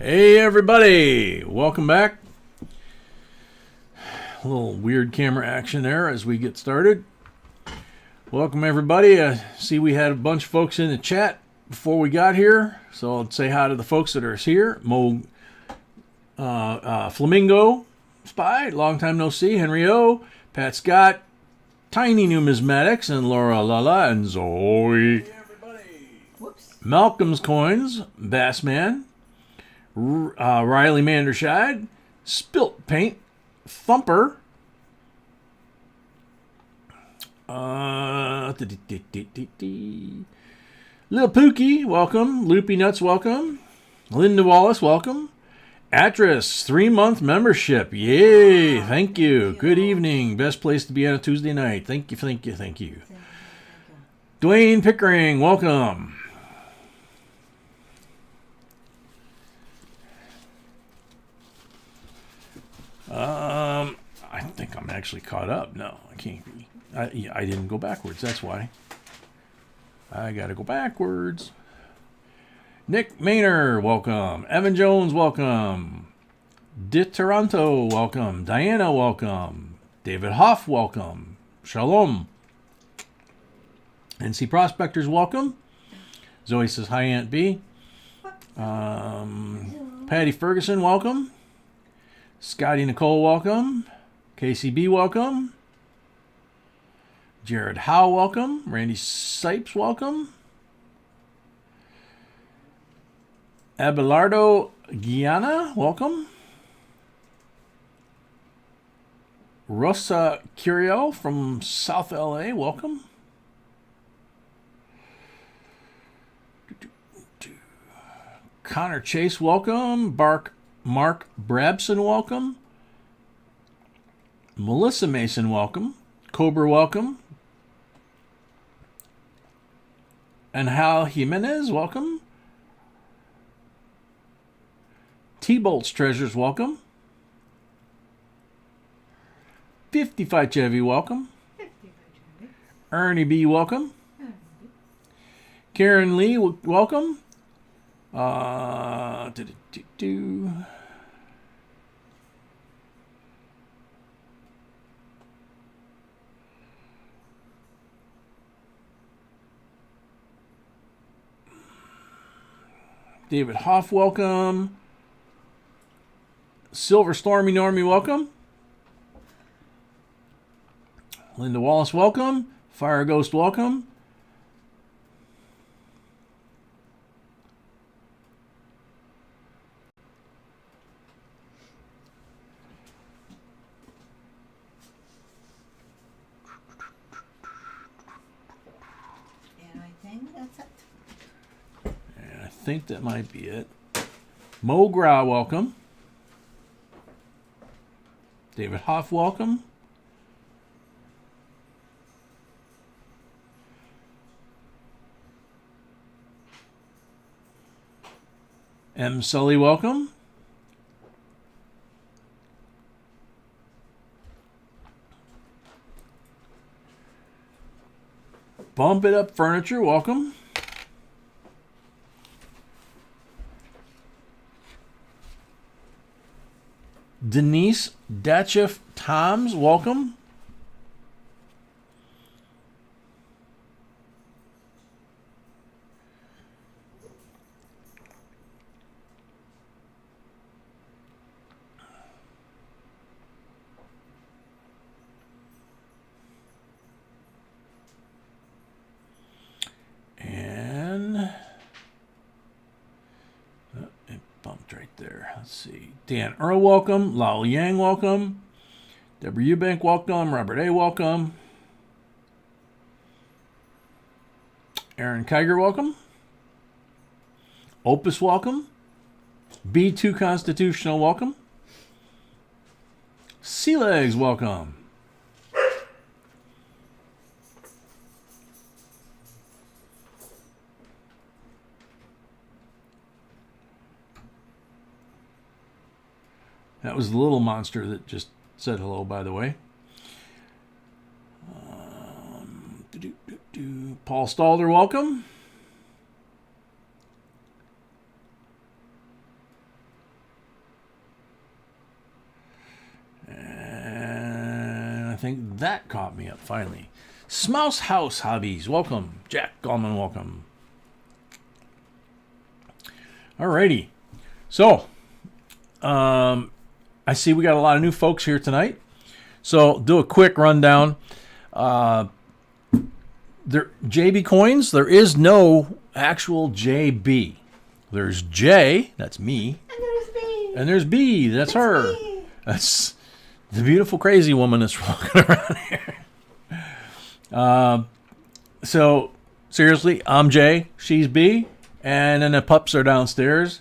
Hey everybody, welcome back. A little weird camera action there as we get started. Welcome everybody. I see we had a bunch of folks in the chat before we got here, so I'll say hi to the folks that are here. Flamingo Spy, long time no see. Henry O, Pat Scott, Tiny Numismatics, and Laura Lala, and Zoe. Hey everybody. Whoops. Malcolm's Coins, Bassman, Riley Mandershide, Spilt Paint, Thumper, Lil Pookie, welcome. Loopy Nuts, welcome. Linda Wallace, welcome. Atris, 3-month membership. Yay, wow. Thank you. Good evening. Best place to be on a Tuesday night. Thank you. Dwayne Pickering, welcome. I think I'm actually caught up. No, I can't be. I didn't go backwards. That's why. I got to go backwards. Nick Maynor, welcome. Evan Jones, welcome. De Toronto, welcome. Diana, welcome. David Hoff, welcome. Shalom. NC Prospectors, welcome. Zoe says, hi, Aunt B. Patty Ferguson, welcome. Scotty Nicole, welcome. KCB, welcome. Jared Howe, welcome. Randy Sipes, welcome. Abelardo Guiana, welcome. Rosa Curiel from South LA, welcome. Connor Chase, welcome. Mark Brabson, welcome. Melissa Mason, welcome. Cobra, welcome. And Hal Jimenez, welcome. T-Bolt's Treasures, welcome. 55 Chevy, welcome. 55 Chevy. Ernie B, welcome. Karen Lee, welcome. David Hoff, welcome. Silver Stormy Normie, welcome. Linda Wallace, welcome. Fire Ghost, welcome. And I think that's it. And I think that might be it. Mo Grau, welcome. David Hoff, welcome. M. Sully, welcome. Bump It Up Furniture, welcome. Denise Datcheff Toms, welcome. And it bumped right there. Let's see. Dan Earl, welcome. Lao Yang, welcome. Deborah Eubank, welcome. Robert A, welcome. Aaron Kiger, welcome. Opus, welcome. B2 Constitutional, welcome. Sea Legs, welcome. That was the little monster that just said hello, by the way. Paul Stalder, welcome. think that caught me up finally. Smouse House Hobbies, welcome. Jack Gallman, welcome. Alrighty. So, I see we got a lot of new folks here tonight. So, do a quick rundown. JB Coins, there is no actual JB. There's J, that's me. And there's B. And there's B, that's her. Me. That's the beautiful crazy woman that's walking around here. So, seriously, I'm J, she's B, and then the pups are downstairs.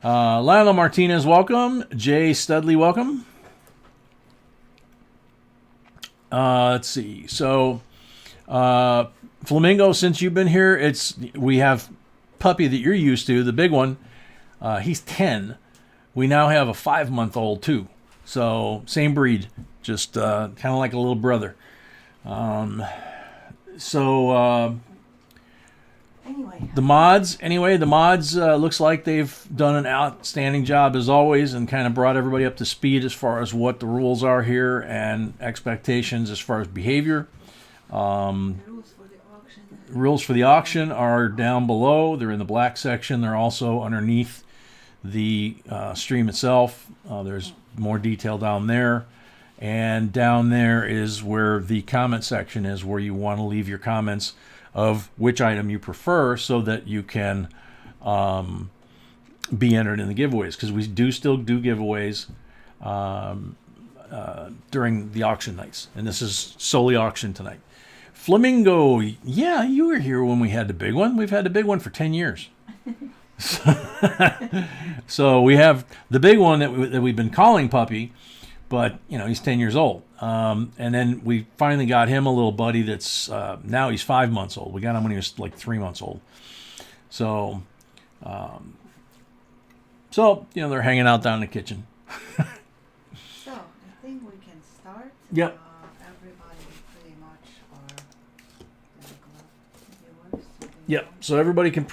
Lionel Martinez, welcome. Jay Studley, welcome. Let's see. So, Flamingo, since you've been here, we have puppy that you're used to, the big one. He's 10. We now have a 5-month-old too. So same breed, just kind of like a little brother. The mods looks like they've done an outstanding job as always and kind of brought everybody up to speed as far as what the rules are here and expectations as far as behavior. Rules for the auction are down below. They're in the black section. They're also underneath the stream itself. There's more detail down there. And down there is where the comment section is, where you want to leave your comments of which item you prefer so that you can be entered in the giveaways, because we still do giveaways during the auction nights. And this is solely auction tonight. Flamingo, yeah, you were here when we had the big one. We've had the big one for 10 years. So we have the big one that we've been calling Puppy, but he's 10 years old. And then we finally got him a little buddy that's now he's 5 months old. We got him when he was like 3 months old. So, they're hanging out down in the kitchen. So I think we can start. Yep. Everybody pretty much are viewers. Yep. So we can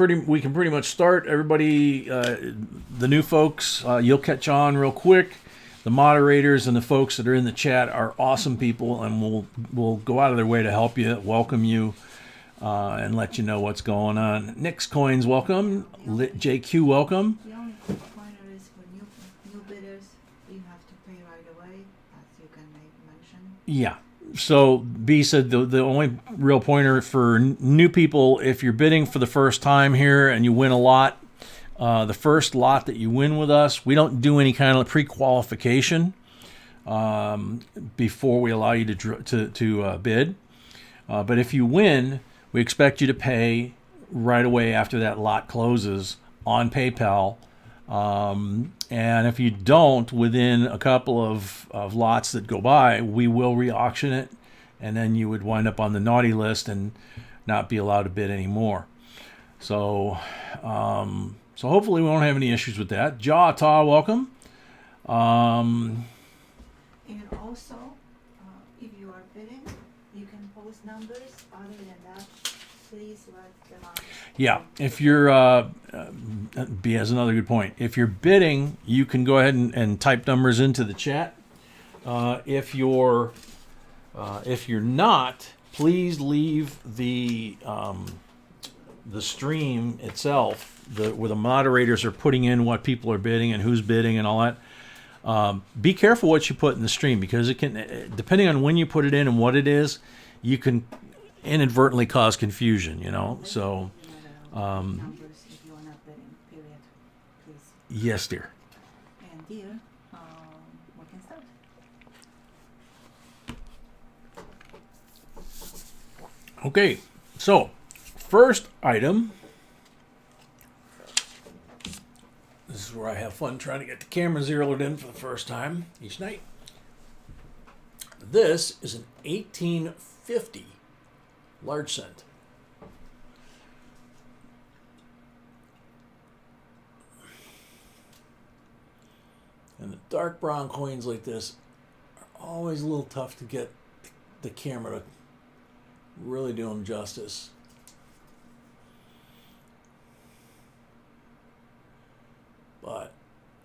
pretty much start. Everybody, the new folks, you'll catch on real quick. The moderators and the folks that are in the chat are awesome people, and we'll go out of their way to help you, welcome you, and let you know what's going on. Nick's Coins, welcome. JQ, welcome. The only pointer is for new bidders. You have to pay right away, as you can mention. Yeah. So B said the only real pointer for new people, if you're bidding for the first time here and you win a lot, the first lot that you win with us, we don't do any kind of pre-qualification before we allow you to bid. But if you win, we expect you to pay right away after that lot closes on PayPal. And if you don't, within a couple of lots that go by, we will re-auction it, and then you would wind up on the naughty list and not be allowed to bid anymore. So hopefully we won't have any issues with that. Jaw Ta, welcome. And also, if you are bidding, you can post numbers. Other than that, please let them out. Yeah, if you're, B has another good point. If you're bidding, you can go ahead and type numbers into the chat. If you're not, please leave the stream itself, where the moderators are putting in what people are bidding and who's bidding and all that. Be careful what you put in the stream, because it can, depending on when you put it in and what it is, you can inadvertently cause confusion. So. Numbers if you are not bidding, period. Please. Yes, dear. And dear, we can start. Okay, so first item. This is where I have fun trying to get the camera zeroed in for the first time each night. This is an 1850 large cent. And the dark brown coins like this are always a little tough to get the camera to really do them justice. But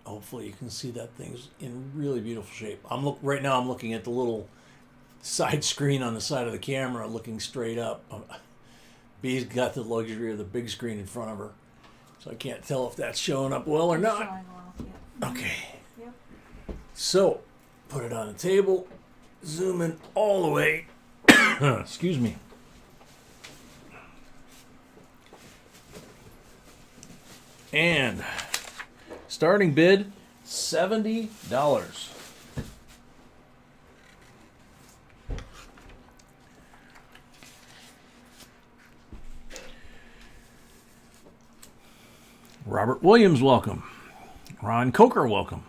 hopefully you can see that thing's in really beautiful shape. Right now I'm looking at the little side screen on the side of the camera looking straight up. B's got the luxury of the big screen in front of her, so I can't tell if that's showing up well or It's not. showing well, yeah. Okay. Yep. So, put it on the table, zoom in all the way. Excuse me. And starting bid, $70. Robert Williams, welcome. Ron Coker, welcome.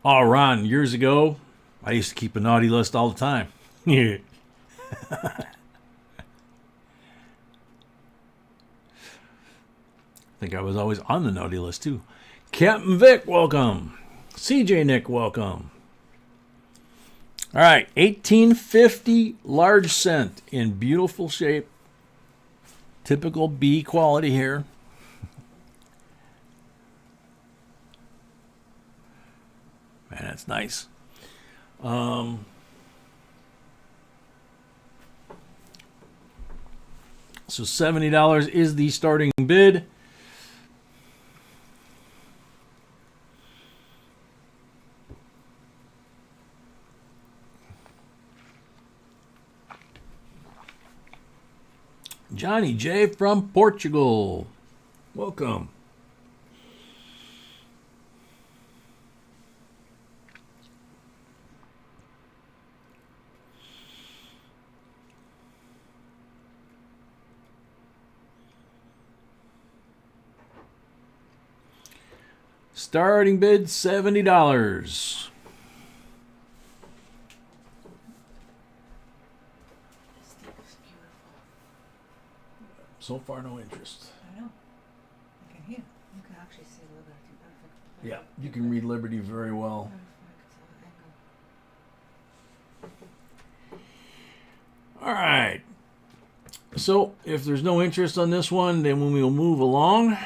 Oh, Ron, years ago, I used to keep a naughty list all the time. Yeah. I think I was always on the naughty list, too. Captain Vic, welcome. CJ Nick, welcome. All right, 1850 large cent in beautiful shape. Typical B quality here. Man, that's nice. So $70 is the starting bid. Johnny J from Portugal. Welcome. Starting bid $70. This stick is beautiful. So far, no interest. I know. You can hear. You can actually see Liberty perfect. Yeah, you can read Liberty very well. Perfect angle. All right. So, if there's no interest on this one, then we will move along.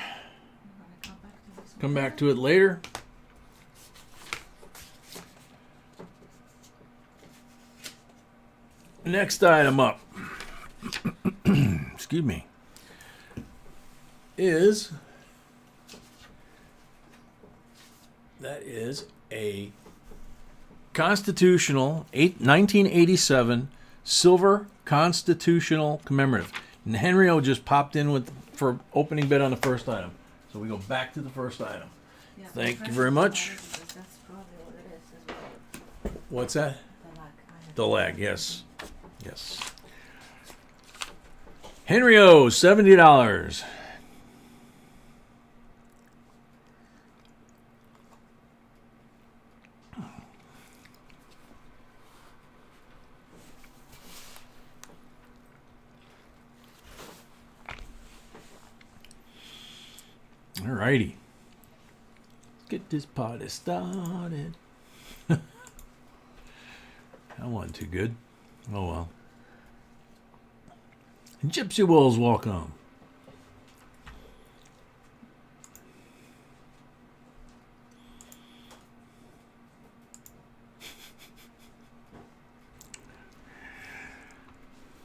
Come back to it later. Next item up, excuse me, is a constitutional 1987 silver constitutional commemorative. And Henry O just popped in for opening bid on the first item. So we go back to the first item. Yeah, Thank you very much. That's probably what it is as well. What's that? The lag. The lag, yes. Yes. Henry O, $70. All righty. Let's get this party started. That wasn't too good. Oh well. Gypsy Wolves, welcome.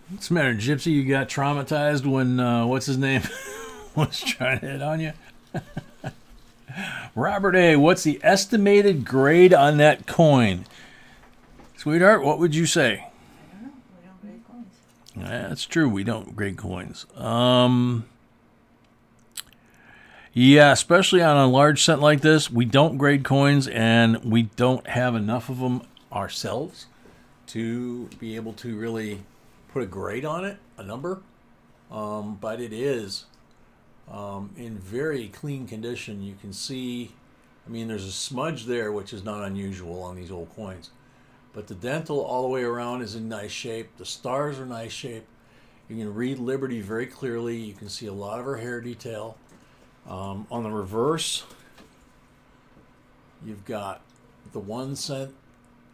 What's the matter, Gypsy? You got traumatized when, what's his name, was trying to hit on you? Robert A., what's the estimated grade on that coin? Sweetheart, what would you say? I don't know. We don't grade coins. Yeah, that's true. We don't grade coins. Yeah, especially on a large set like this, we don't grade coins, and we don't have enough of them ourselves to be able to really put a grade on it, a number. But it is in very clean condition. You can see, I mean, there's a smudge there, which is not unusual on these old coins. But the dental all the way around is in nice shape. The stars are nice shape. You can read Liberty very clearly. You can see a lot of her hair detail. On the reverse, you've got the 1 cent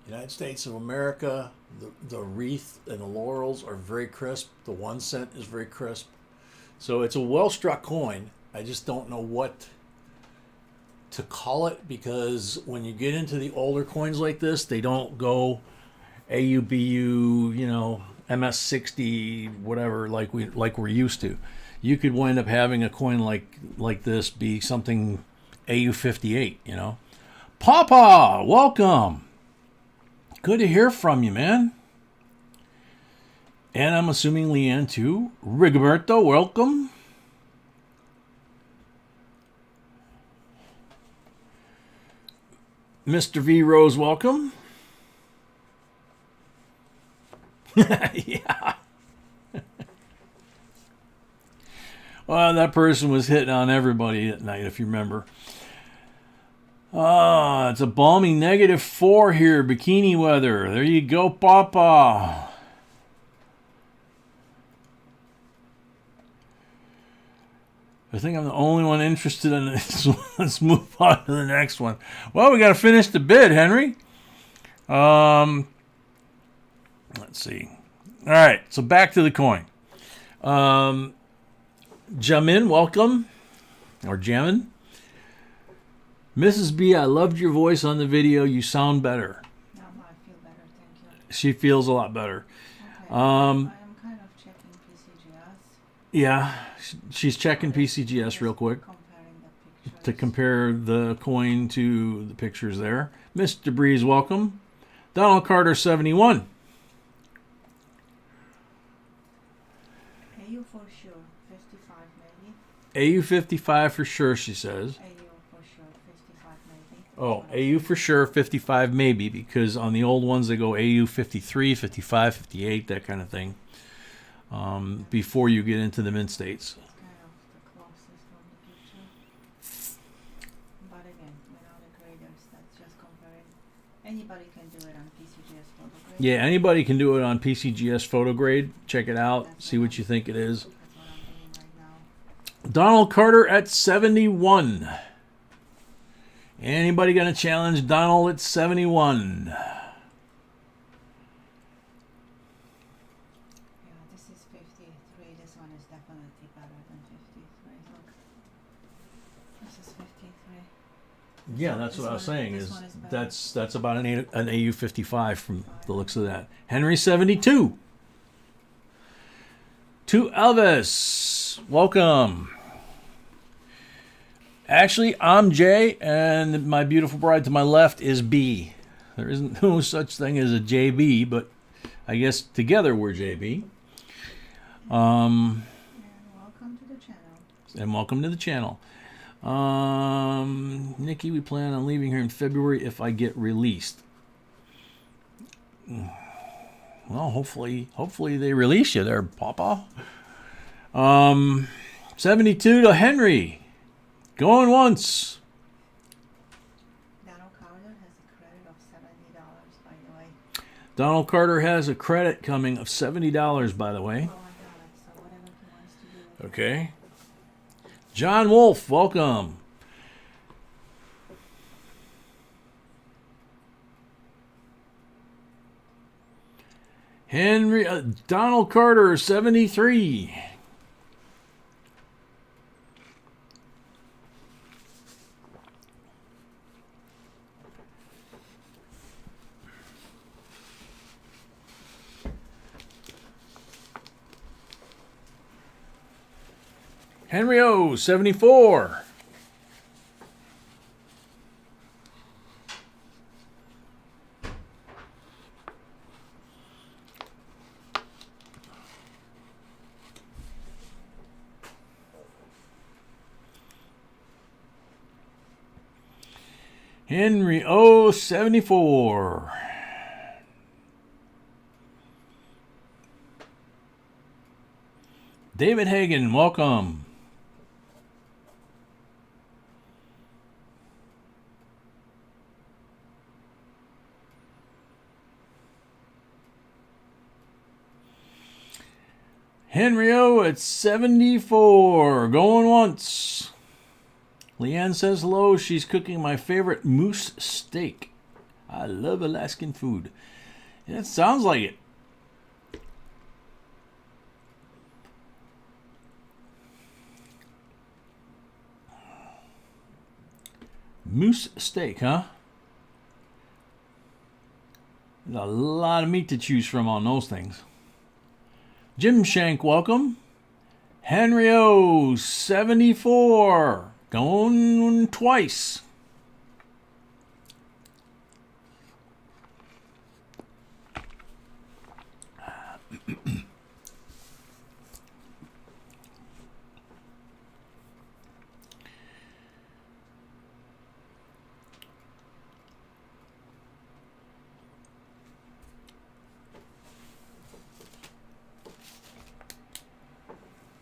United States of America. The wreath and the laurels are very crisp. The 1 cent is very crisp. So it's a well-struck coin. I just don't know what to call it, because when you get into the older coins like this, they don't go AUBU, you know, MS60, whatever, like we're used to. You could wind up having a coin like this be something AU58, you know. Papa, welcome. Good to hear from you, man. And I'm assuming Leanne too. Rigoberto, welcome. Mr. V Rose, welcome. Yeah. Well, that person was hitting on everybody at night, if you remember. It's a balmy -4 here, bikini weather. There you go, Papa. I think I'm the only one interested in this one. Let's move on to the next one. Well, we got to finish the bid, Henry. Let's see. All right, so back to the coin. Jamin, welcome. Or Jamin. Mrs. B, I loved your voice on the video. You sound better. Now I feel better, thank you. She feels a lot better. Okay. I am kind of checking PCGS. Yeah, she's checking PCGS real quick Comparing the pictures. to compare the coin to the pictures there. Mr. Breeze, welcome. Donald Carter, 71. AU for sure, 55 maybe. AU 55 for sure, she says. AU for sure, 55 maybe. Oh, AU for sure, 55 maybe, because on the old ones they go AU 53, 55, 58, that kind of thing, before you get into the mint states. It's kind of the closest from the picture. But again, without the graders, that's just comparing. Anybody can do it on PCGS photo grade. Yeah, anybody can do it on PCGS photo grade. Check it out, see what you think it is. That's what I'm doing right now. Donald Carter at 71. Anybody gonna challenge Donald at 71? Yeah, this is 53. This one is definitely better than 53. Look. This is 53. Yeah, that's This what I was one- saying. this Is one is better. that's about an AU 55 from the looks of that. Henry 72. To Elvis, welcome. Actually, I'm J, and my beautiful bride to my left is B. There isn't no such thing as a JB, but I guess together we're JB. And welcome to the channel. And welcome to the channel. Nikki, we plan on leaving here in February if I get released. Well, hopefully they release you there, Papa. 72 to Henry. Going once. Donald Carter has a credit of $70, by the way. Donald Carter has a credit coming of $70, by the way. Oh, I got it. So whatever he wants to do. Okay. John Wolf, welcome. Donald Carter, 73. Henry O, 74. Henry O, 74. David Hagan, welcome. Henry O at 74. Going once. Leanne says hello. She's cooking my favorite moose steak. I love Alaskan food. Yeah, it sounds like it. Moose steak, huh? There's a lot of meat to choose from on those things. Jim Shank, welcome. Henry O, 74. Going twice.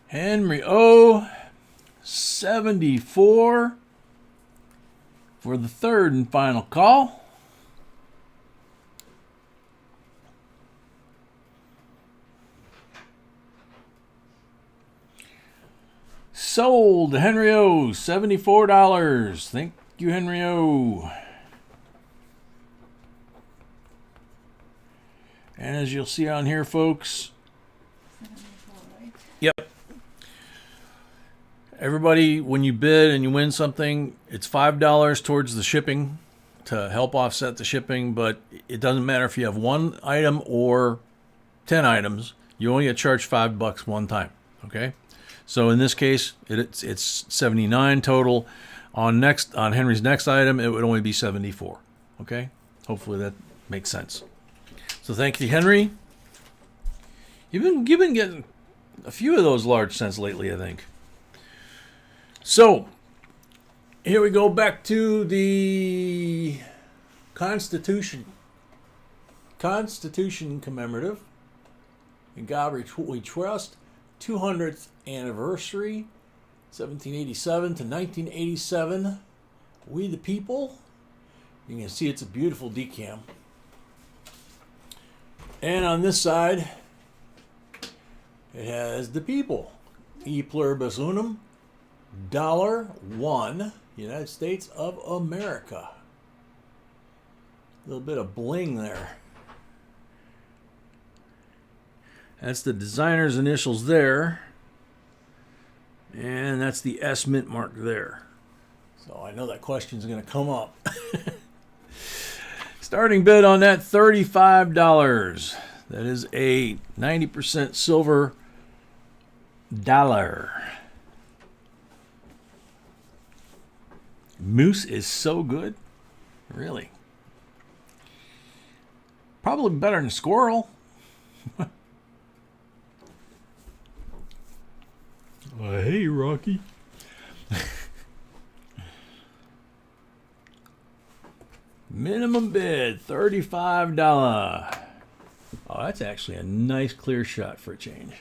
Henry O, 74 for the third and final call. Sold to Henry O, $74. Thank you, Henry O. And as you'll see on here, folks. 74, right? Yep. Everybody, when you bid and you win something, it's $5 towards the shipping to help offset the shipping, but it doesn't matter if you have one item or 10 items. You only get charged $5 one time, okay? So in this case, it's 79 total. On Henry's next item, it would only be 74, okay? Hopefully that makes sense. So thank you, Henry. You've been getting a few of those large cents lately, I think. So, here we go back to the Constitution commemorative. In God we trust, 200th anniversary, 1787 to 1987. We the people. You can see it's a beautiful decam. And on this side, it has the people. E pluribus unum. $1, United States of America. A little bit of bling there. That's the designer's initials there. And that's the S mint mark there. So I know that question's going to come up. Starting bid on that, $35. That is a 90% silver dollar. Moose is so good. Really. Probably better than squirrel. Hey, Rocky. Minimum bid, $35. Oh, that's actually a nice clear shot for a change.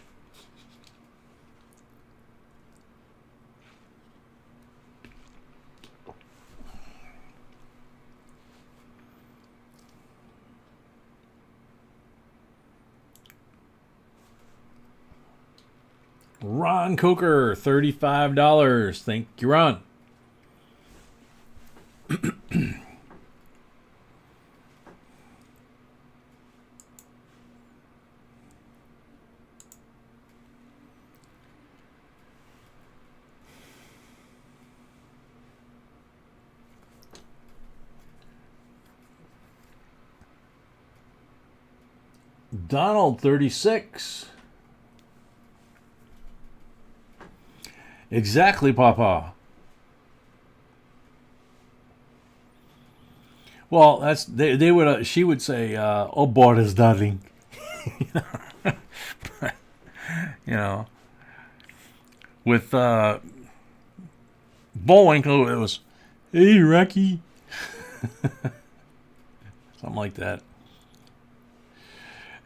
Ron Coker, $35. Thank you, Ron. Donald, 36. Exactly, Papa. Well, that's they would she would say, "Oh, Boris, darling," you know. With Bullwinkle, it was, "Hey, Rocky," something like that.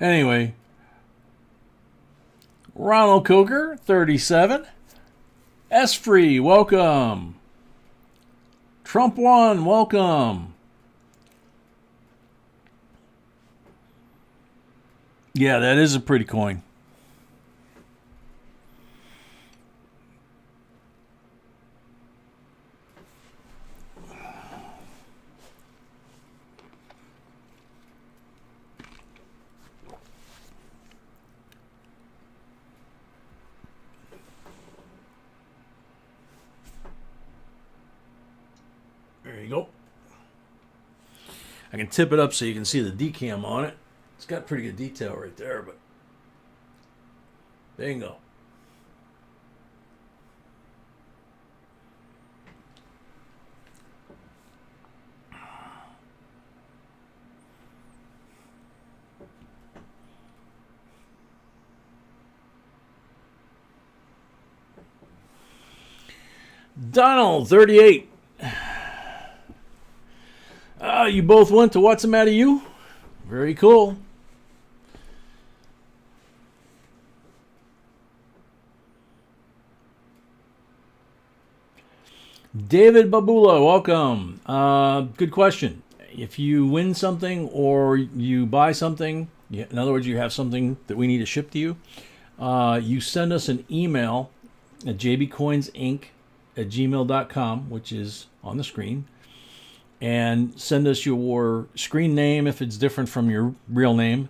Anyway, Ronald Coker, 37. S-Free, welcome. Trump 1, welcome. Yeah, that is a pretty coin. Very you go. I can tip it up so you can see the decam on it. It's got pretty good detail right there, but there you go. Donald, 38. You both went to What's the Matter You? Very cool. David Babula, welcome. Good question. If you win something or you buy something, in other words, you have something that we need to ship to you, you send us an email at JBCOINSINC@gmail.com, which is on the screen, and send us your screen name if it's different from your real name.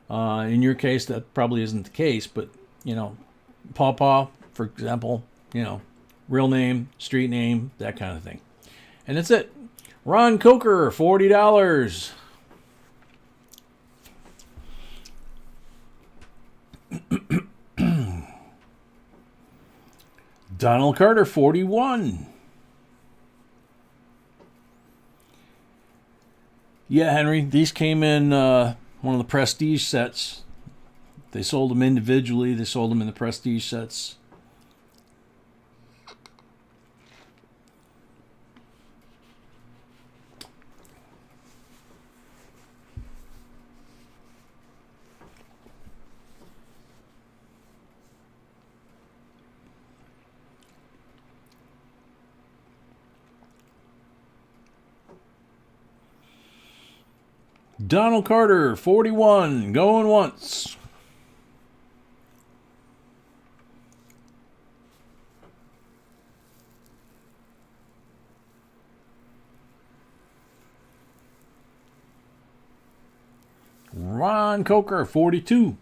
In your case, that probably isn't the case, but, Pawpaw, for example, real name, street name, that kind of thing. And that's it. Ron Coker, $40. Donald Carter, 41. Yeah, Henry, these came in one of the prestige sets. They sold them individually. They sold them in the prestige sets. Donald Carter, 41, going once. Ron Coker, 42.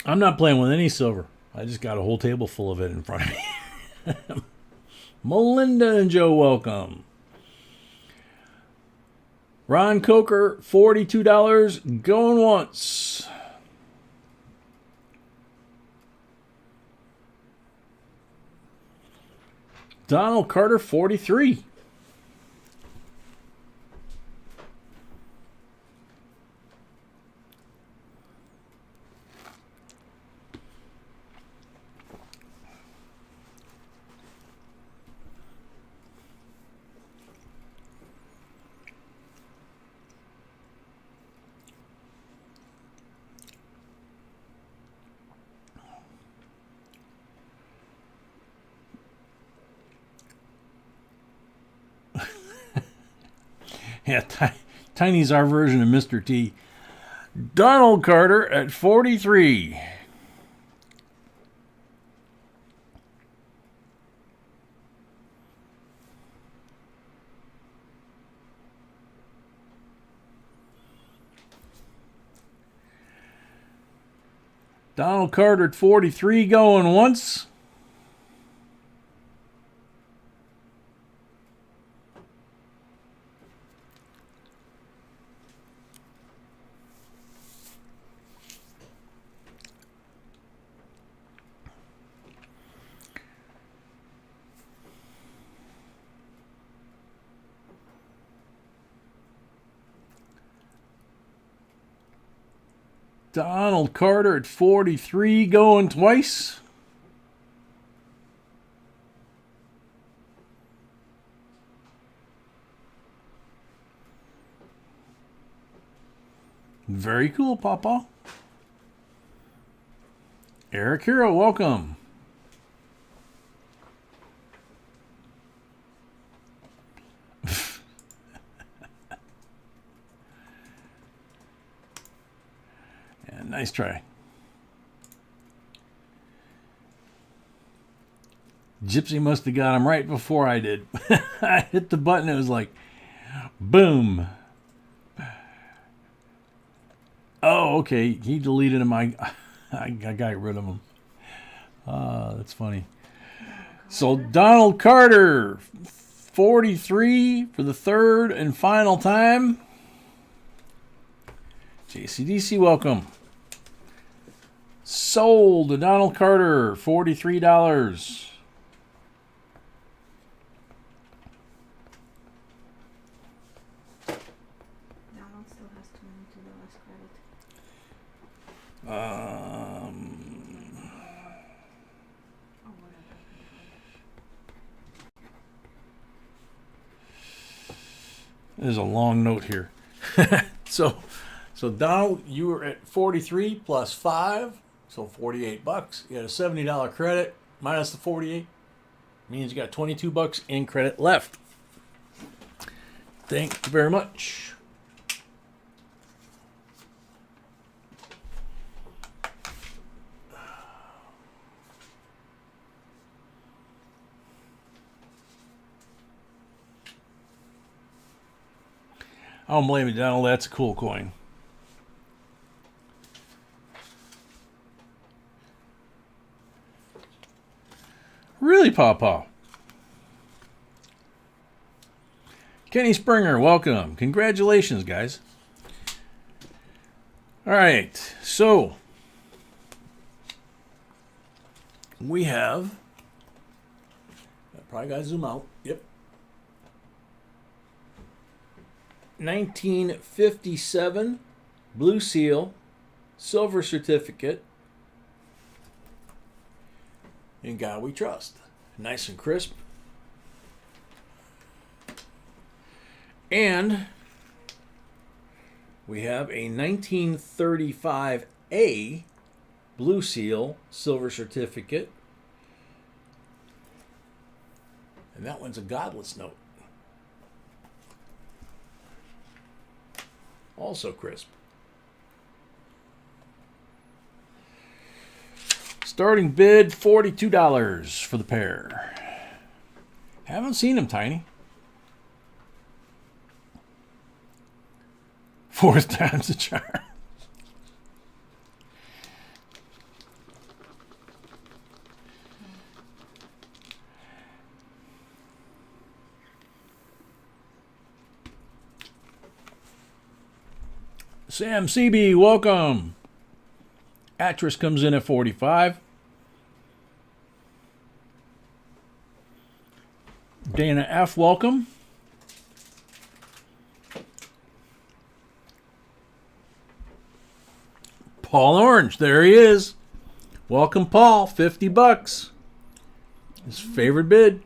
I'm not playing with any silver. I just got a whole table full of it in front of me. Melinda and Joe, welcome. Ron Coker, $42, going once. Donald Carter, 43. Yeah, Tiny's our version of Mr. T. Donald Carter at 43. Donald Carter at 43, going once. Donald Carter at 43, going twice. Very cool, Papa. Eric Hero, welcome. Nice try. Gypsy must have got him right before I did. I hit the button. It was like, boom. Oh, okay. He deleted him. I got rid of him. That's funny. So Donald Carter, 43 for the third and final time. JCDC, welcome. Sold to Donald Carter, $43. Donald still has $22 credit. Oh, whatever. There's a long note here. So Donald, you were at 43 plus 5, so $48. You had a $70 credit minus the 48 means you got $22 in credit left. Thank you very much. I don't blame you, Donald. That's a cool coin. Really, Pawpaw? Kenny Springer, welcome. Congratulations, guys. All right, so we have. I probably got to zoom out. Yep. 1957 Blue Seal Silver Certificate. In God We Trust. Nice and crisp. And we have a 1935A Blue Seal Silver Certificate. And that one's a godless note. Also crisp. Starting bid, $42 for the pair. Haven't seen him, Tiny. Fourth time's the charm. Sam CB, welcome. Actress comes in at 45. Dana F, welcome. Paul Orange, there he is. Welcome, Paul. $50. His favorite bid.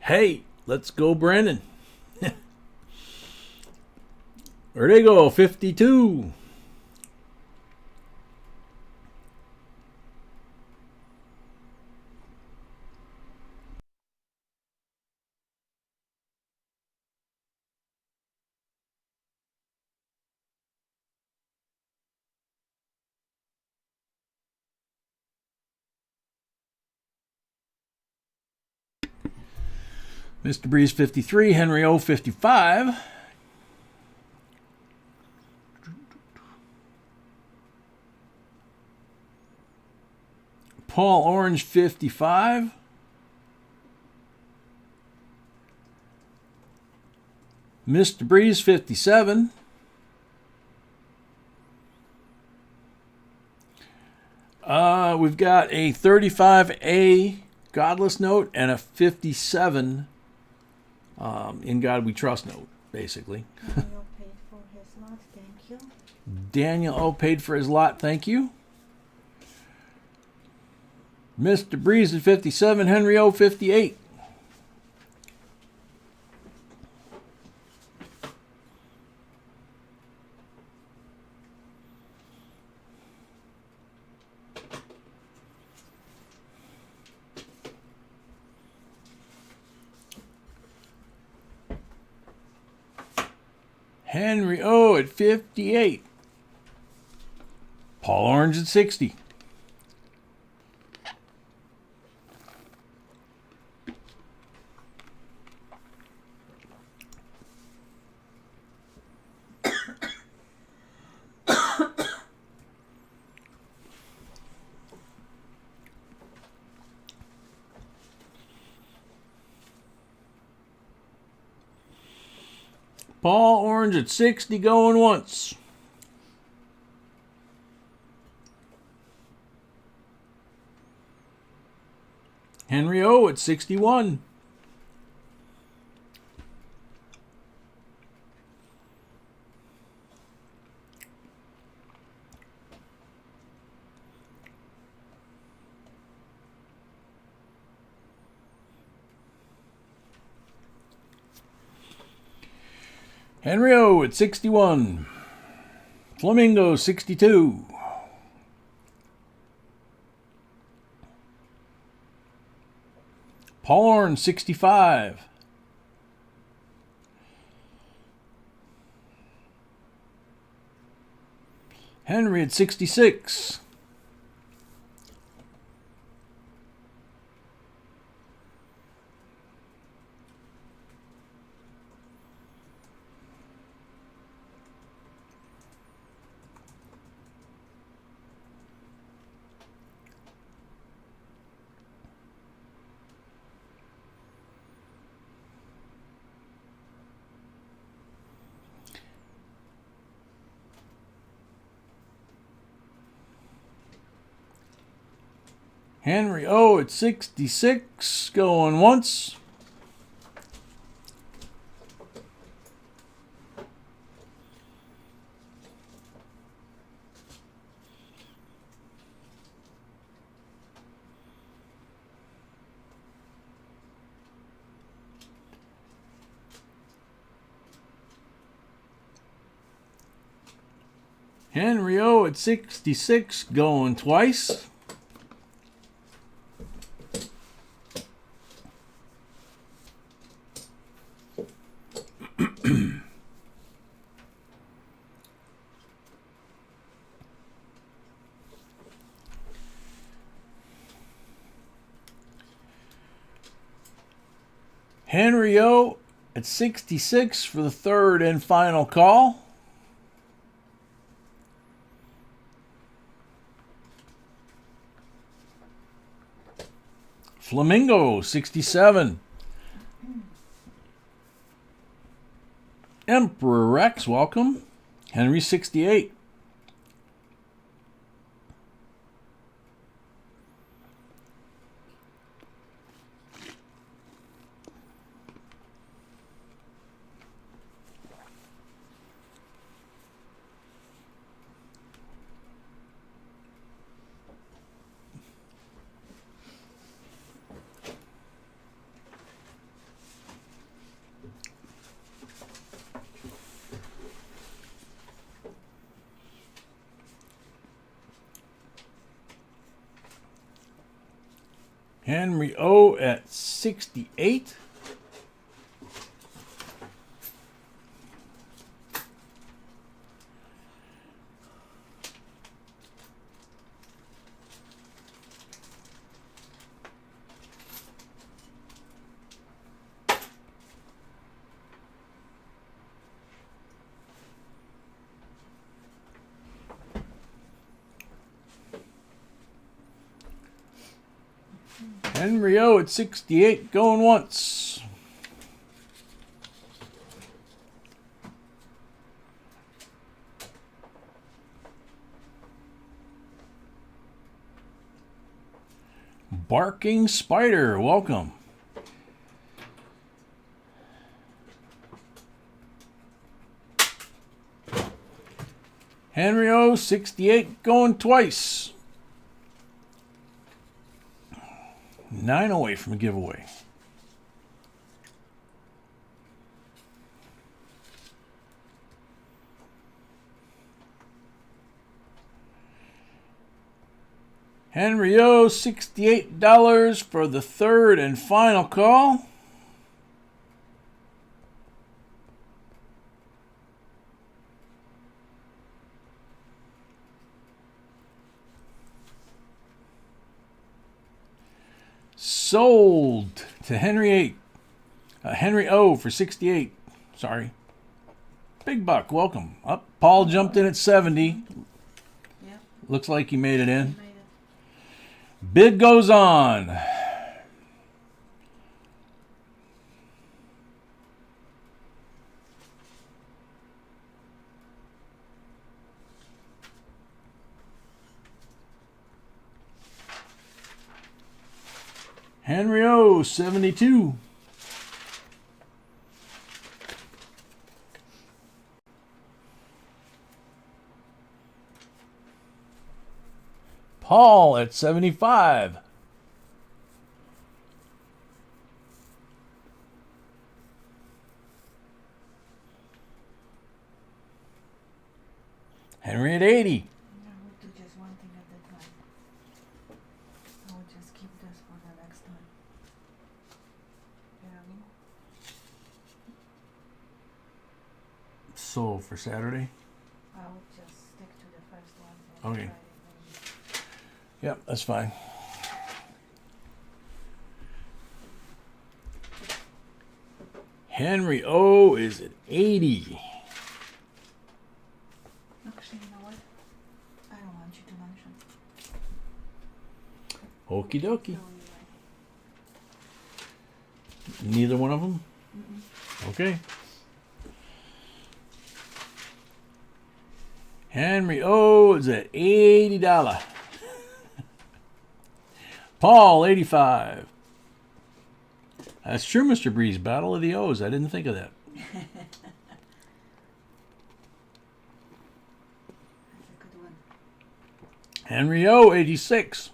Hey, let's go, Brandon. There they go, 52. Mr. Breeze 53, Henry O 55. Paul Orange 55. Mr. Breeze 57. We've got a 35A Godless note and a 57 In God We Trust note, basically. Daniel paid for his lot, thank you. Daniel O paid for his lot, thank you. Mr. Breeze at 57, Henry O 58. Henry O at 58. Paul Orange at 60. Paul Orange at 60 going once. Henry O at 61. Henry O at 61. Flamingo 62. Paul Orange 65. Henry at 66. Henry O at 66, going once. Henry O at 66, going twice. Henry O at 66 for the third and final call. Flamingo 67. Emperor Rex, welcome. Henry 68. Henry O at 68. Henry O at 68, going once. Barking Spider, welcome. Henry O, 68, going twice. 9 away from a giveaway. Henry O, $68 for the third and final call. Sold to Henry O for 68. Sorry. Big buck, welcome. Up. Paul jumped in at 70. Yeah. Looks like he made it in. Made it. Bid goes on. Henry O, 72. Paul at 75. Henry at 80. I would do just one thing at a time. I would just keep this for the next time. You know what I mean? So for Saturday? I would just stick to the first one. Okay. Yep, that's fine. Henry O is at 80. Actually, you know what? I don't want you to mention. Okie dokie. So, Neither one of them? Mm-mm. Okay. Henry O is at $80. Paul, 85. That's true, Mr. Breeze. Battle of the O's. I didn't think of that. That's a good one. Henry O, 86.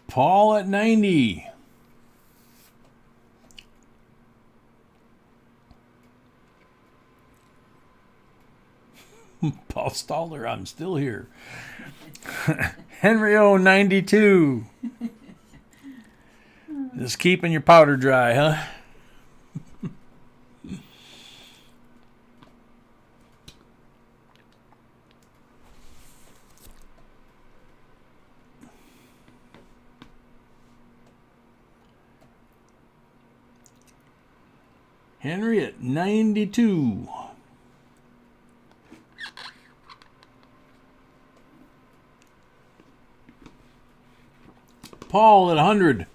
Paul at 90. Paul Stalder, I'm still here. Henry O, 92. Just keeping your powder dry, huh? Henry at 92. Paul at 100.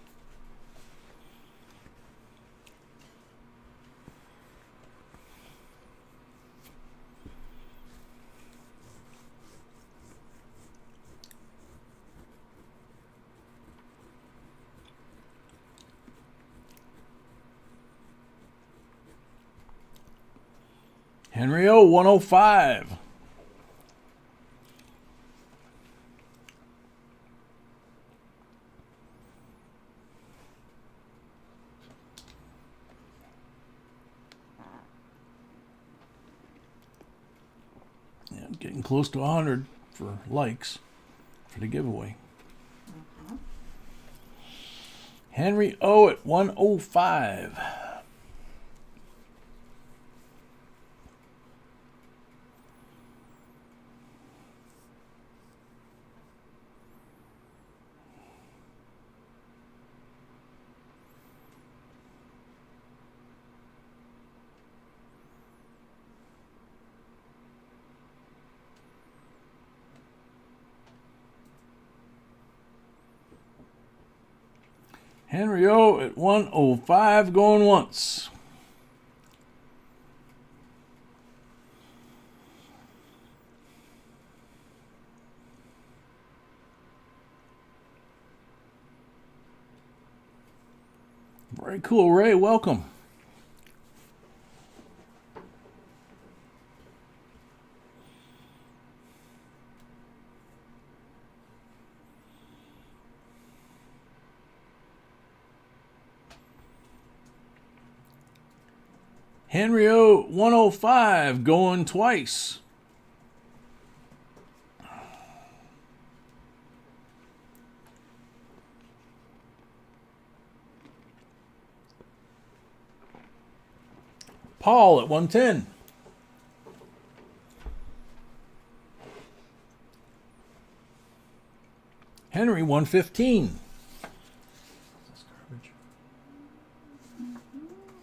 Henry O, 105. Yeah, getting close to 100 for likes for the giveaway. Uh-huh. Henry O at 105. Henry O at 105 going once. Very cool, Ray. Welcome. Henry O 105 going twice. Paul at 110. Henry 115. That's garbage.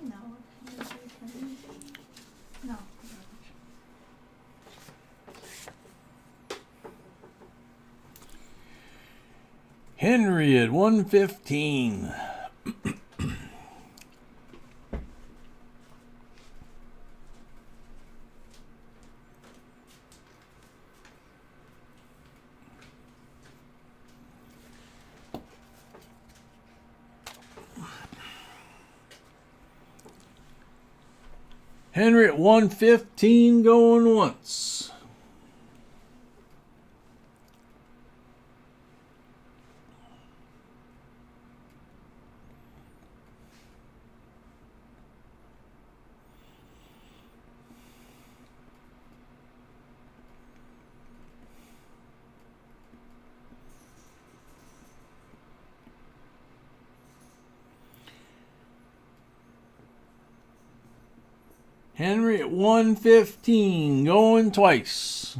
No, no. Henry at 115. Henry at 115 going once. Henry at 115 going twice.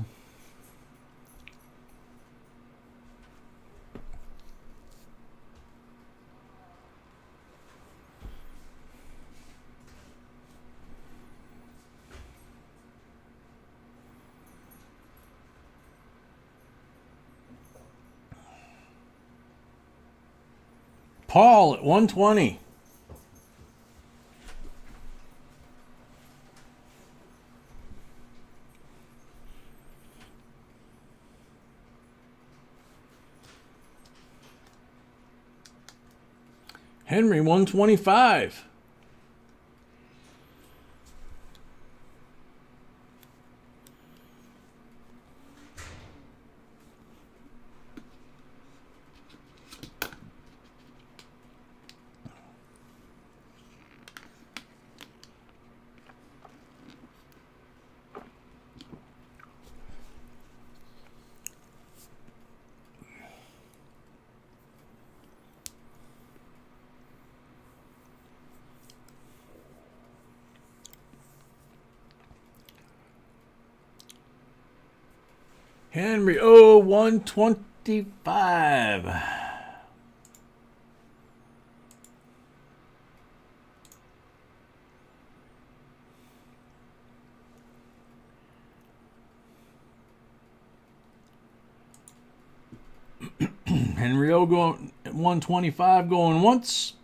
Paul at 120. Henry 125. Henry O 125. Henry O going 125 going once.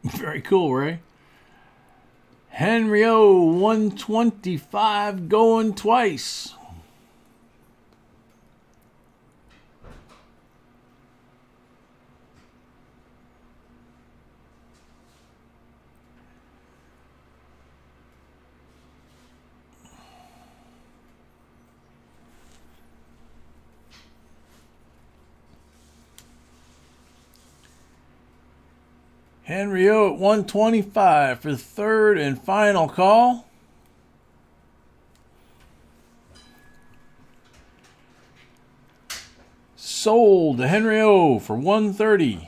Very cool, Ray. Henry O 125 going twice. Henry O at 125 for the third and final call. Sold to Henry O for 130.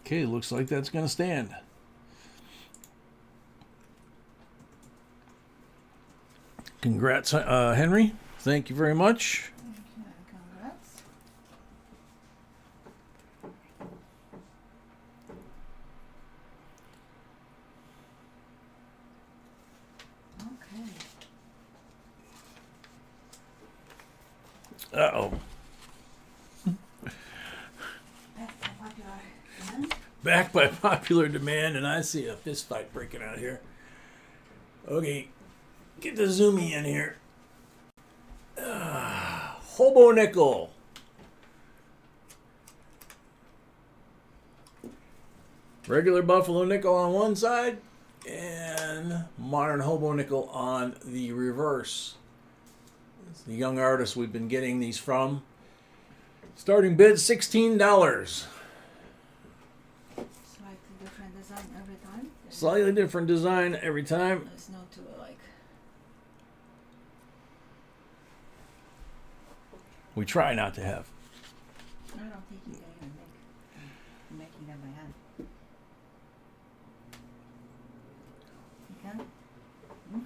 Okay, looks like that's going to stand. Congrats, Henry. Thank you very much. Congrats. Uh-oh. That's a popular one. Back by popular demand, and I see a fist fight breaking out here. Okay, get the zoomy in here. Hobo nickel. Regular buffalo nickel on one side, and modern hobo nickel on the reverse. It's the young artists we've been getting these from. Starting bid $16. Slightly different design every time. Slightly different design every time. There's no two alike. We try not to have. I don't think you can even make. I'm making them by hand. You can? Hmm?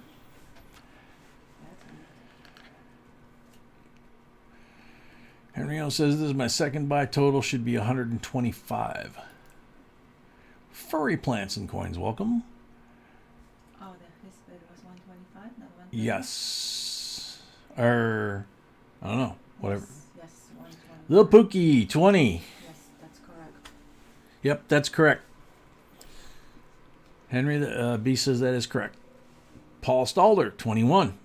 That's neat. Henry O says this is my second buy. Total should be 125. Furry plants and coins, welcome. Oh, his bid was 125, not 130? Yes. Or I don't know. Whatever. Yes, 120. Lil Pookie, 20. Yes, that's correct. Yep, that's correct. Henry B says that is correct. Paul Stalder, 21.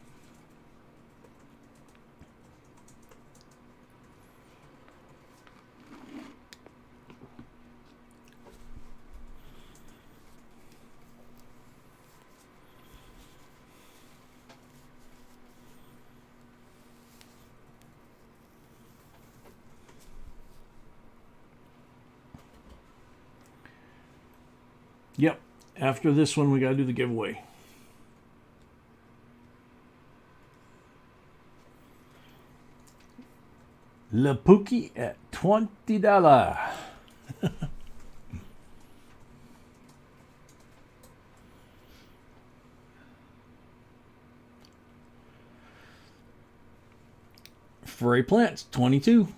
Yep. After this one, we got to do the giveaway. Le Pookie at $20. Furry plants, 22.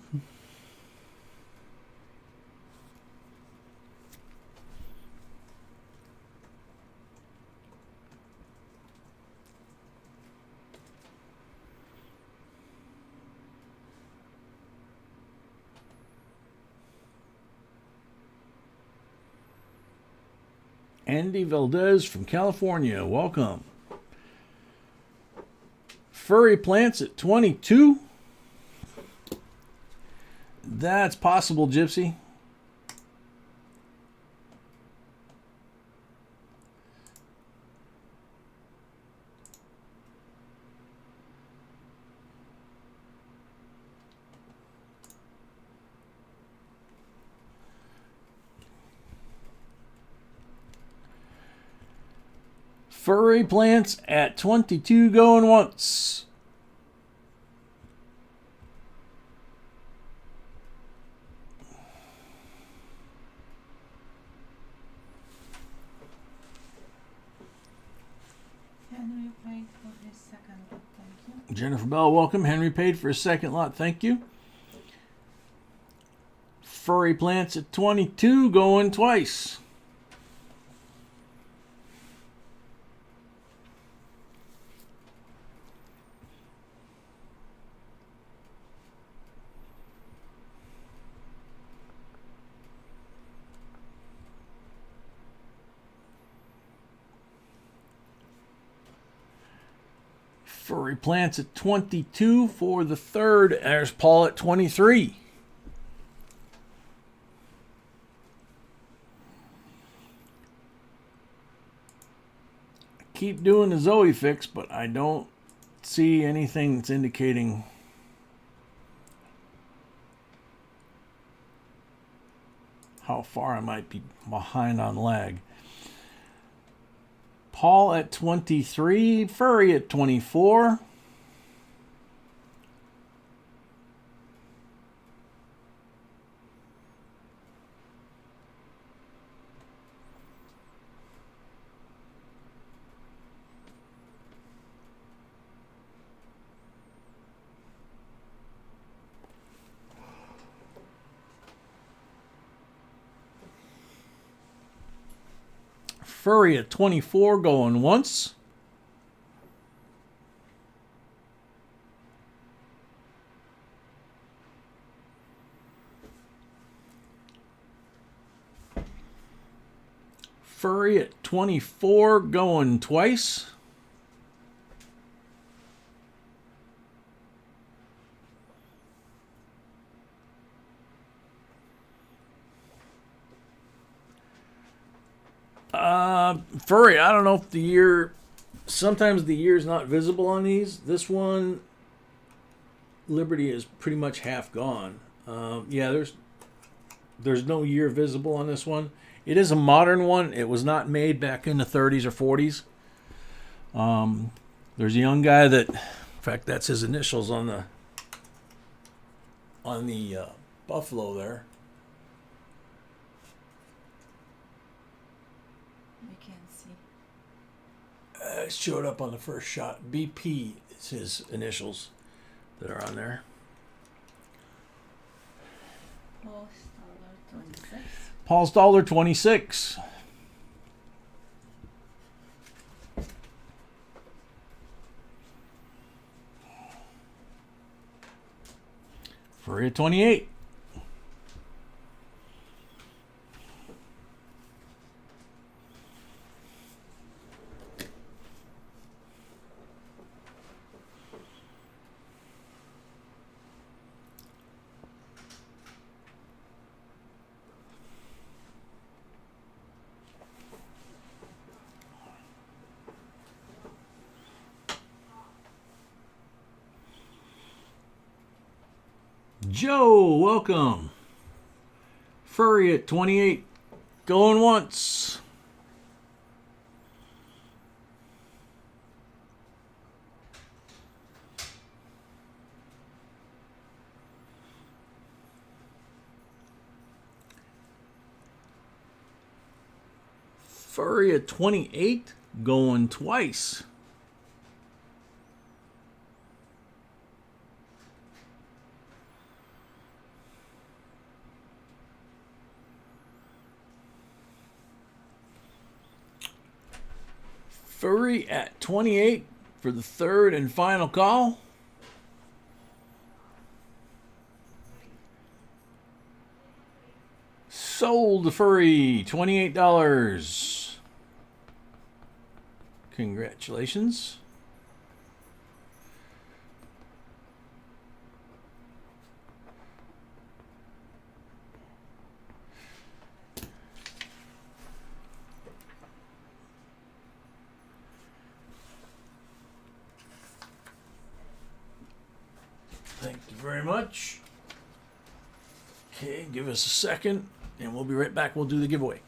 Andy Valdez from California, welcome. Furry plants at 22. That's possible, Gypsy. Furry plants at 22 going once. Henry paid for his second lot, thank you. Jennifer Bell, welcome. Henry paid for his second lot, thank you. Furry plants at 22 going twice. Furry plants at 22 for the third. There's Paul at 23. Keep doing the Zoe fix, but I don't see anything that's indicating how far I might be behind on lag. Paul at 23, Furry at 24. Furry at 24 going once. Furry at 24 going twice. Furry, I don't know if the year, sometimes the year is not visible on these. This one, Liberty is pretty much half gone. Yeah, there's no year visible on this one. It is a modern one. It was not made back in the 30s or 40s. There's a young guy that, in fact, that's his initials on the buffalo there. We can see. It showed up on the first shot. BP is his initials that are on there. $26. Paul's $1.26. Furry at 28. Joe, welcome. Furry at 28. Going once. Furry at 28. Going twice. Furry at 28 for the third and final call. Sold the Furry, $28. Congratulations. Thank you very much. Okay, give us a second and we'll be right back. We'll do the giveaway.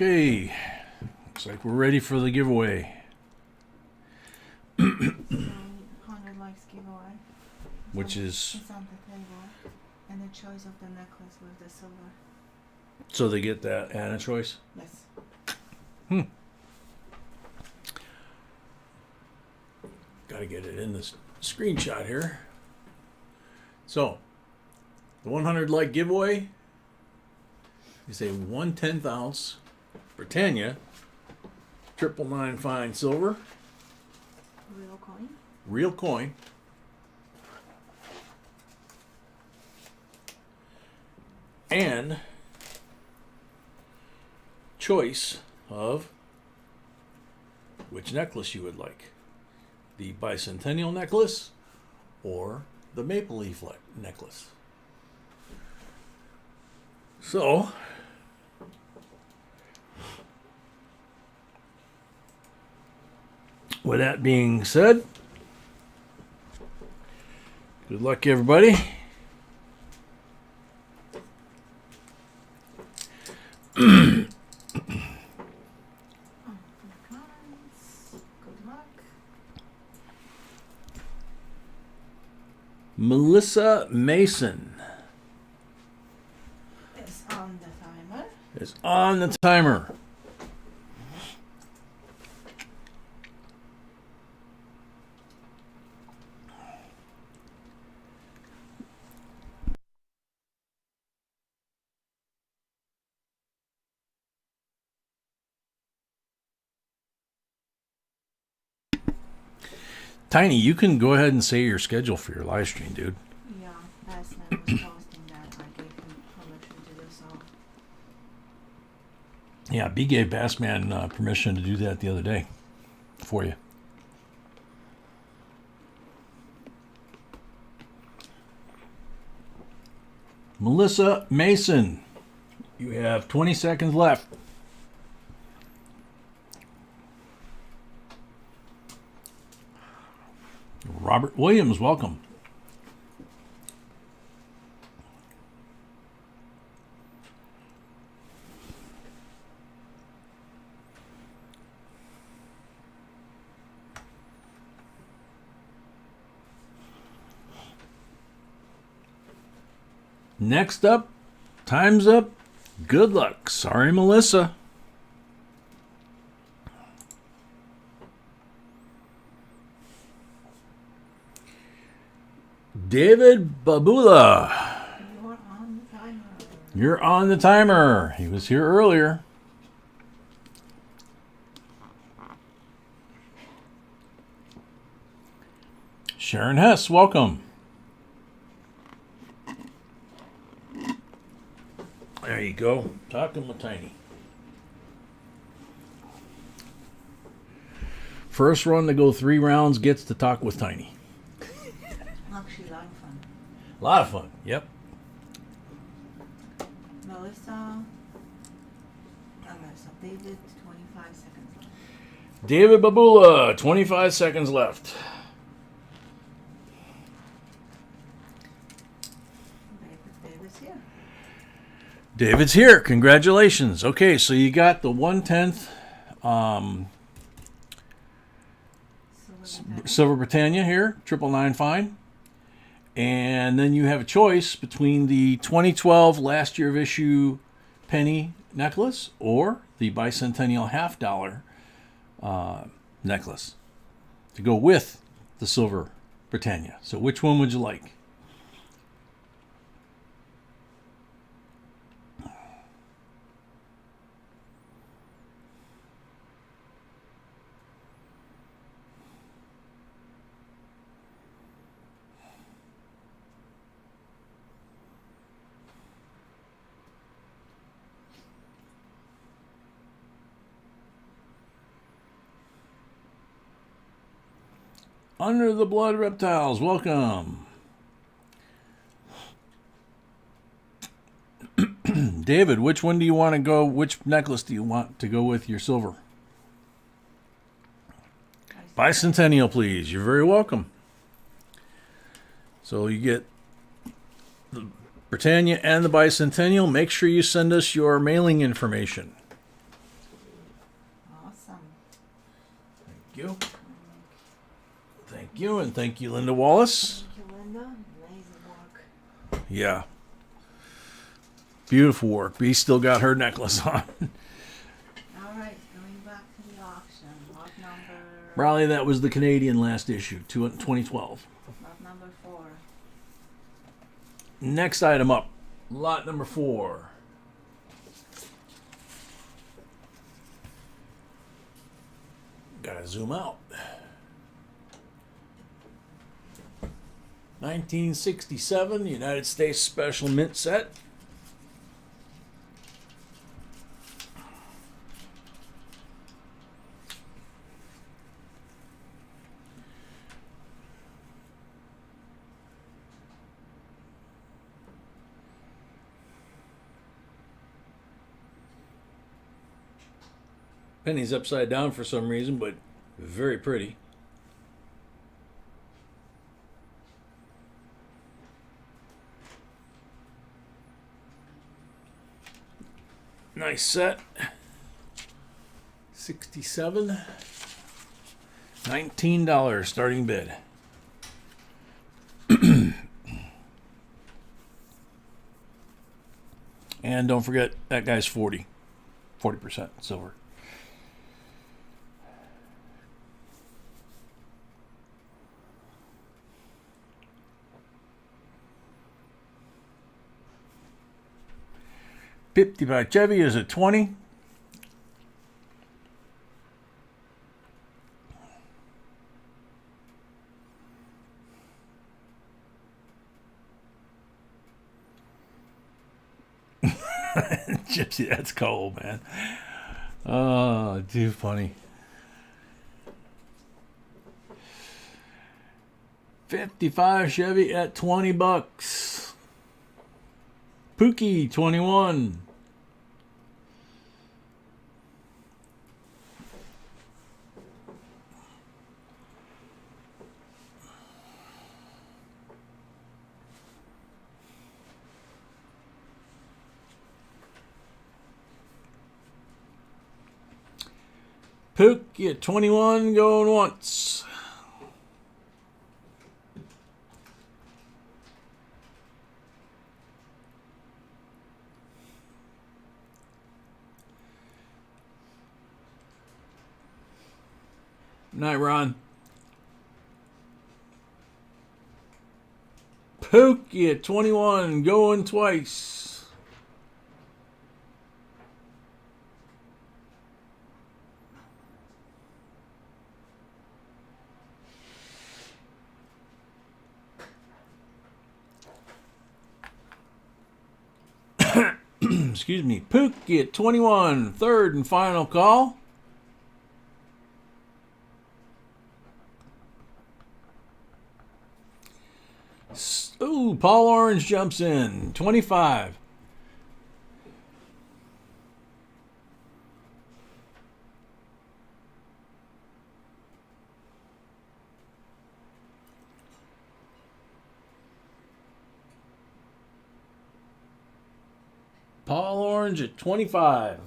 Okay. Looks like we're ready for the giveaway. So 100 likes giveaway. Which is, It's on the table. And the choice of the necklace with the silver. so they get that Anna choice? Yes. Gotta get it in this screenshot here. So, the 100 like giveaway is a 1/10 ounce Britannia 999 fine silver, Real coin. real coin. And choice of which necklace you would like. The bicentennial necklace or the maple leaf necklace. So, with that being said, good luck, everybody. Good luck. Melissa Mason It's on the timer. is on the timer. Tiny, you can go ahead and say your schedule for your live stream, dude. Yeah, last night was posting that. I gave him permission to do so. Yeah, B gave Bassman permission to do that the other day for you. Melissa Mason, you have 20 seconds left. Robert Williams, welcome. Next up, time's up. Good luck. Sorry, Melissa. David Babula. You're on the timer. You're on the timer. He was here earlier. Sharon Hess, welcome. There you go. Talking with Tiny. First run to go 3 rounds gets to talk with Tiny. Actually, a lot of fun. A lot of fun. Yep. Melissa. David, 25 seconds left. David Babula, 25 seconds left. David's here. David's here. Congratulations. Okay, so you got the 1/10 Silver Britannia here, 999 fine. And then you have a choice between the 2012 last year of issue penny necklace or the bicentennial $50 necklace to go with the Silver Britannia. So which one would you like? Under the Blood Reptiles, welcome. David, which one do you want to go? Which necklace do you want to go with your silver? Bicentennial, please. You're very welcome. So you get the Britannia and the Bicentennial. Make sure you send us your mailing information. you. Thank you, and thank you, Linda Wallace. Thank you, Linda. Amazing work. Yeah. Beautiful work. Bee still got her necklace on. All right, going back to the auction. Lot number. Riley, that was the Canadian last issue, 2012. Lot number 4. Next item up, lot number 4. Gotta zoom out. 1967 United States Special Mint Set. Penny's upside down for some reason, but very pretty. Nice set. 67. $19 starting bid. And don't forget that guy's 40% silver. $50 by Chevy is a 20. Gypsy, that's cold, man. Oh, too funny. 55 Chevy at $20. Pookie, 21. Pookie at 21, going once. Night, Ron. Pookie at 21, going twice. Excuse me. Pookie at 21, third and final call. Ooh, Paul Orange jumps in. 25. Paul Orange at 25.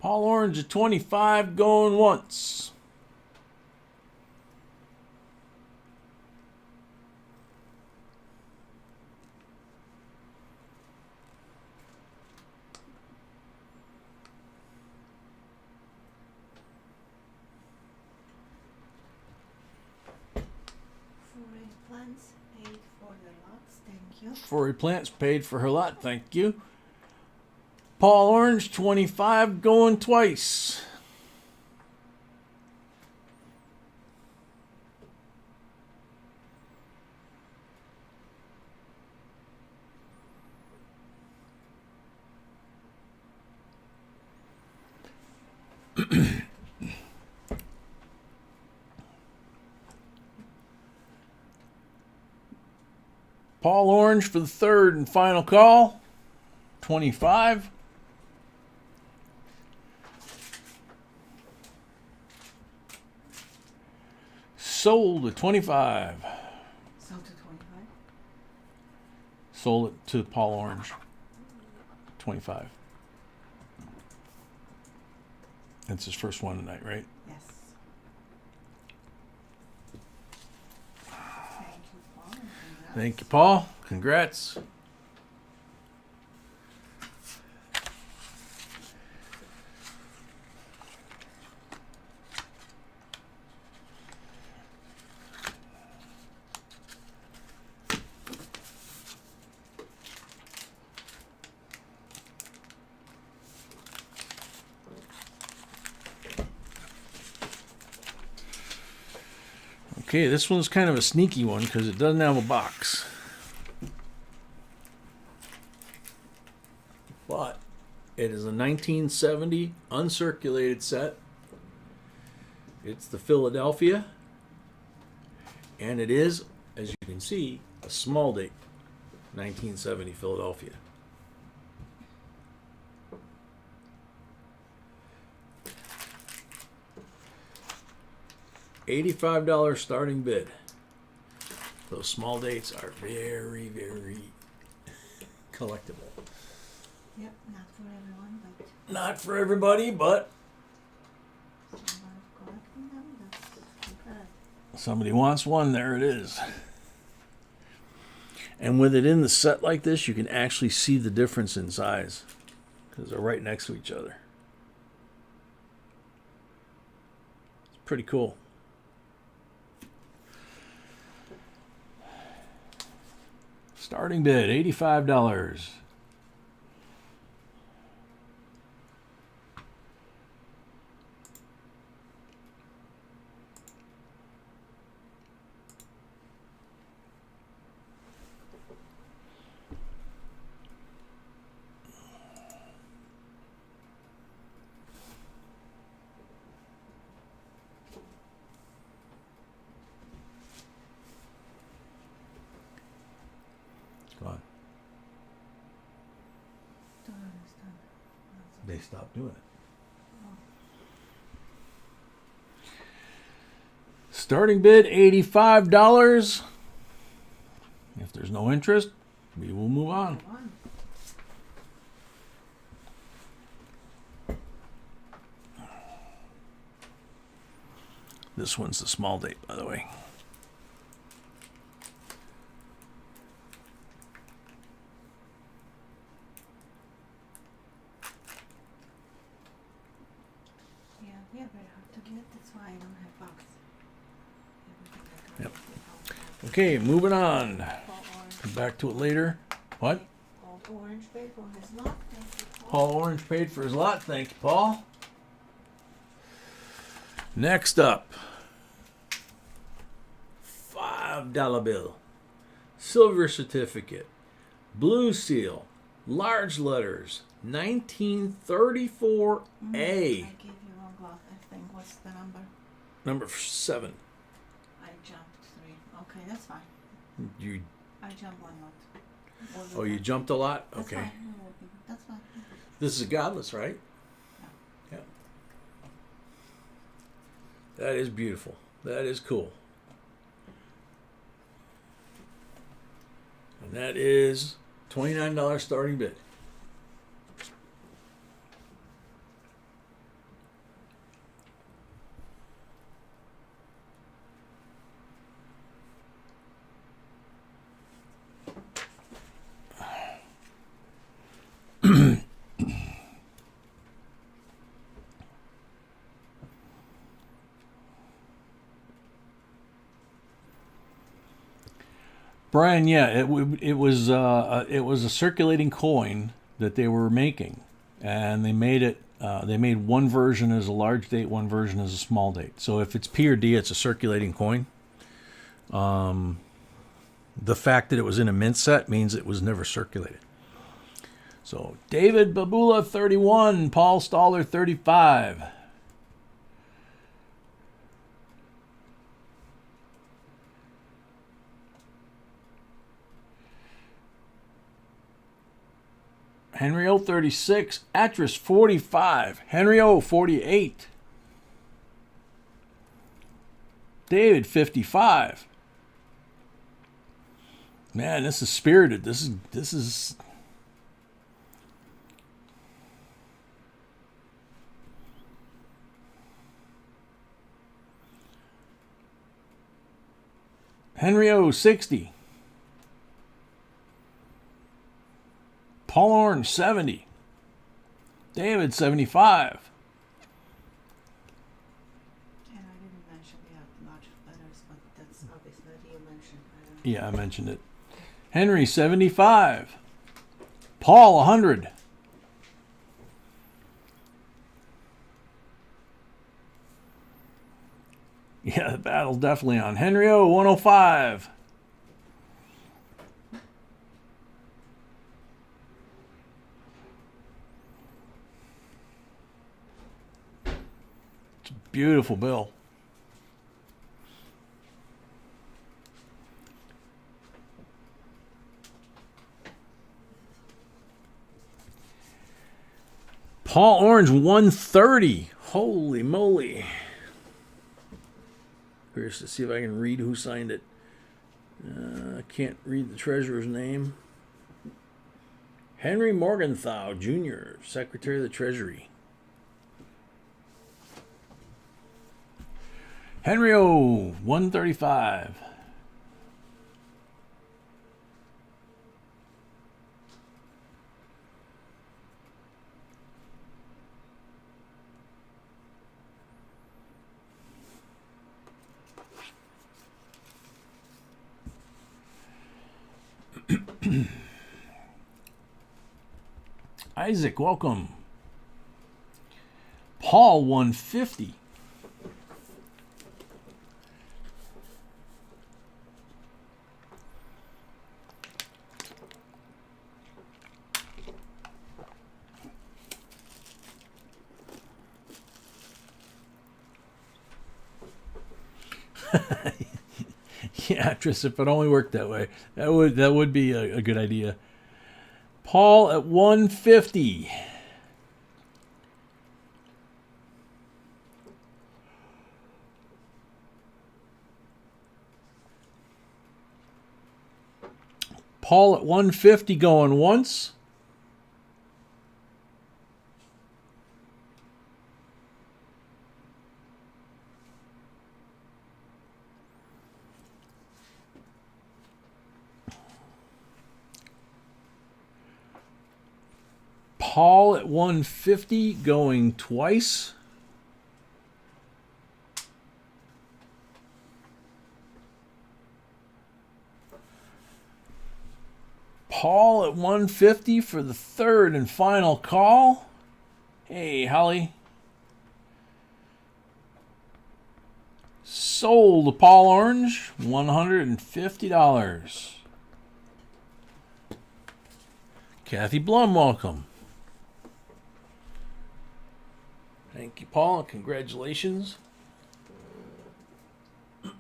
Paul Orange at 25, going once. Plants paid for the lots. Thank you. Furry Plants paid for her lot, thank you. Paul Orange, 25, going twice. Paul Orange for the third and final call. 25. Sold at 25. Sold to 25. Sold it to Paul Orange. 25. That's his first one tonight, right? Yes. Thank you, Paul. And congrats. Thank you, Paul. Congrats. Okay, this one's kind of a sneaky one because it doesn't have a box. But it is a 1970 uncirculated set. It's the Philadelphia. And it is, as you can see, a small date. 1970 Philadelphia. $85 starting bid. Those small dates are very, very collectible. Yep, not for everyone, but Not for everybody, but someone collecting them, that's good. somebody wants one, there it is. And with it in the set like this, you can actually see the difference in size because they're right next to each other. It's pretty cool. Starting bid, $85. Go on. Don't understand. They stopped doing it. Starting bid, $85. If there's no interest, we will move on. One. This one's the small date, by the way. Yeah, very hard to get. That's why I don't have box. Yep. Okay, moving on. Paul Orange. Come back to it later. What? Paul Orange paid for his lot. Thank you, Paul. Paul Orange paid for his lot. Thank you, Paul. Next up, $5 bill, silver certificate, blue seal, large letters, 1934A, I gave you wrong lot, I think. What's the number? number 7. I jumped 3. Okay, that's fine. You I jumped one lot. We'll do oh, you that. jumped a lot. That's Okay, fine. That's fine. this is a godless, right? Yeah. That is beautiful. That is cool. And that is $29 starting bid. Brian, yeah, it was a circulating coin that they were making, and they made it. They made one version as a large date, one version as a small date. So if it's P or D, it's a circulating coin. The fact that it was in a mint set means it was never circulated. So David Babula 31, Paul Staller 35. Henry O 36, Atris 45, Henry O 48, David 55. Man, this is spirited. This is Henry O 60. Paul Orange 70. David 75. And I didn't mention the large letters, but that's obvious that you mentioned. I don't know. Yeah, I mentioned it. Henry 75. Paul 100. Yeah, the battle's definitely on. Henry O 105. It's a beautiful bill. Paul Orange 130. Holy moly. Curious to see if I can read who signed it. I can't read the treasurer's name. Henry Morgenthau, Jr., Secretary of the Treasury. Henry O, 135. Isaac, welcome. Paul 150. Yeah, Tris, if it only worked that way, that would be a good idea. Paul at 150. Paul at 150 going once. Paul at 150 going twice. Paul at 150 for the third and final call. Hey, Holly. Sold to Paul Orange, $150. Kathy Blum, welcome. Thank you, Paul. Congratulations. Okay,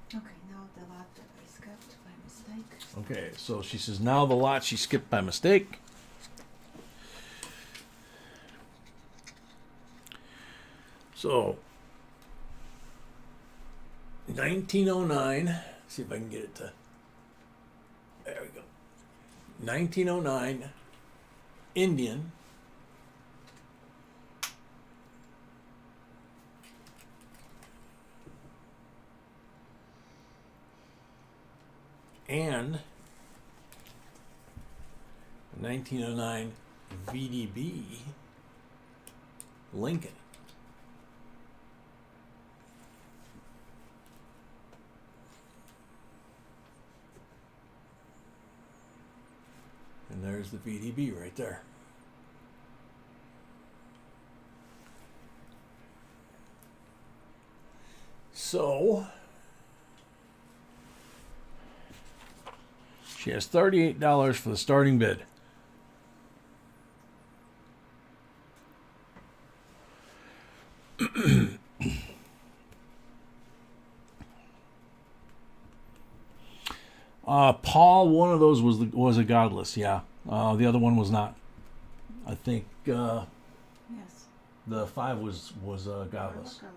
now the lot that I skipped by mistake. Okay, so she says now the lot she skipped by mistake. So, 1909. See if I can get it to. There we go. 1909 Indian. And 1909 VDB Lincoln. And there's the VDB right there. So she has $38 for the starting bid. Paul, one of those was a godless, yeah. The other one was not. I think Yes. the 5 was godless. Colors,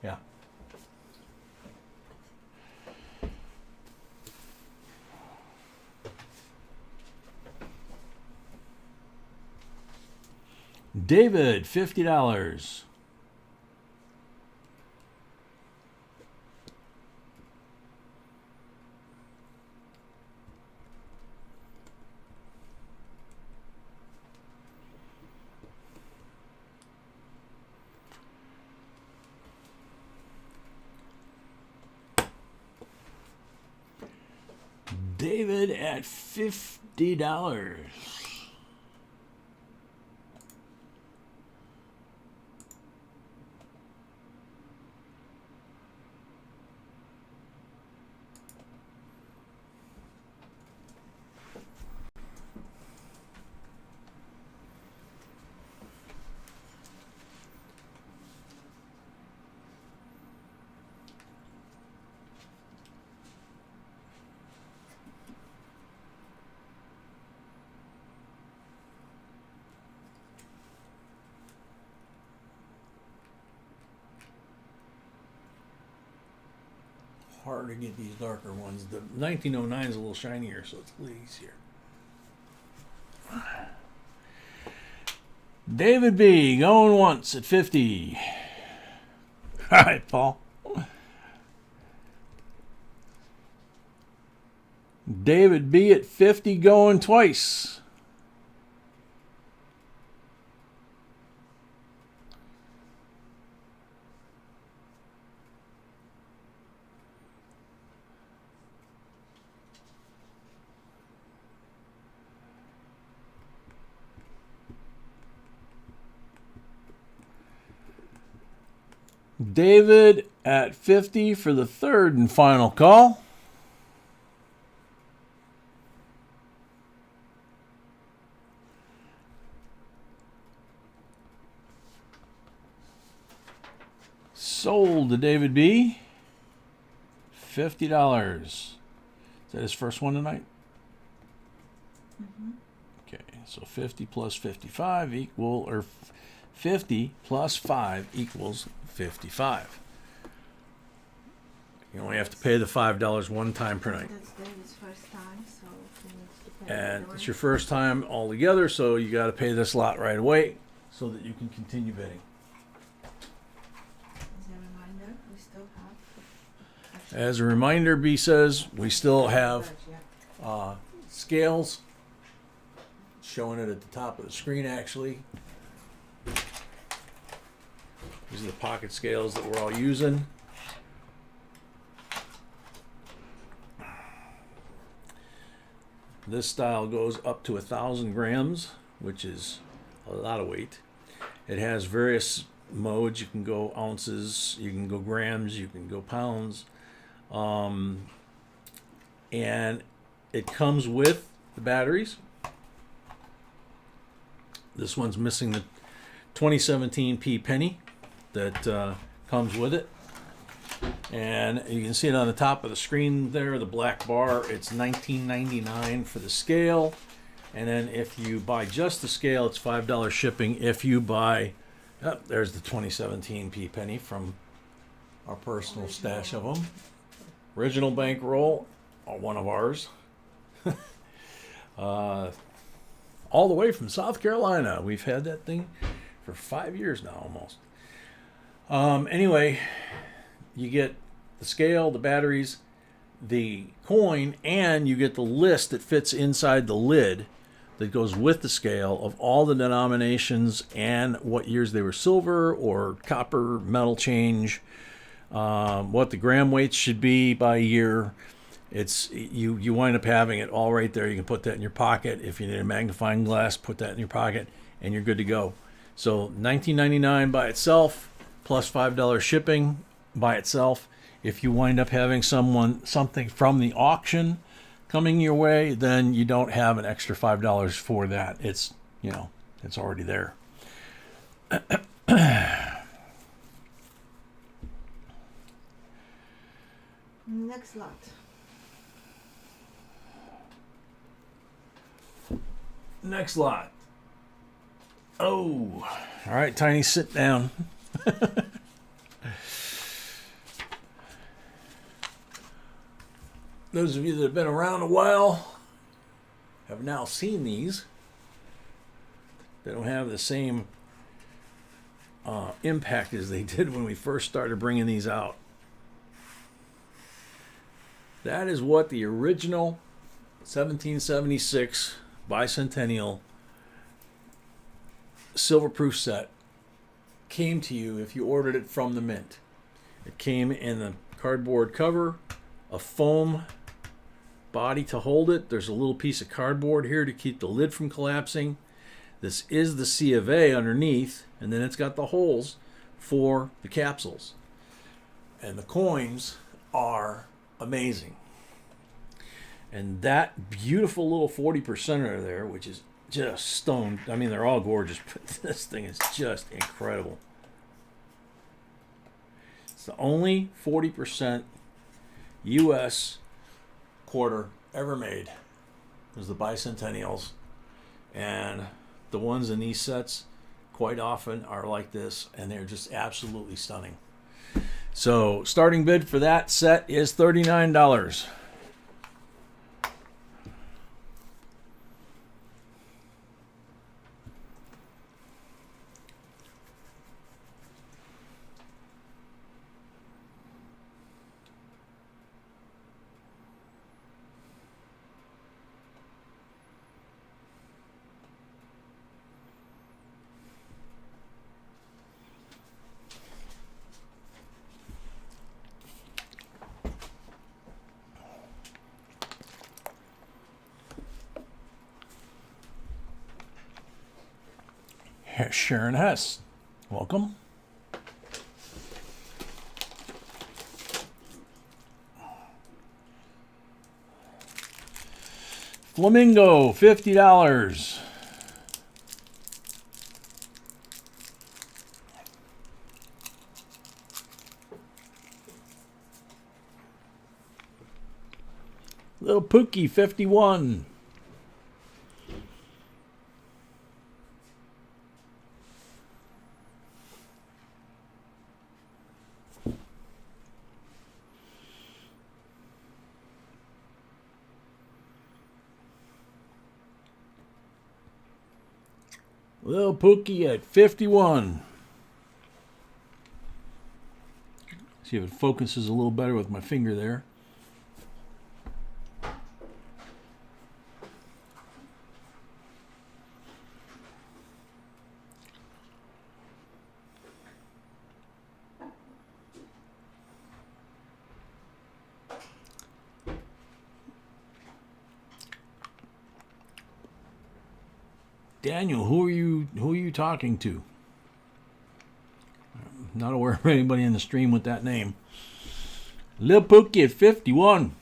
yeah. Yeah. David, $50. David at $50. Hard to get these darker ones. The 1909 is a little shinier, so it's a little easier. David B. going once at 50. All right, Paul. David B. at 50 going twice. David at 50 for the third and final call. Sold to David B. $50. Is that his first one tonight? Mm-hmm. Okay, so 50 plus 55 or 50 plus 5 equals 55. You only have to pay the $5 one time per night. That's David's first time, so he needs to pay And the it's your first time all together, so you got to pay this lot right away so that you can continue bidding. As a reminder, we still have. As a reminder, B says we still have Yeah. scales showing it at the top of the screen, actually. These are the pocket scales that we're all using. This style goes up to 1,000 grams, which is a lot of weight. It has various modes. You can go ounces, you can go grams, you can go pounds. And it comes with the batteries. This one's missing the 2017 P penny that comes with it. And you can see it on the top of the screen there, the black bar. It's $19.99 for the scale. And then if you buy just the scale, it's $5 shipping. If you buy, there's the 2017 P penny from our personal stash of them. Original bankroll, one of ours. All the way from South Carolina. We've had that thing for 5 years now almost. Anyway, you get the scale, the batteries, the coin, and you get the list that fits inside the lid that goes with the scale of all the denominations and what years they were silver or copper metal change, what the gram weights should be by year. It's you wind up having it all right there. You can put that in your pocket. If you need a magnifying glass, put that in your pocket, and you're good to go. So $19.99 by itself, plus $5 shipping by itself. If you wind up having something from the auction coming your way, then you don't have an extra $5 for that. It's it's already there. Next lot. Next lot. Oh, all right, Tiny, sit down. Those of you that have been around a while have now seen these. They don't have the same impact as they did when we first started bringing these out. That is what the original 1776 bicentennial silver-proof set came to you if you ordered it from the mint. It came in the cardboard cover, a foam body to hold it. There's a little piece of cardboard here to keep the lid from collapsing. This is the C of A underneath, and then it's got the holes for the capsules. And the coins are amazing. And that beautiful little 40%er there, which is just stone. I mean, they're all gorgeous, but this thing is just incredible. It's the only 40% U.S. quarter ever made. Was the bicentennials. And the ones in these sets quite often are like this, and they're just absolutely stunning. So starting bid for that set is $39. Sharon Hess, welcome. Flamingo, $50. Little Pookie, 51. Little Pookie at 51. See if it focuses a little better with my finger there. Daniel, who are you talking to? I'm not aware of anybody in the stream with that name. Lil Pookie at 51.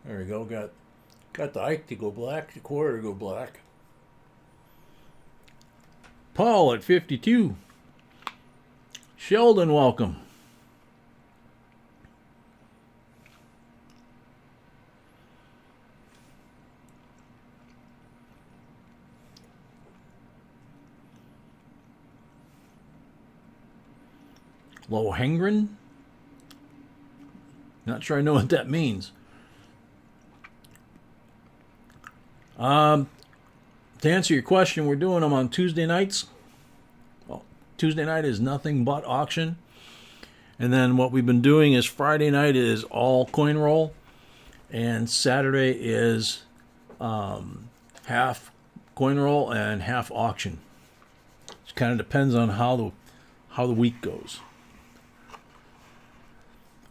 There we go. Got the Ike to go black, the quarter to go black. Paul at 52. Sheldon, welcome. Lohengrin? Not sure I know what that means. To answer your question, we're doing them on Tuesday nights. Well, Tuesday night is nothing but auction. And then what we've been doing is Friday night is all coin roll. And Saturday is half coin roll and half auction. It kind of depends on how the week goes.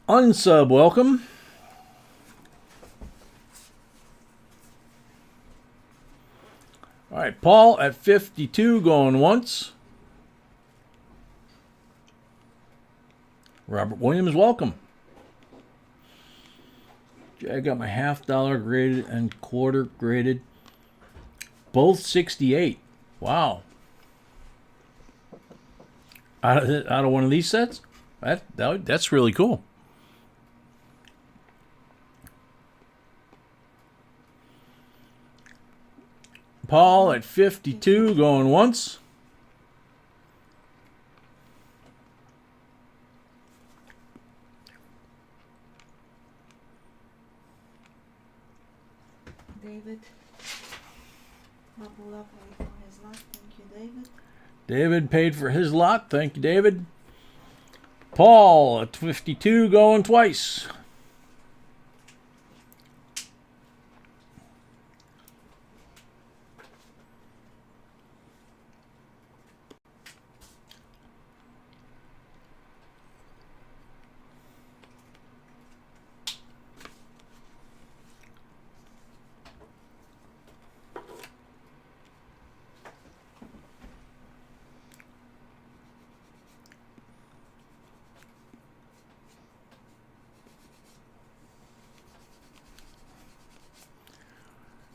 Unsub, welcome. All right, Paul at 52 going once. Robert Williams, welcome. I got my $50 graded and quarter graded. Both 68. Wow. Out of one of these sets? That's really cool. Paul at 52 going once. David. Bubble up on his lot. Thank you, David. David paid for his lot. Thank you, David. Paul at 52 going twice.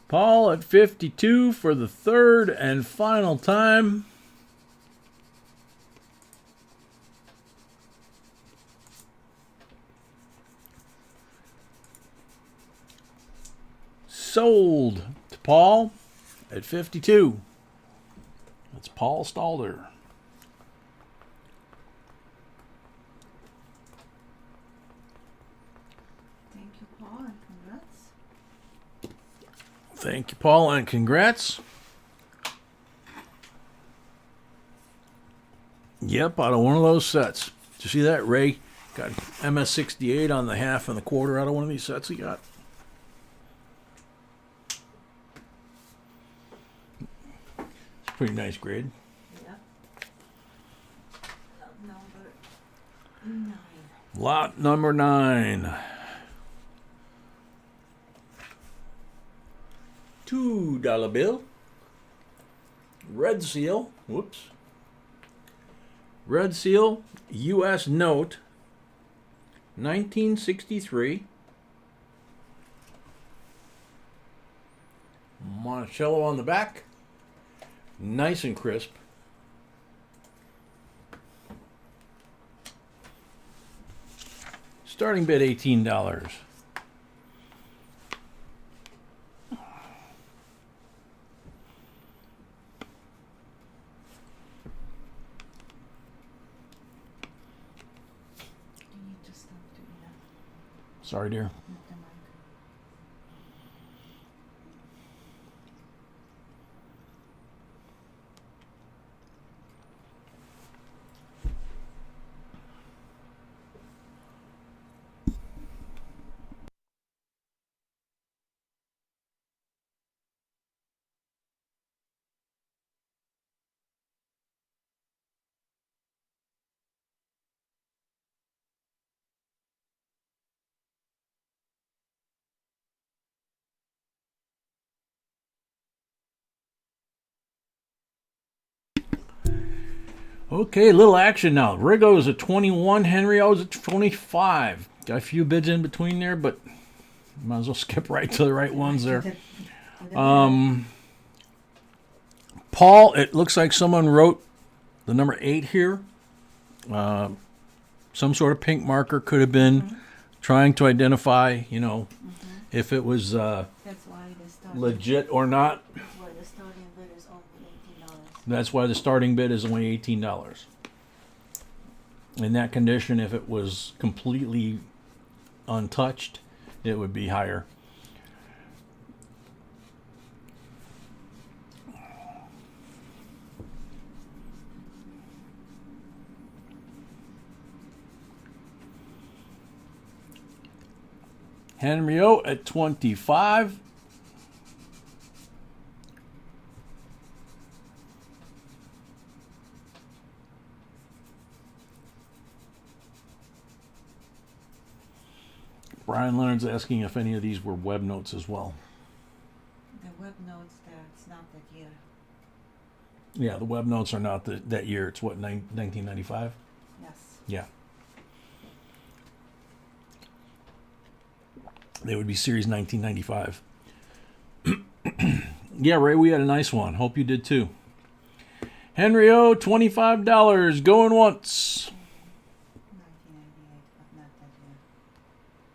Paul at 52 for the third and final time. Sold to Paul at 52. That's Paul Stalder. Thank you, Paul, and congrats. Thank you, Paul, and congrats. Yep, out of one of those sets. Did you see that? Ray got MS68 on the half and the quarter out of one of these sets he got. It's a pretty nice grade. Yeah. Number 9. Lot number 9. $2 bill. Red seal. Whoops. Red seal. U.S. note. 1963. Monticello on the back. Nice and crisp. Starting bid $18. You need to stop doing that Sorry, dear. with the mic. Okay, little action now. Rigo's at 21. Henry O's at 25. Got a few bids in between there, but might as well skip right to the right ones there. Paul, it looks like someone wrote the number 8 here. Some sort of pink marker could have been trying to identify, if it was That's why the starting. legit or not. That's why the starting bid is only $18. That's why the starting bid is only $18. In that condition, if it was completely untouched, it would be higher. Henry O at 25. Brian Leonard's asking if any of these were web notes as well. The web notes, that's not that year. Yeah, the web notes are not that year. It's what, 1995? Yes. Yeah. They would be series 1995. Yeah, Ray, we had a nice one. Hope you did too. Henry O, $25. Going once.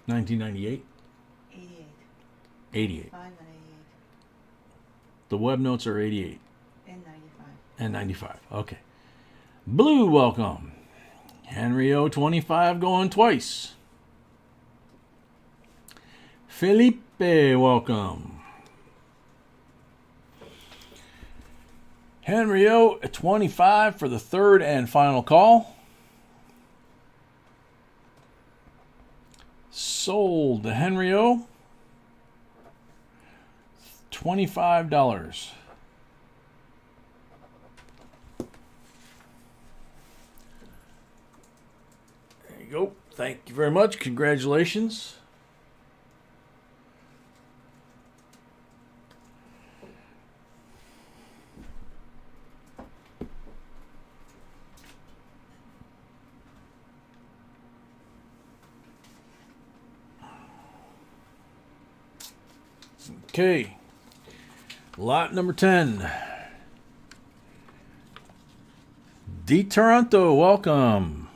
1998, 1998? but not that year. 88. 5 and 88. The web notes are 88 And 95. and 95. Okay. Blue, welcome. Henry O, 25. Going twice. Felipe, welcome. Henry O, 25 for the third and final call. Sold to Henry O, $25. There you go. Thank you very much. Congratulations. Okay. Lot number 10. D Toronto, welcome.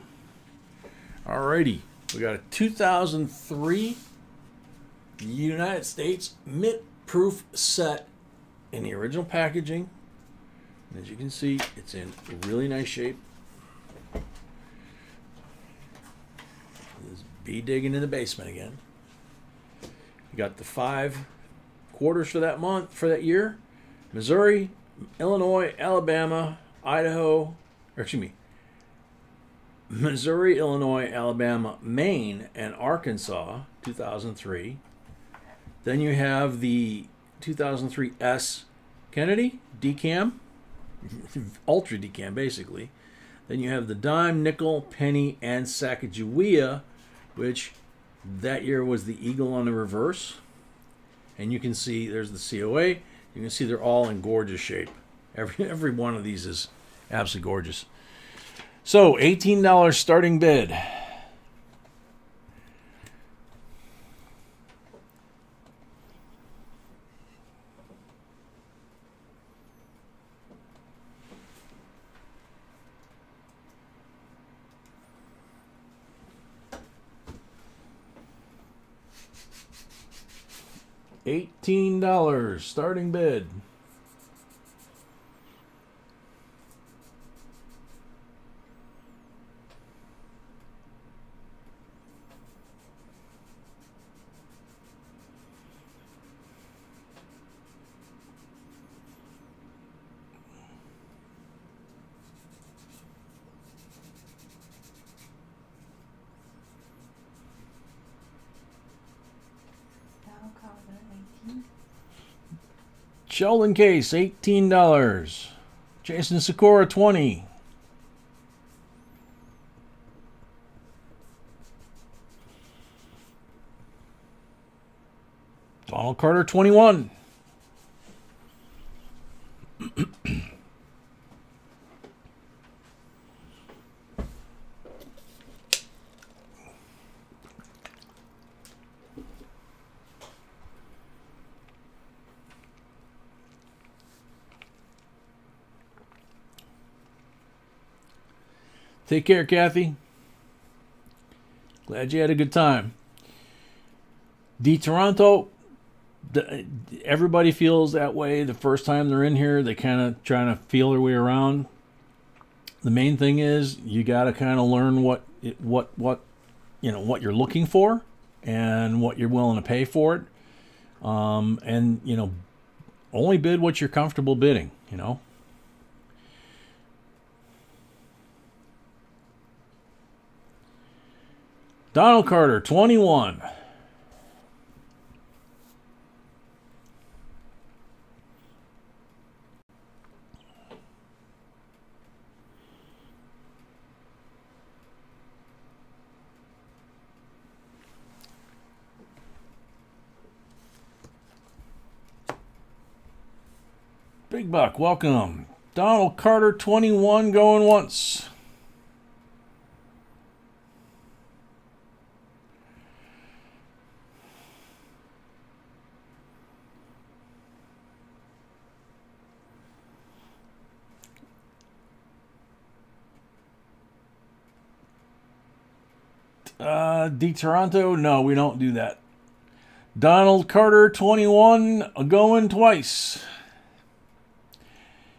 Alrighty. We got a 2003 United States mint-proof set in the original packaging. And as you can see, it's in really nice shape. There's B digging in the basement again. You got the 5 quarters for that month, for that year. Missouri, Illinois, Alabama, Idaho, or excuse me, Missouri, Illinois, Alabama, Maine, and Arkansas, 2003. Then you have the 2003 S Kennedy, decam, ultra decam basically. Then you have the dime, nickel, penny, and Sacagawea, which that year was the eagle on the reverse. And you can see there's the COA. You can see they're all in gorgeous shape. Every one of these is absolutely gorgeous. So $18 starting bid. $18 starting bid. Down cover 18. Sheldon Case, $18. Jason Sikora, $20. Donald Carter, $21. Take care, Kathy. Glad you had a good time. D Toronto, everybody feels that way the first time they're in here. They kind of trying to feel their way around. The main thing is you got to kind of learn what you're looking for and what you're willing to pay for it. And only bid what you're comfortable bidding. Donald Carter, 21. Big Buck, welcome. Donald Carter, 21, going once. D Toronto, no, we don't do that. Donald Carter 21 going twice.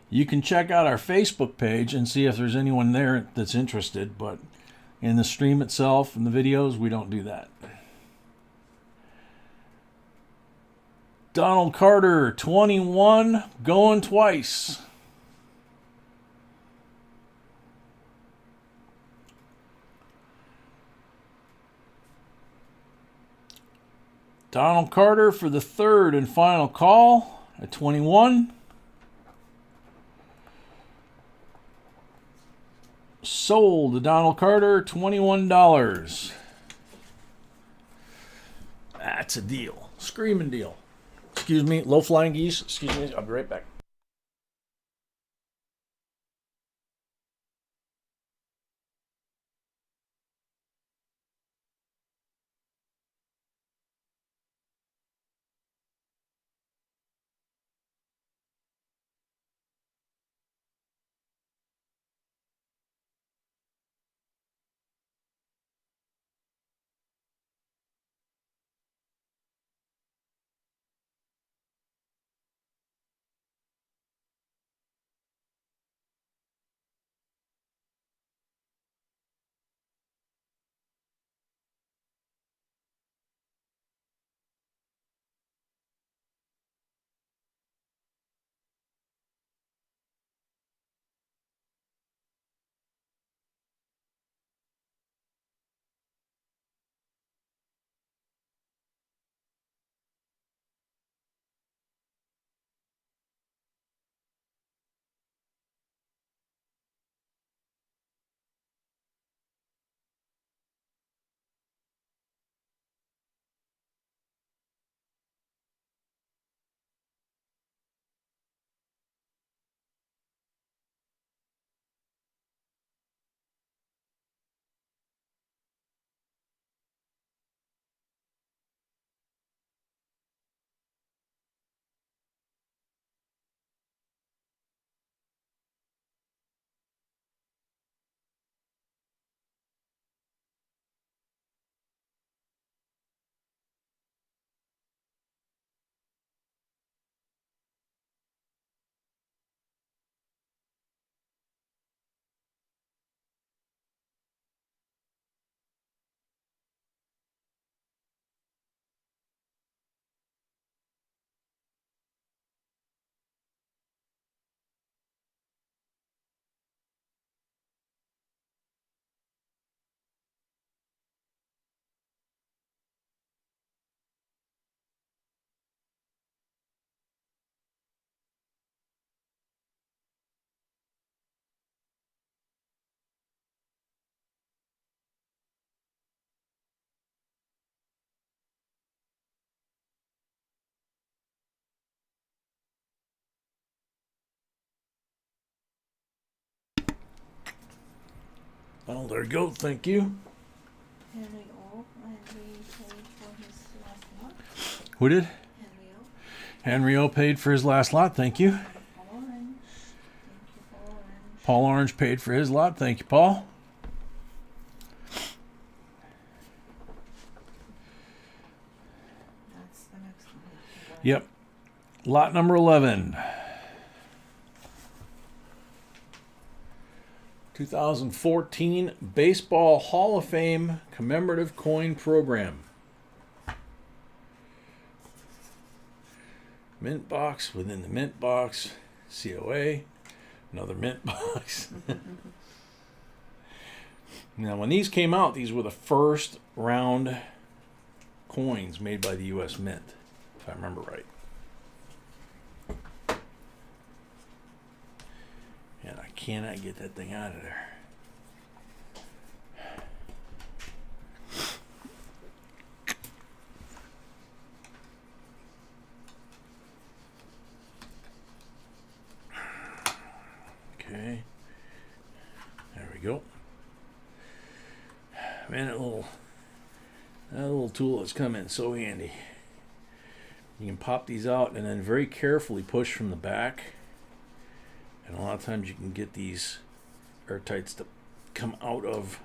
You can check out our Facebook page and see if there's anyone there that's interested, but in the stream itself and the videos, we don't do that. Donald Carter 21 going twice. Donald Carter for the third and final call at 21. Sold to Donald Carter, $21. That's a deal. Screaming deal. Excuse me, low flying geese. Excuse me, I'll be right back. Oh, there you go. Thank you. Henry O. And we paid for his last lot. Who did? Henry O. Henry O paid for his last lot. Thank you. Orange. Thank you for Orange. Paul Orange paid for his lot. Thank you, Paul. That's the next one. Yep. Lot number 11. 2014 Baseball Hall of Fame Commemorative Coin Program. Mint box within the mint box. COA. Another mint box. Now, when these came out, these were the first round coins made by the U.S. Mint, if I remember right. And I cannot get that thing out of there. Okay. There we go. Man, that little tool has come in so handy. You can pop these out and then very carefully push from the back. And a lot of times you can get these airtights to come out of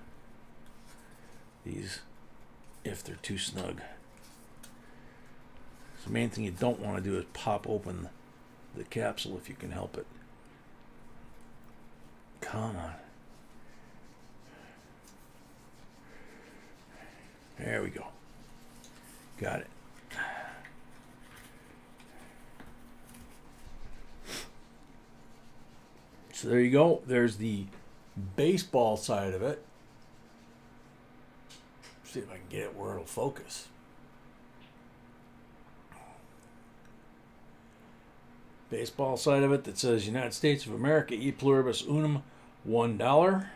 these if they're too snug. So the main thing you don't want to do is pop open the capsule if you can help it. Come on. There we go. Got it. So there you go. There's the baseball side of it. See if I can get it where it'll focus. Baseball side of it that says United States of America, e pluribus unum, $1.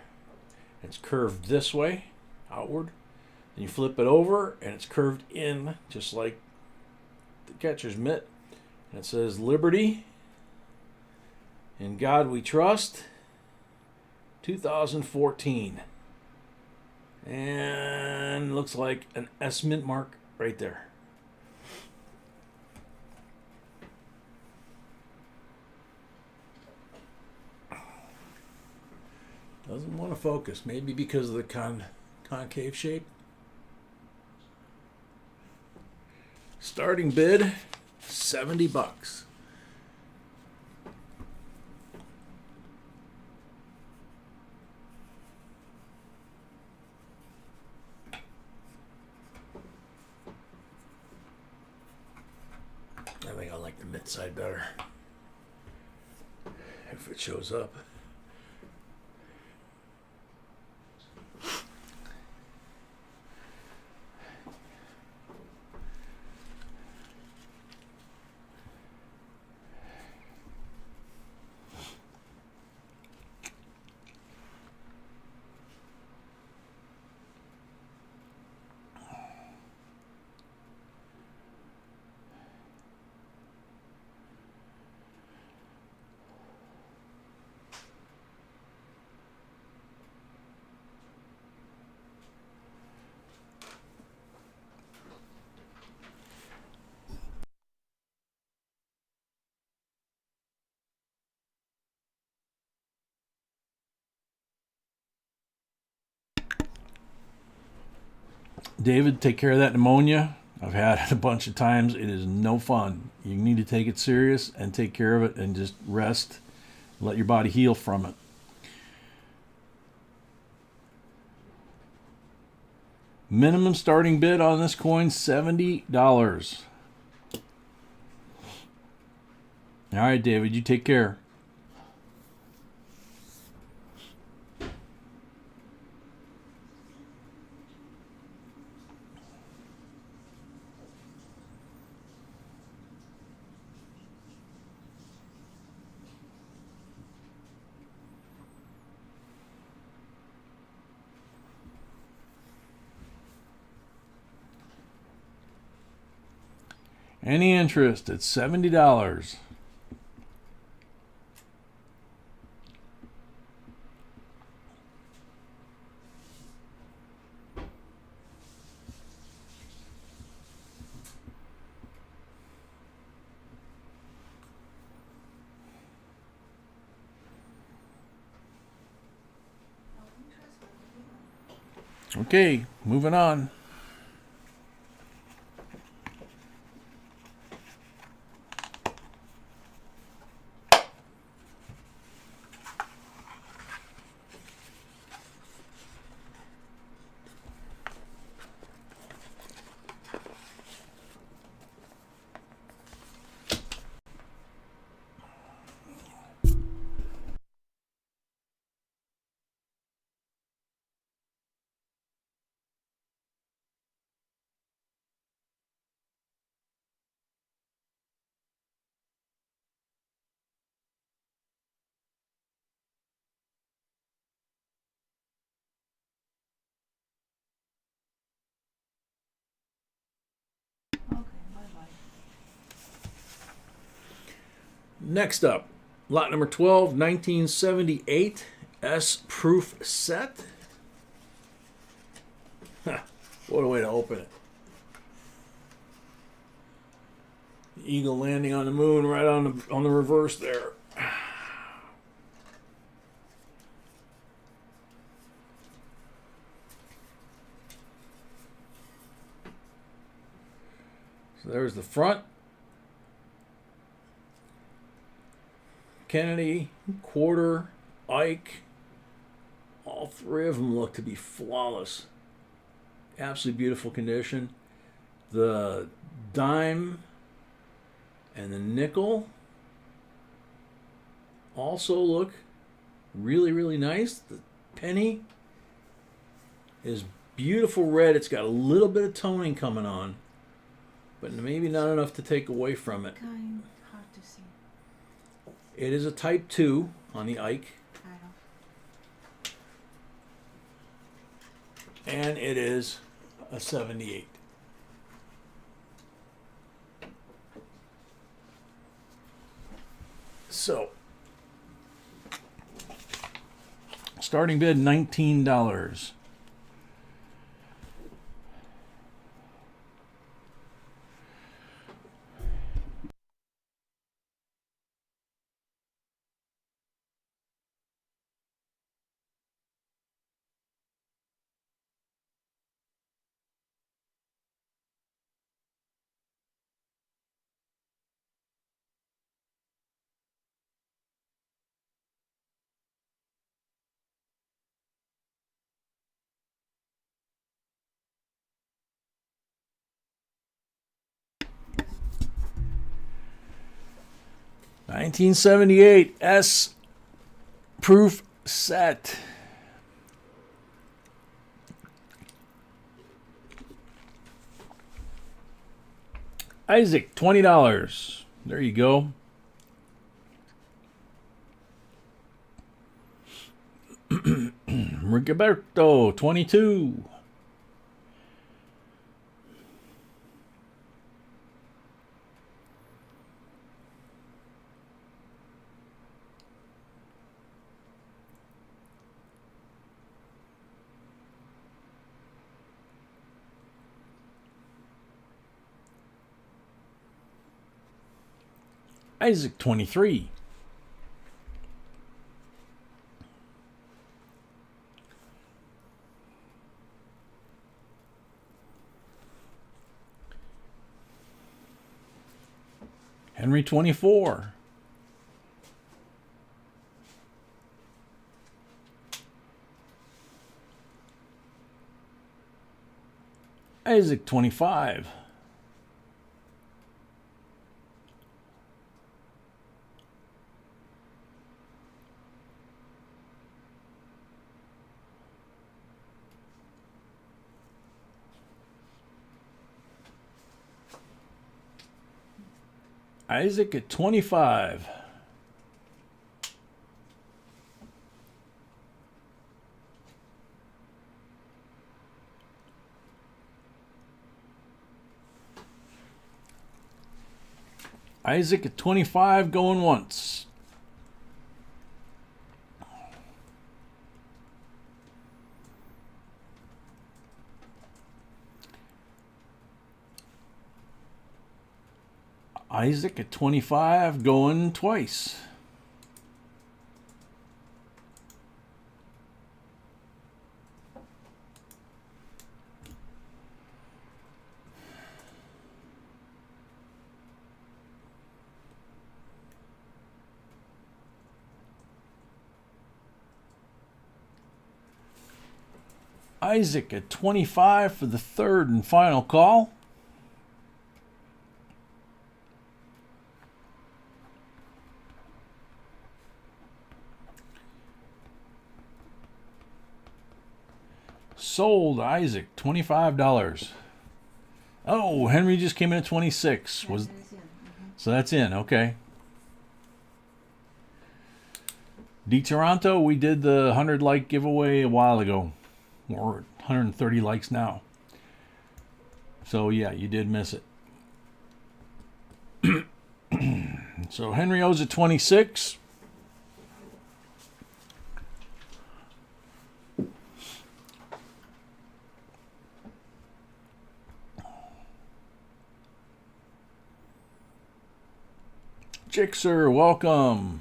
It's curved this way, outward. Then you flip it over, and it's curved in, just like the catcher's mitt. And it says Liberty, in God We Trust, 2014. And looks like an S mint mark right there. Doesn't want to focus, maybe because of the concave shape. Starting bid, $70. I think I like the mid side better if it shows up. David, take care of that pneumonia. I've had it a bunch of times. It is no fun. You need to take it serious and take care of it and just rest. Let your body heal from it. Minimum starting bid on this coin, $70. All right, David, you take care. Any interest at $70. Okay, moving on. Okay, bye-bye. Next up, lot number 12, 1978 S-proof set. Huh, what a way to open it. The eagle landing on the moon right on the reverse there. So there's the front. Kennedy, Quarter, Ike. All three of them look to be flawless. Absolutely beautiful condition. The dime and the nickel also look really, really nice. The penny is beautiful red. It's got a little bit of toning coming on, but maybe not enough to take away from it. Kind hard to see. It is a Type 2 on the Ike, I know. and it is a 78. So, starting bid $19. $19.78 S proof set. Isaac, $20. There you go. Rigoberto, 22. Isaac, 23. Henry, 24. Isaac, 25. Isaac at 25. Isaac at 25 going once. Isaac at 25 going twice. Isaac at 25 for the third and final call. Sold Isaac, $25. Oh, Henry just came in at 26. Was so that's in, okay. D Toronto, we did the 100 like giveaway a while ago. Or 130 likes now. So yeah, you did miss it. So Henry owes at 26. Jixer, welcome.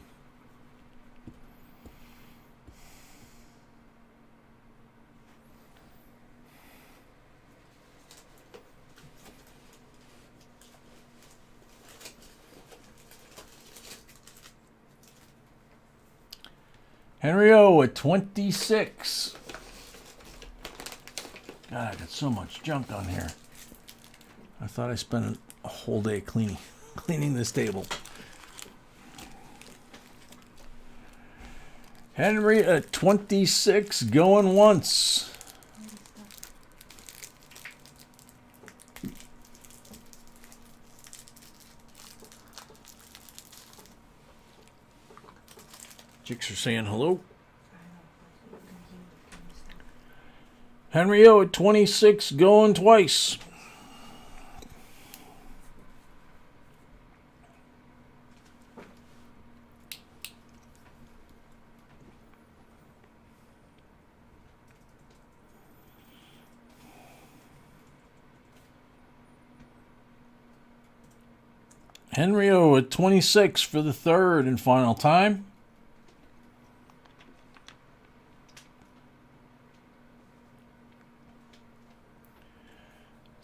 Henry O at 26. God, I got so much junk on here. I thought I spent a whole day cleaning this table. Henry at 26, going once. Chicks are saying hello. Henry O at 26, going twice. Henry O at 26 for the third and final time.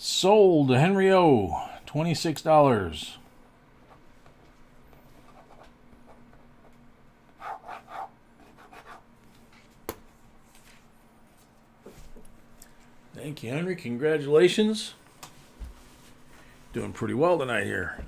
Sold to Henry O, $26. Thank you, Henry. Congratulations. Doing pretty well tonight here.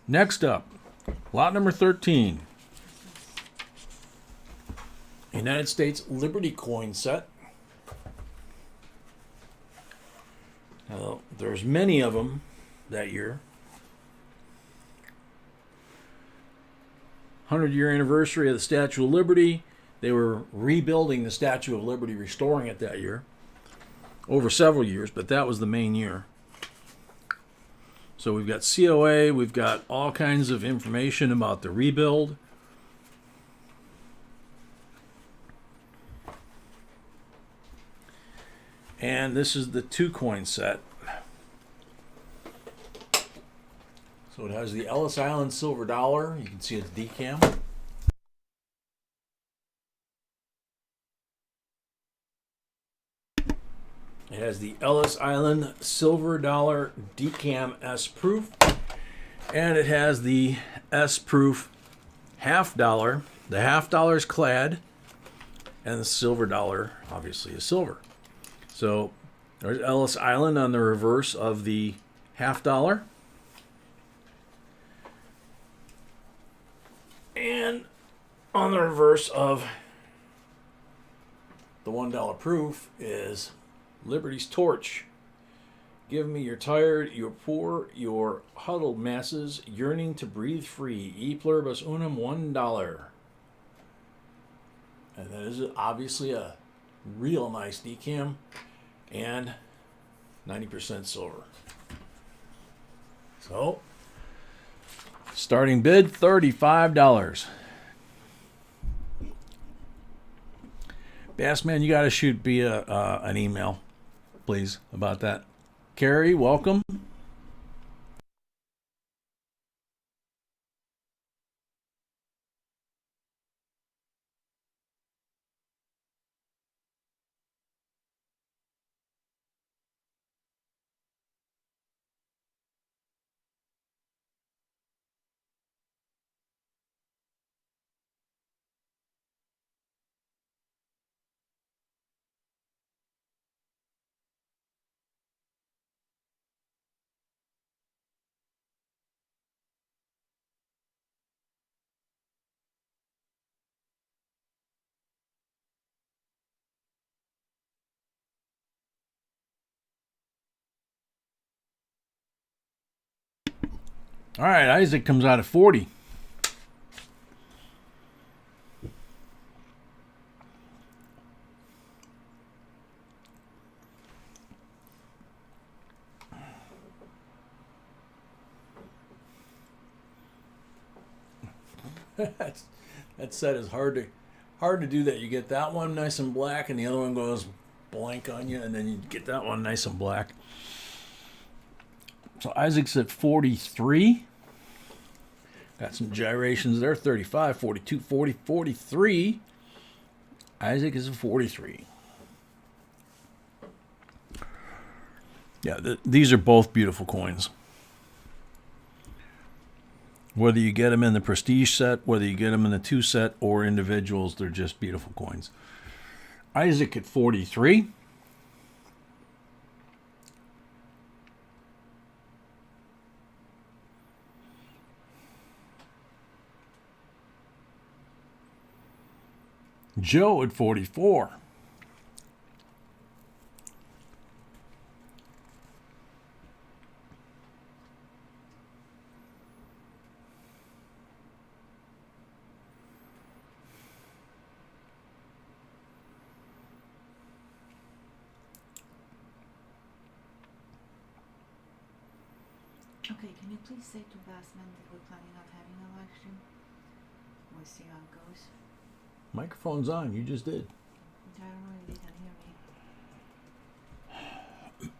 Next up, lot number 13. United States Liberty coin set. Now, there's many of them that year. 100-year anniversary of the Statue of Liberty. They were rebuilding the Statue of Liberty, restoring it that year. Over several years, but that was the main year. So we've got COA, we've got all kinds of information about the rebuild. And this is the 2-coin set. So it has the Ellis Island silver dollar. You can see it's decam. It has the Ellis Island silver dollar decam S proof, and it has the S proof half dollar. The half dollar is clad, and the silver dollar obviously is silver. So there's Ellis Island on the reverse of the half dollar, and on the reverse of the $1 proof is Liberty's torch. Give me your tired, your poor, your huddled masses yearning to breathe free. E pluribus unum, $1. And that is obviously a real nice decam and 90% silver. So, starting bid, $35. Bassman, you got to shoot me an email, please, about that. Carrie, welcome. All right, Isaac comes out at 40. That set is hard to do that. You get that one nice and black, and the other one goes blank on you, and then you get that one nice and black. So Isaac's at 43. Got some gyrations there. 35, 42, 40, 43. Isaac is at 43. Yeah, these are both beautiful coins. Whether you get them in the prestige set, whether you get them in the 2 set, or individuals, they're just beautiful coins. Isaac at 43. Joe at 44. Okay, can you please say to Bassman that we're planning on having a live stream? We'll see how it goes. Microphone's on. You just did. I don't know if they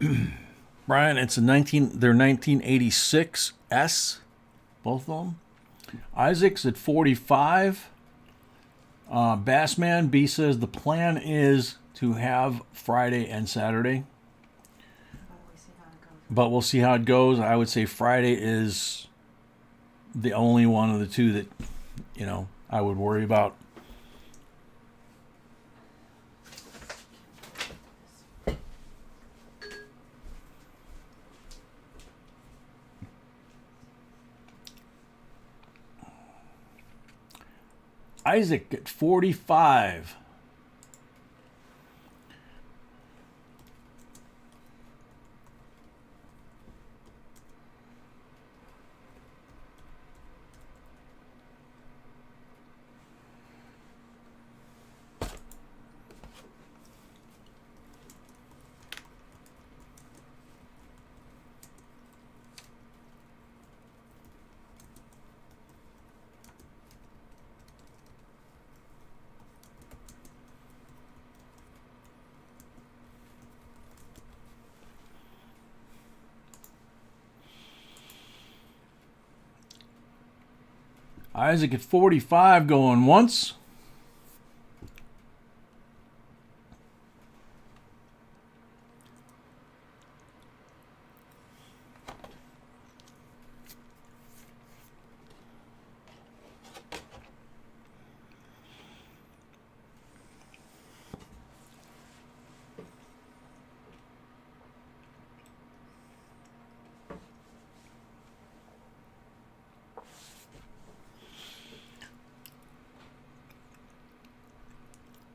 can hear me. Brian, it's a 19. They're 1986 S, both of them. Isaac's at 45. Bassman B says the plan is to have Friday and Saturday, but we'll see how it goes. I would say Friday is the only one of the two that, I would worry about. Isaac at 45. Isaac at 45 going once.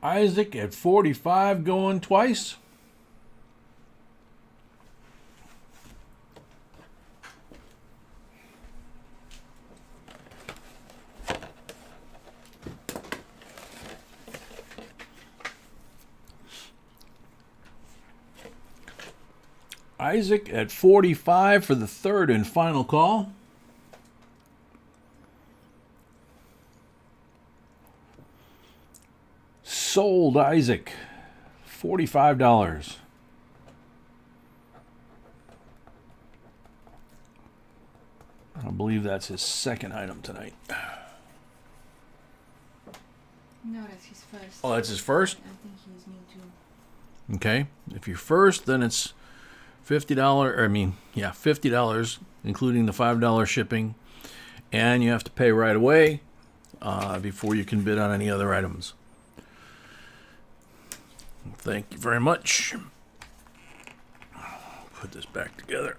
Isaac at 45 going twice. Isaac at 45 for the third and final call. Sold Isaac, $45. I believe that's his second item tonight. No, that's his first. Oh, that's his first? I think he's new too. Okay. If you're first, then it's $50, including the $5 shipping. And you have to pay right away before you can bid on any other items. Thank you very much. Put this back together.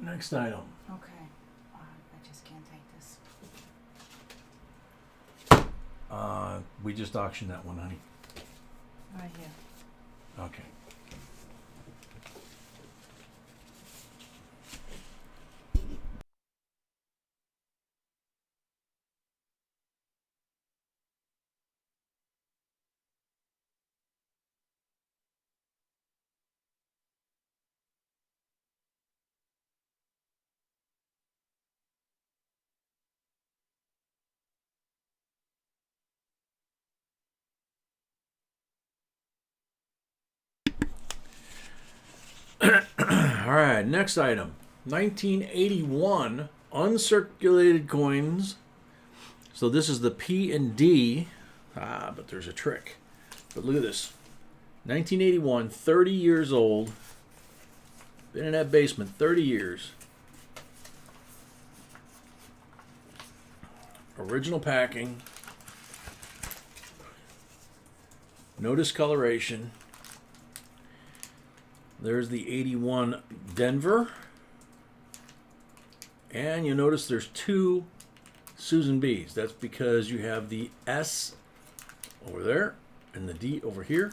Next item. Okay. I just can't take this. We just auctioned that one, honey. Right here. Okay. All right, next item. 1981 uncirculated coins. So this is the P and D. But there's a trick. But look at this. 1981, 30 years old. Been in that basement 30 years. Original packing. No discoloration. There's the 81 Denver. And you notice there's two Susan B's. That's because you have the S over there and the D over here.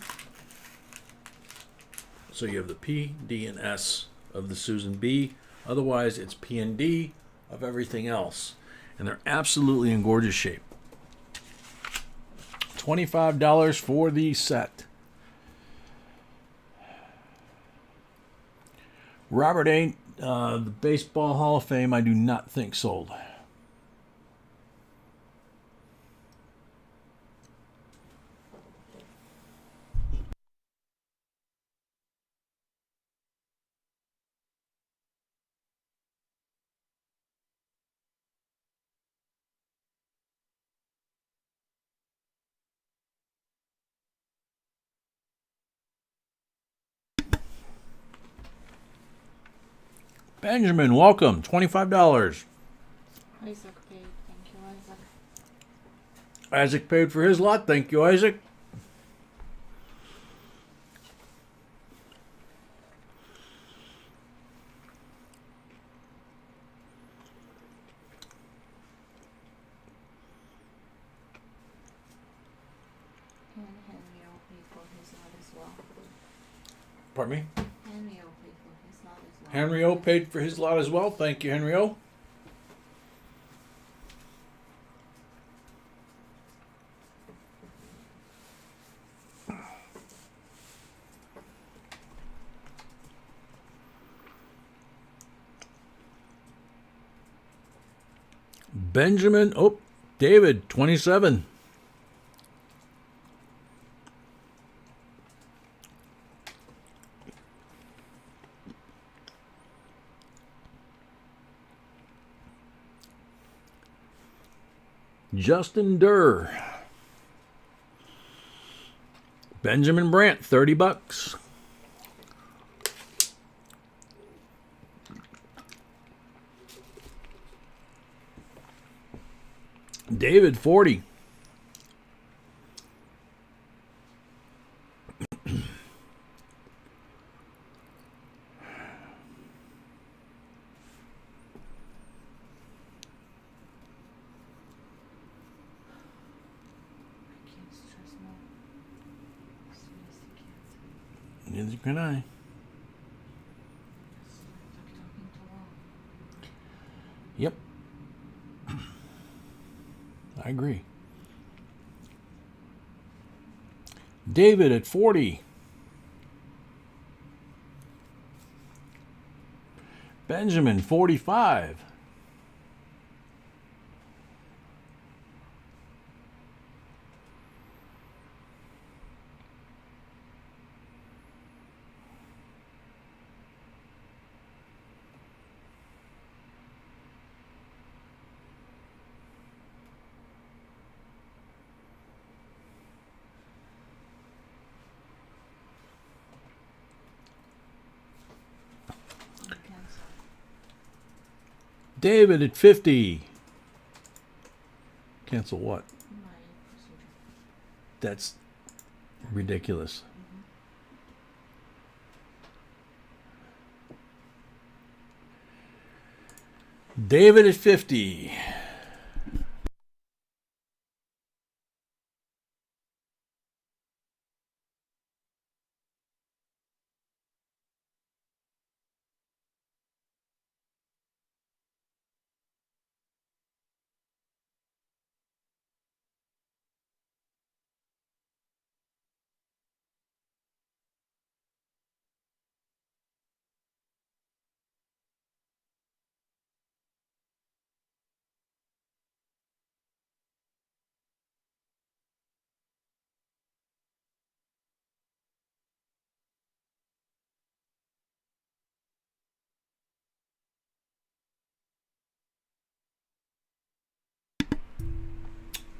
So you have the P, D, and S of the Susan B. Otherwise, it's P and D of everything else. And they're absolutely in gorgeous shape. $25 for the set. Robert A. The Baseball Hall of Fame, I do not think sold. Benjamin, welcome. $25. Isaac paid. Thank you, Isaac. Isaac paid for his lot. Thank you, Isaac. And Henry will pay for his lot as well. Pardon me? Henry will pay for his lot as well. Henry O paid for his lot as well. Thank you, Henry O. Benjamin, David, 27. Justin Durr. Benjamin Brandt, $30. David, 40. I can't stress more. Seriously can't. Neither can I. It's like talking too long. Yep. I agree. David at 40. Benjamin, 45. Cancel. David at 50. Cancel what? My procedure. That's ridiculous. David at 50.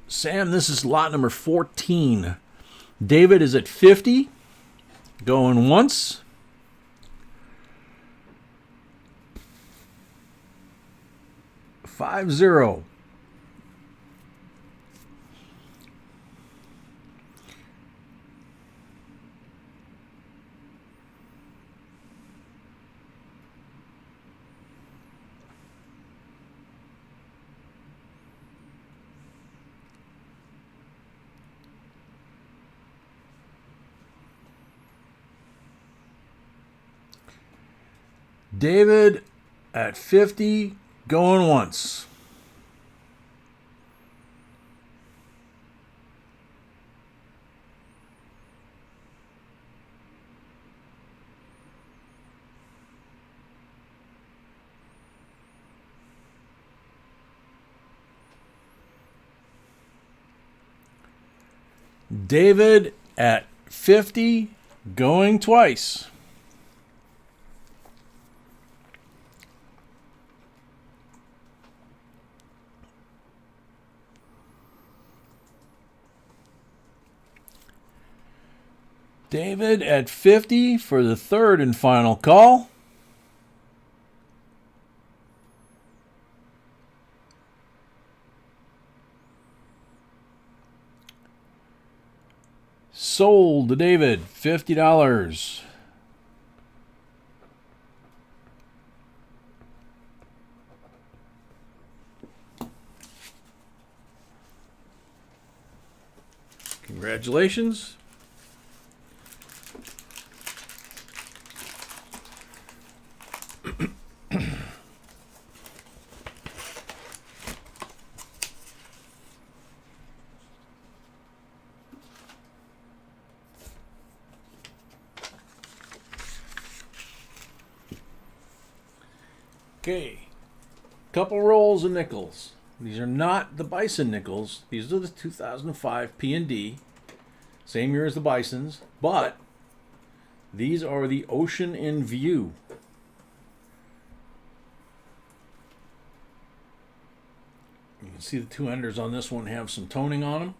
Sam, this is lot number 14. David is at 50. Going once. Five zero. David at 50, going once. David at 50, going twice. David at 50 for the third and final call. Sold to David, $50. Congratulations. Okay, couple rolls of nickels. These are not the Bison nickels. These are the 2005 P&D, same year as the Bisons, but these are the Ocean in View. You can see the two enders on this one have some toning on them.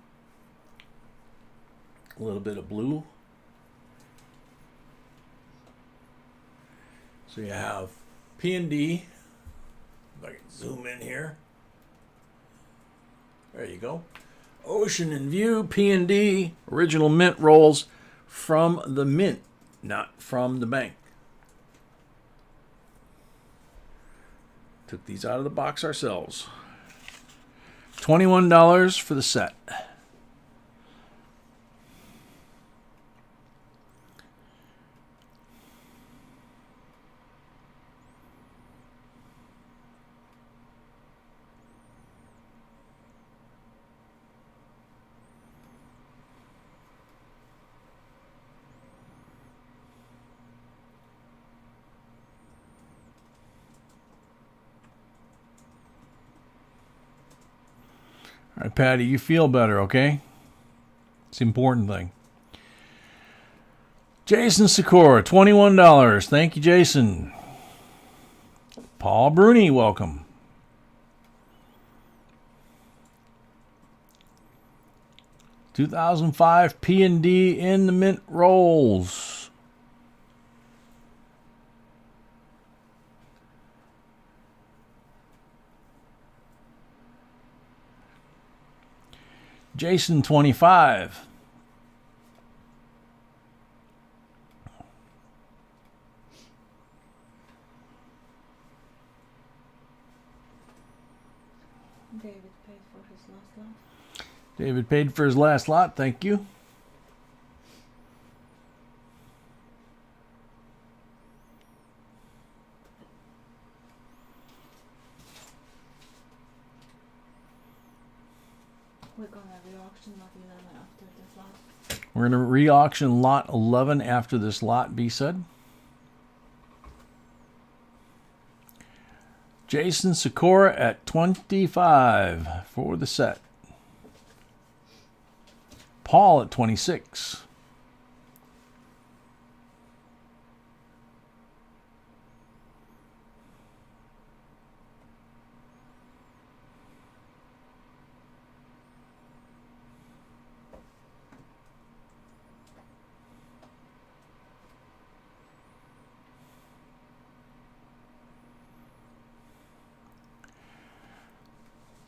A little bit of blue. So you have P&D. If I can zoom in here. There you go. Ocean in View, P&D, original mint rolls from the mint, not from the bank. Took these out of the box ourselves. $21 for the set. All right, Patty, you feel better, okay? It's the important thing. Jason Sikora, $21. Thank you, Jason. Paul Bruni, welcome. $2005 P&D in the mint rolls. Jason, 25. David paid for his last lot. David paid for his last lot. Thank you. We're gonna re-auction lot 11 after this lot. We're going to re-auction lot 11 after this lot, B said. Jason Sikora at 25 for the set. Paul at 26.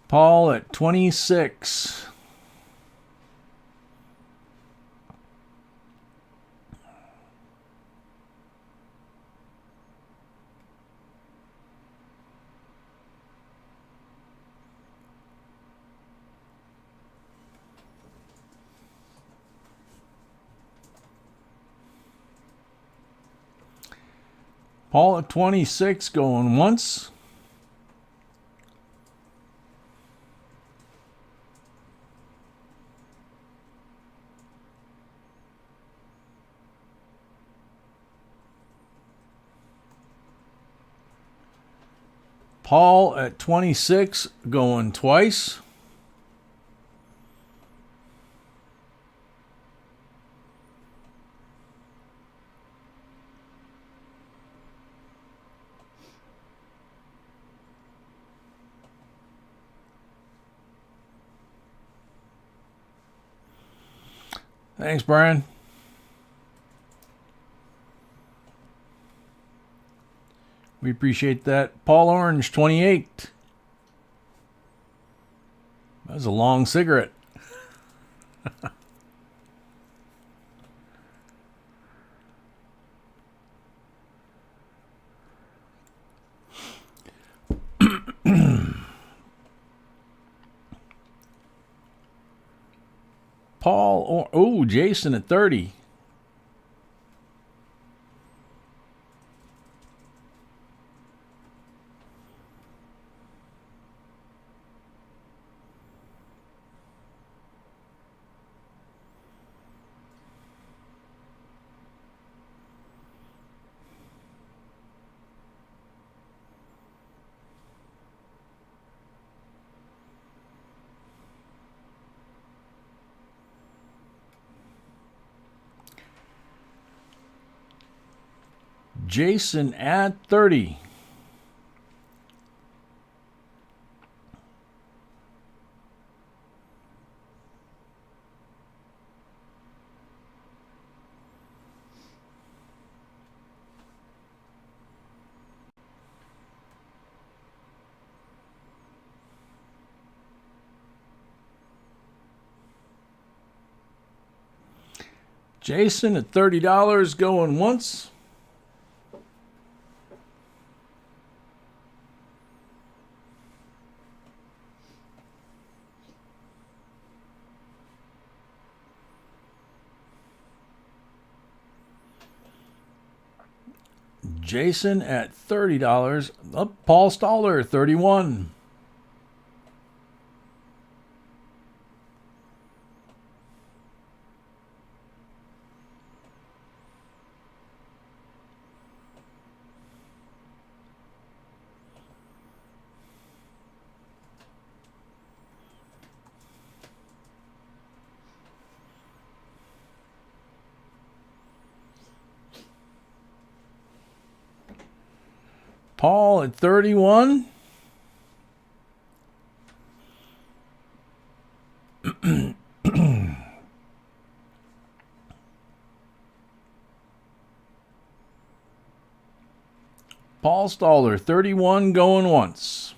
Paul at 26. Paul at 26 going once. Paul at 26 going twice. Thanks, Brian. We appreciate that. Paul Orange, 28. That was a long cigarette. Jason at 30. Jason at 30. Jason at $30 going once. Jason at $30. Oh, Paul Staller, 31. Paul at 31. Paul Staller, 31 going once.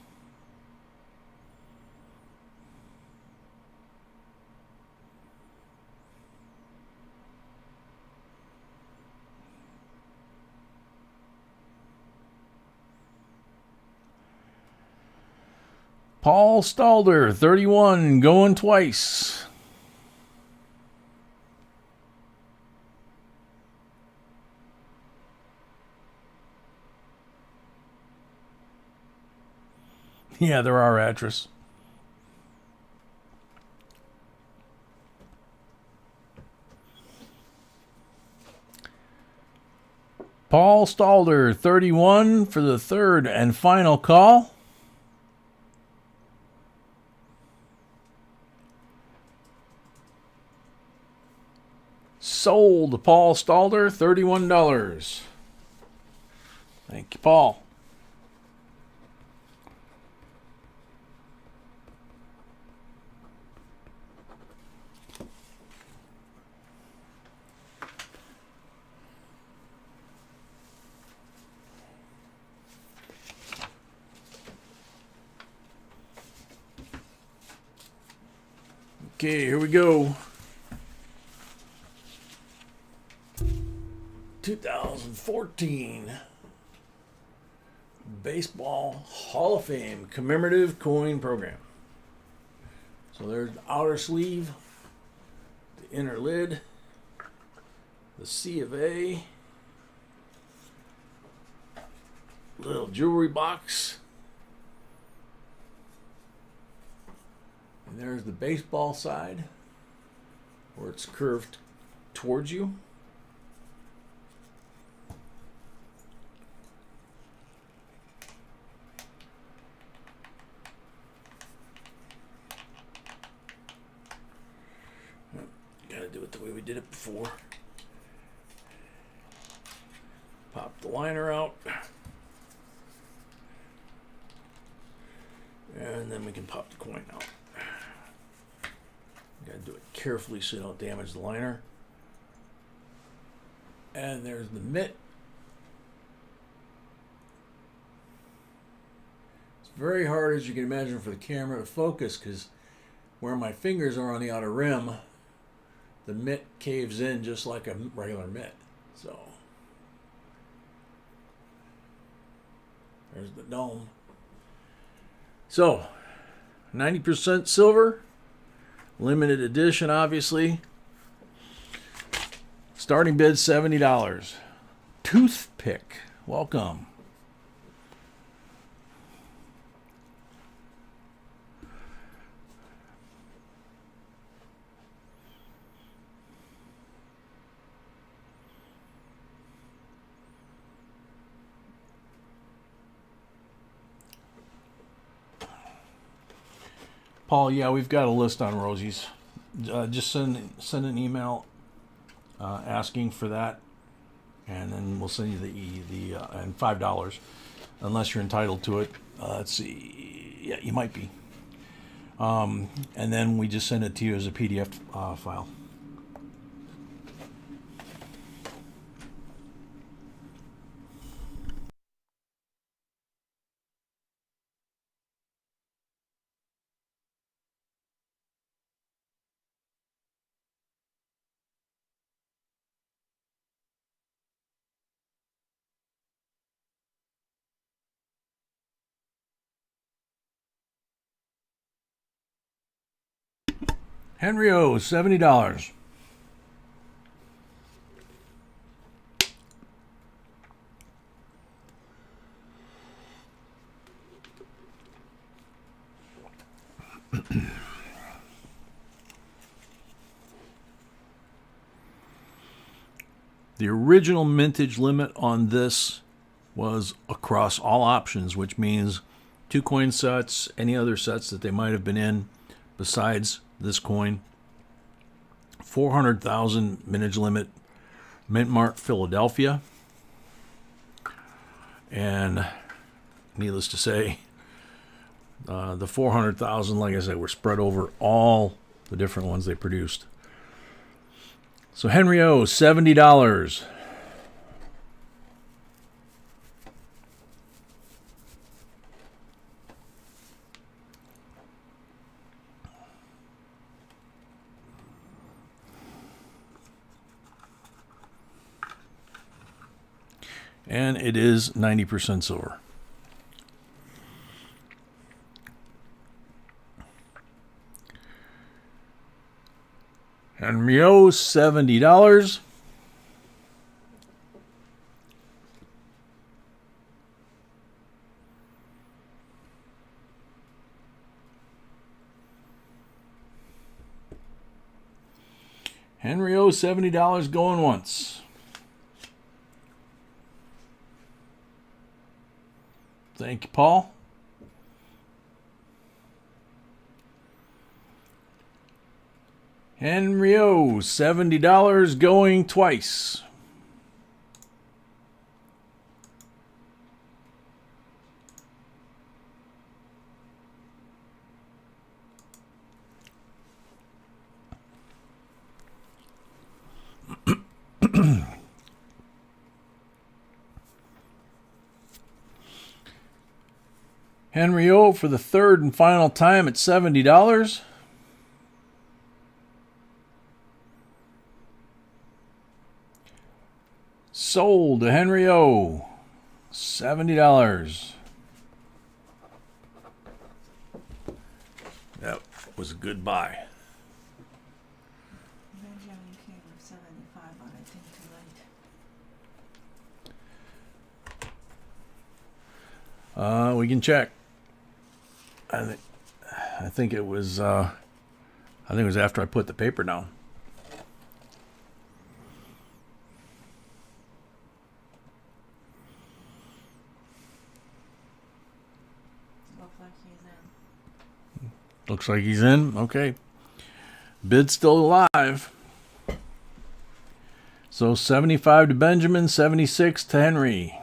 Paul Stalder, 31, going twice. Yeah, there are actress. Paul Stalder, 31 for the third and final call. Sold. Paul Stalder, $31. Thank you, Paul. Okay, here we go. 2014 Baseball Hall of Fame commemorative coin program. So there's the outer sleeve, the inner lid, the C of A, little jewelry box, and there's the baseball side where it's curved towards you. Gotta do it the way we did it before. Pop the liner out. And then we can pop the coin out. Gotta do it carefully so you don't damage the liner. And there's the mitt. It's very hard, as you can imagine, for the camera to focus because where my fingers are on the outer rim, the mitt caves in just like a regular mitt. So there's the dome. So 90% silver, limited edition, obviously. Starting bid $70. Toothpick, welcome. Paul, yeah, we've got a list on Rosie's. Just send an email asking for that, and then we'll send you the and $5 unless you're entitled to it. Let's see, yeah, you might be. And then we just send it to you as a PDF file. Henry O, $70. The original mintage limit on this was across all options, which means 2 coin sets, any other sets that they might have been in besides this coin. 400,000 mintage limit, Mint Mark, Philadelphia. And needless to say, the 400,000, like I said, were spread over all the different ones they produced. So Henry O, $70. And it is 90% silver. Henry O, $70. Henry O, $70 going once. Thank you, Paul. Henry O, $70 going twice. Henry O for the third and final time at $70. sold to Henry O. $70. That was a good buy. Benjamin came with 75, but I think too late. We can check. I think it was after I put the paper down. Looks like he's in. Looks like he's in. Okay. Bid's still alive. So 75 to Benjamin, 76 to Henry.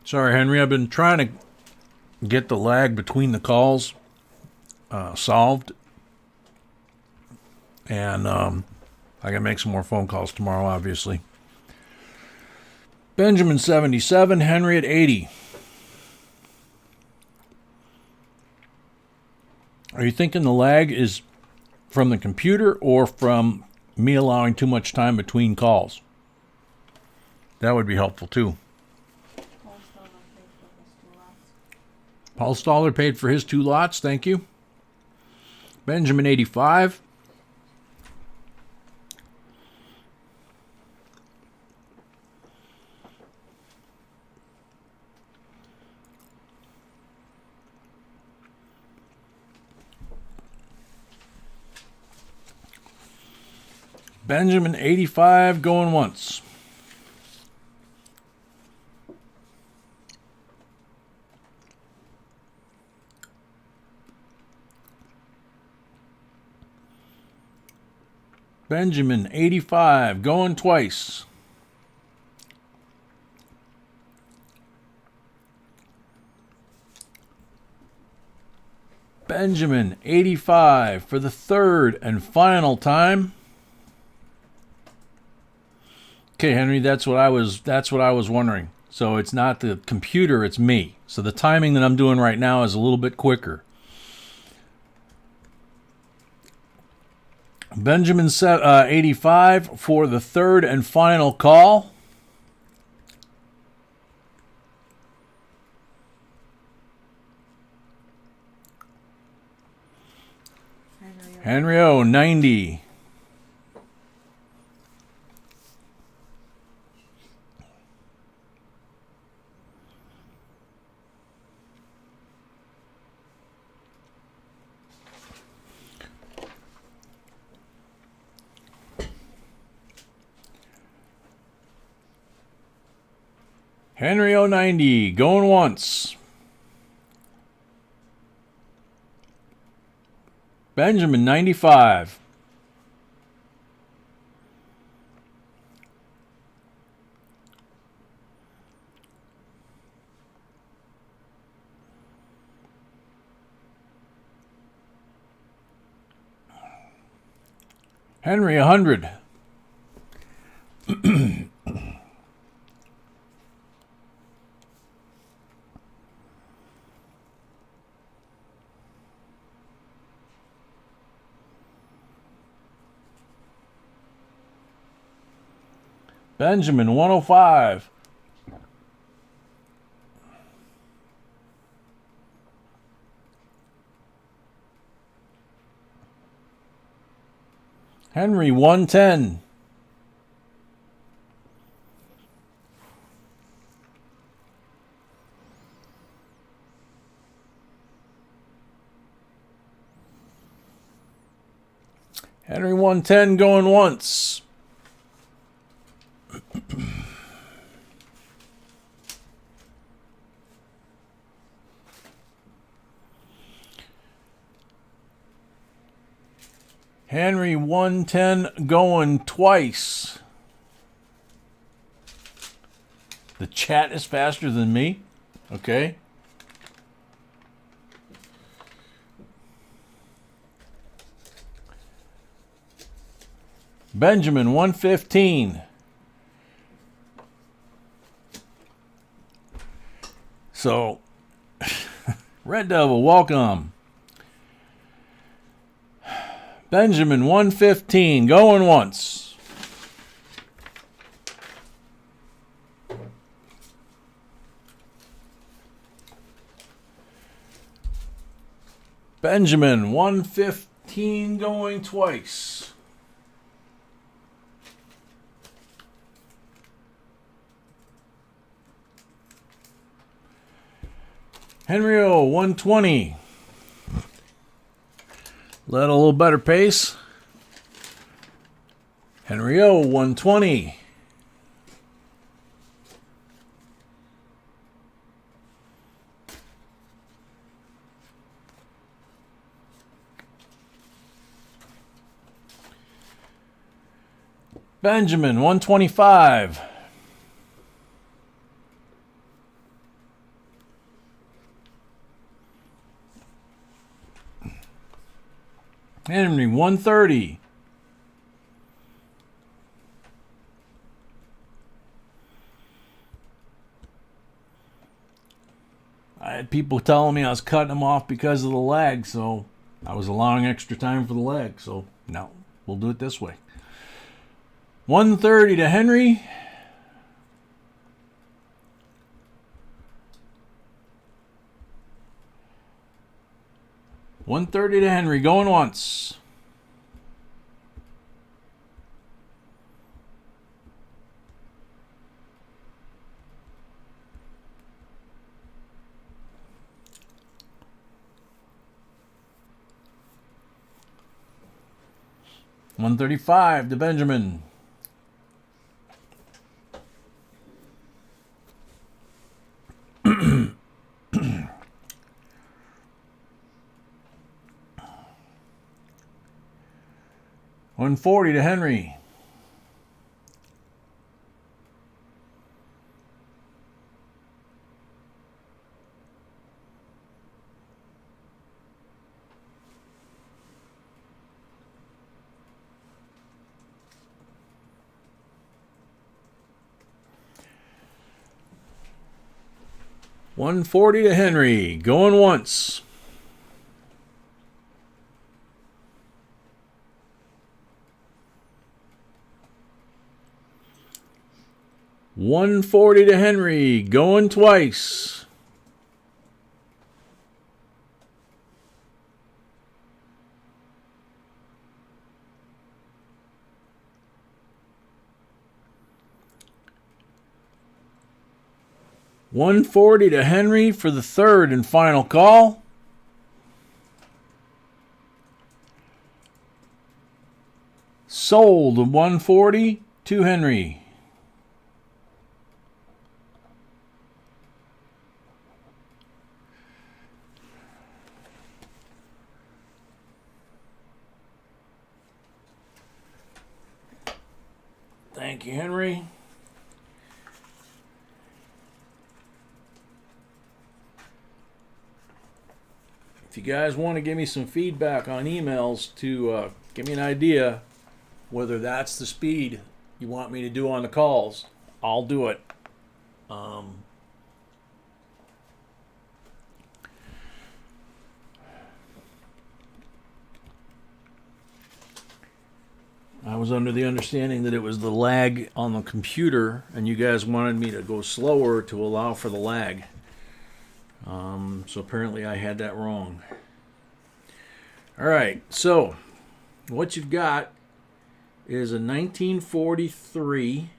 Sorry, Henry. I've been trying to get the lag between the calls solved. And I got to make some more phone calls tomorrow, obviously. Benjamin 77, Henry at 80. Are you thinking the lag is from the computer or from me allowing too much time between calls? That would be helpful too. Paul Stoller paid for his 2 lots. Thank you. Benjamin 85. Benjamin 85 going once. Benjamin 85 going twice. Benjamin 85 for the 3rd and final time. Okay, Henry, that's what I was wondering. So it's not the computer, it's me. So the timing that I'm doing right now is a little bit quicker. Benjamin 85 for the 3rd and final call. Henry O 90. Henry O 90 going once. Benjamin 95. Henry 100. Benjamin 105. Henry 110. Henry 110 going once. Henry 110 going twice. The chat is faster than me. Okay. Benjamin 115. So, Red Devil, welcome. Benjamin 115 going once. Benjamin 115 going twice. Henry O 120. Let a little better pace. Henry O 120. Benjamin 125. Henry 130. I had people telling me I was cutting them off because of the lag, so I was allowing extra time for the lag. So now we'll do it this way. 130 to Henry. $130 to Henry, going once. $135 to Benjamin. $140 to Henry. $140 to Henry, going once. $140 to Henry, going twice. $140 to Henry for the third and final call. Sold $140 to Henry. Thank you, Henry. If you guys want to give me some feedback on emails to give me an idea whether that's the speed you want me to do on the calls, I'll do it. I was under the understanding that it was the lag on the computer, and you guys wanted me to go slower to allow for the lag. So apparently I had that wrong. All right, so what you've got is a 1943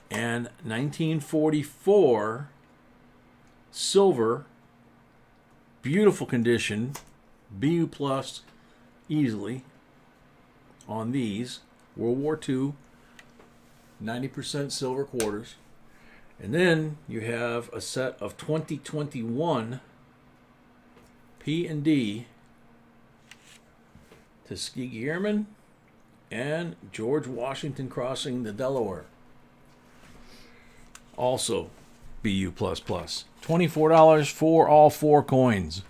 and 1944 silver, beautiful condition, BU plus easily on these. World War II, 90% silver quarters. And then you have a set of 2021 P&D Tuskegee Airmen, and George Washington crossing the Delaware. Also, BU++. $24 for all 4 coins.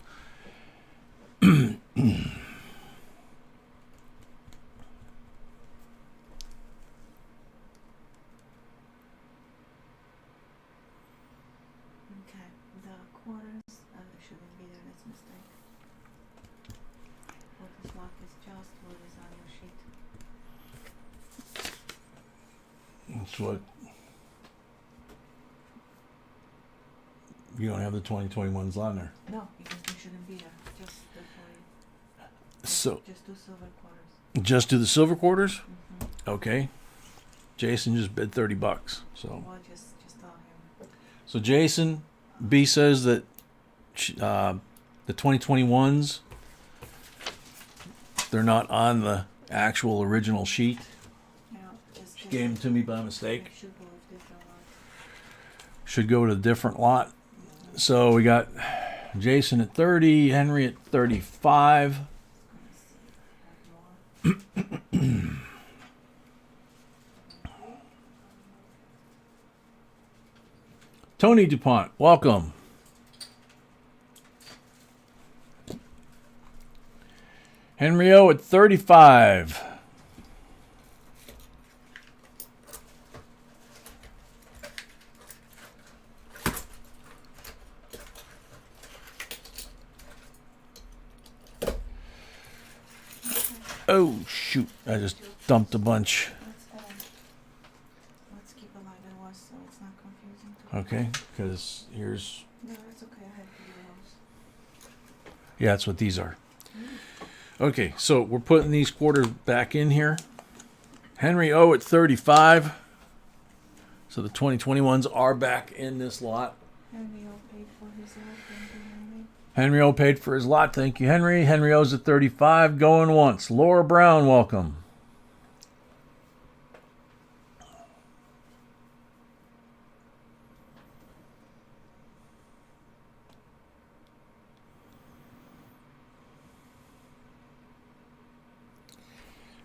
Okay, the quarters shouldn't be there, that's a mistake. What is marked is just what is on your sheet. That's what. You don't have the 2021s on there. No, because they shouldn't be there, just the 40. So, Just 2 silver quarters. just do the silver quarters? Mm-hmm. Okay. Jason just bid $30. So, Well, just tell him. so Jason B says that the 2021s, they're not on the actual original sheet. Yeah, just She gave them to me by mistake. should go with different ones. Should go to a different lot. So we got Jason at 30, Henry at 35. Let me see, have more. Tony DuPont, welcome. Henry O at 35. Oh, shoot. I just dumped a bunch. Let's keep it like it was so it's not confusing. To Okay, because here's... No, it's okay. I had to do those. Yeah, that's what these are. Okay, so we're putting these quarters back in here. Henry O at 35. So the 2021s are back in this lot. Henry O paid for his own. Thank you, Henry. Henry O paid for his lot. Thank you, Henry. Henry O's at 35. Going once. Laura Brown, welcome.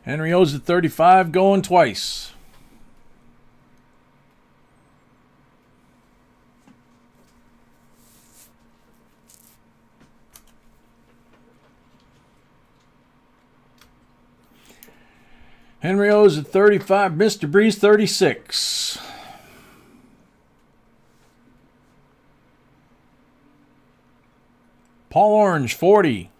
Henry O's at 35. Going twice. Henry O's at 35. Mr. Breeze, 36. Paul Orange, 40.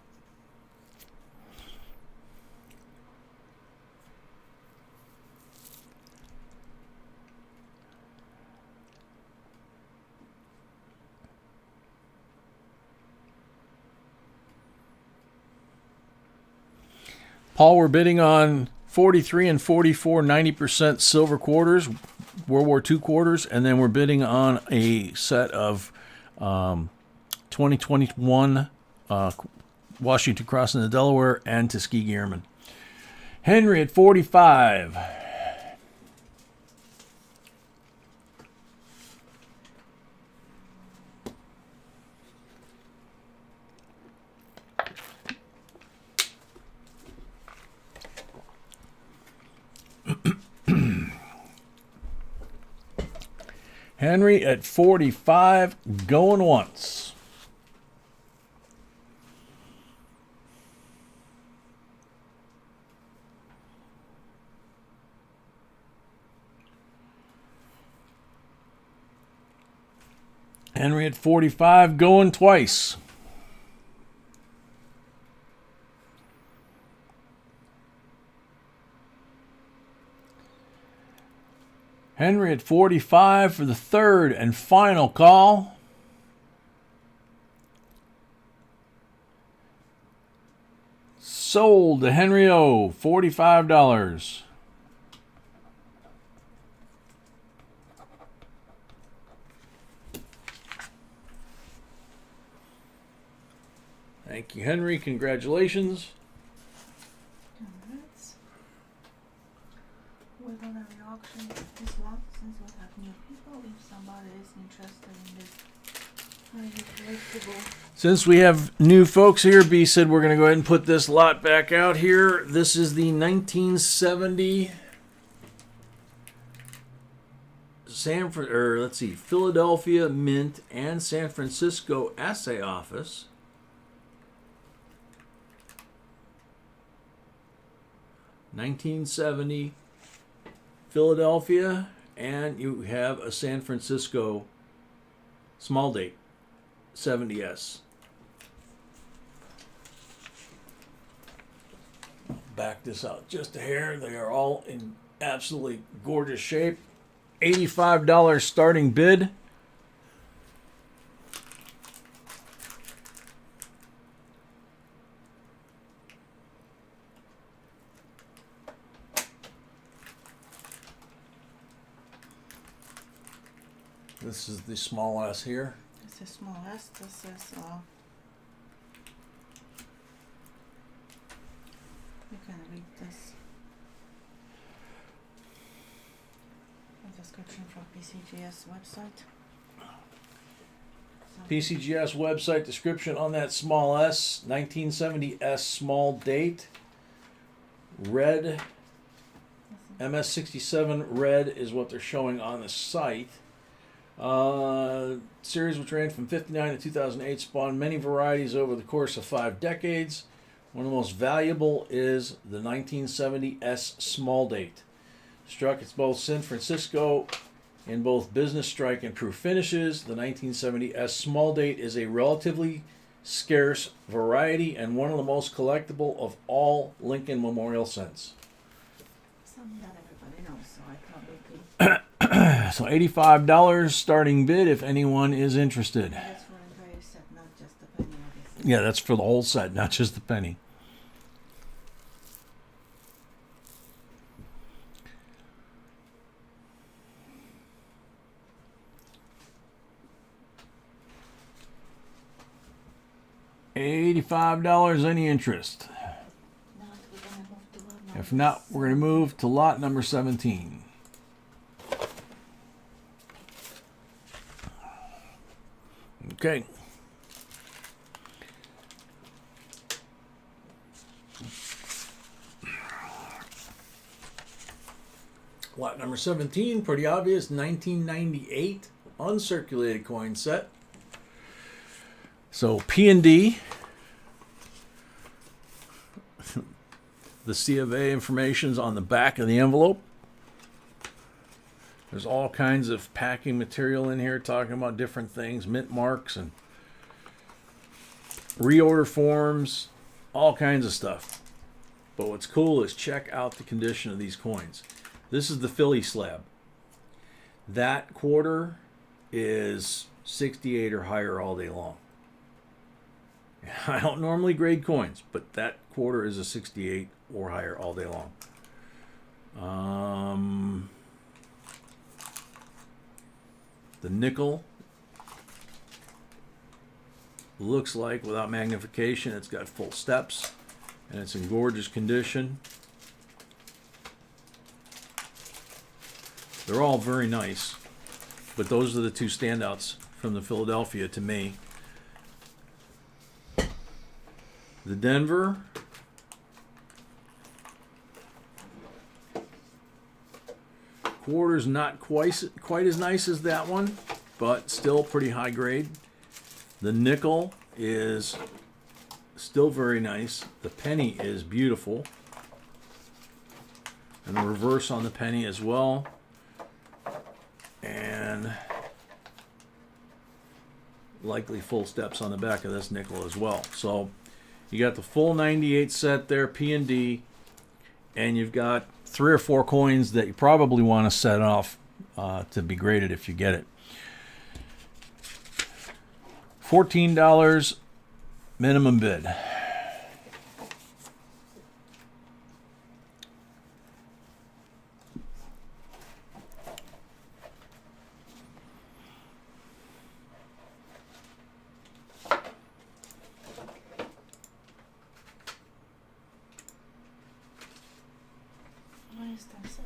Paul, we're bidding on 43 and 44 90% silver quarters, World War II quarters, and then we're bidding on a set of 2021 Washington crossing the Delaware and Tuskegee Airmen. Henry at 45. Henry at 45, going once. Henry at 45, going twice. Henry at 45 for the third and final call. Sold to Henry O, $45. Thank you, Henry. Congratulations. Congrats. We're gonna re-auction this one since we have new people. If somebody is interested in this Are you collectible? Since we have new folks here, B said we're going to go ahead and put this lot back out here. This is the 1970 Philadelphia Mint and San Francisco Assay Office. (1970) Philadelphia, and you have a San Francisco small date 70S. Back this out just a hair. They are all in absolutely gorgeous shape. $85 starting bid. This is the small S here. It's a small S. This is you can read this. A description from PCGS website. PCGS website description on that small S, 1970S small date. Red, MS67 red is what they're showing on the site. Series which ran from 59 to 2008 spawned many varieties over the course of 5 decades. One of the most valuable is the 1970S small date. Struck at both San Francisco in both business strike and proof finishes. The 1970S small date is a relatively scarce variety and one of the most collectible of all Lincoln Memorial scents. Something that everybody knows, so I probably could. So $85 starting bid if anyone is interested. That's for an entire set, not just the penny, obviously. Yeah, that's for the whole set, not just the penny. $85, any interest? Not, we're gonna move to lot number If not, we're going to move to lot number 17. Okay. Lot number 17, pretty obvious, 1998 uncirculated coin set. So P&D, the C of A information's on the back of the envelope. There's all kinds of packing material in here talking about different things, mint marks and reorder forms, all kinds of stuff. But what's cool is check out the condition of these coins. This is the Philly slab. That quarter is 68 or higher all day long. I don't normally grade coins, but that quarter is a 68 or higher all day long. The nickel looks like, without magnification, it's got full steps and it's in gorgeous condition. They're all very nice, but those are the two standouts from the Philadelphia to me. The Denver, quarter's not quite as nice as that one, but still pretty high grade. The nickel is still very nice. The penny is beautiful. And the reverse on the penny as well. And likely full steps on the back of this nickel as well. So you got the full 98 set there, P&D, and you've got 3 or 4 coins that you probably want to set off to be graded if you get it. $14 minimum bid. Where is that set?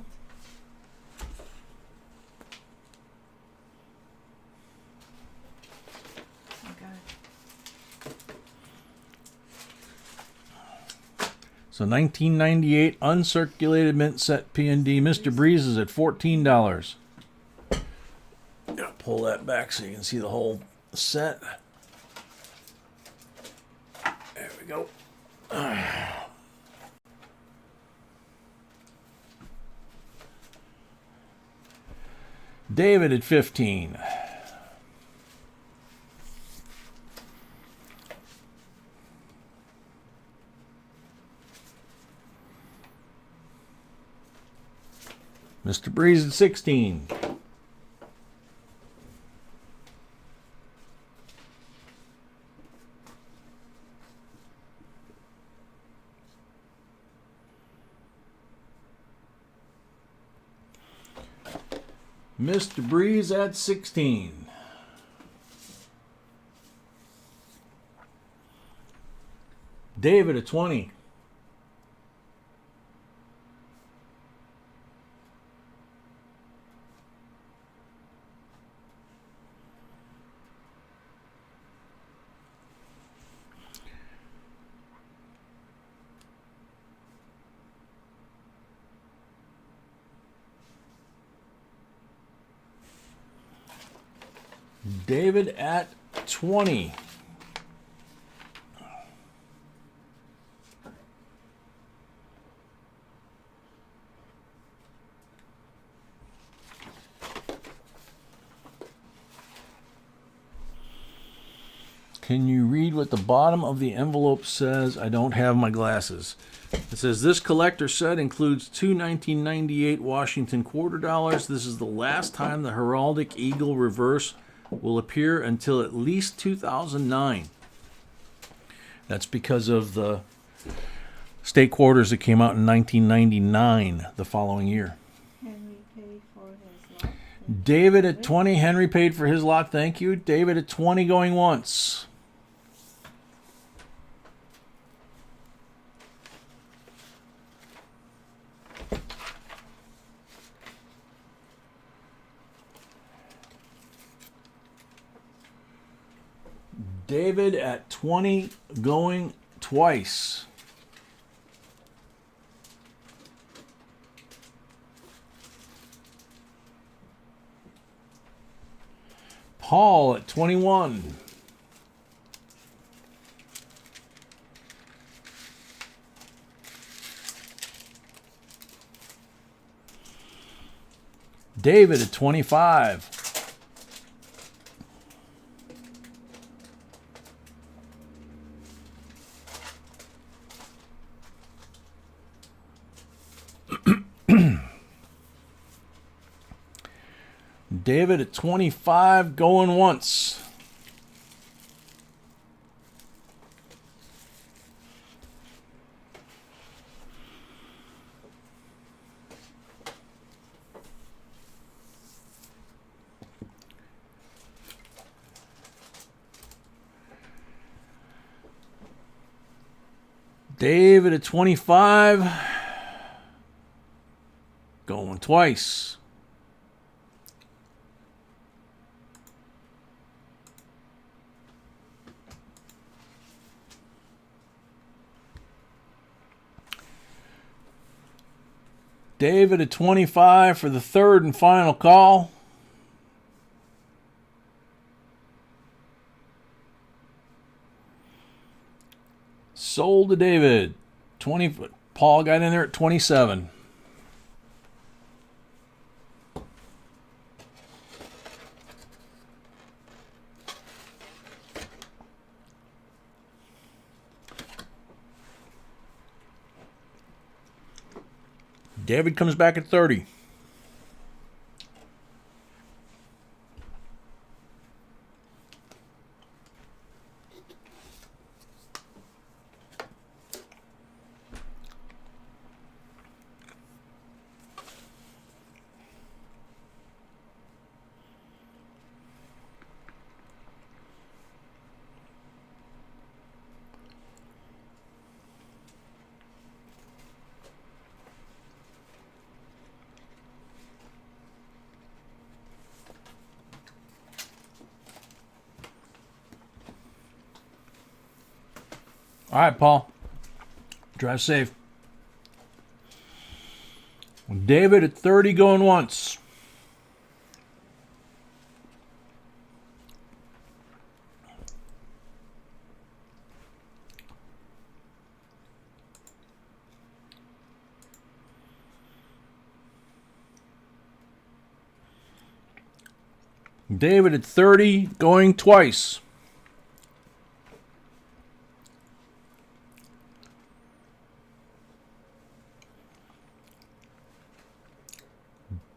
So 1998 uncirculated mint set P&D. Mr. Breeze is at $14. Gotta pull that back so you can see the whole set. There we go. David at 15. Mr. Breeze at 16. Mr. Breeze at 16. David at 20. David at 20. Can you read what the bottom of the envelope says? I don't have my glasses. It says, this collector set includes two 1998 Washington quarter dollars. This is the last time the heraldic eagle reverse will appear until at least 2009. That's because of the state quarters that came out in 1999, the following year. Henry paid for his lot. David at 20. Henry paid for his lot. Thank you. David at 20 going once. David at 20 going twice. Paul at 21. David at 25. David at 25 going once. David at 25 going twice. David at 25 for the third and final call. Sold to David. 20. Paul got in there at 27. David comes back at 30. All right, Paul. Drive safe. David at 30 going once. David at 30 going twice.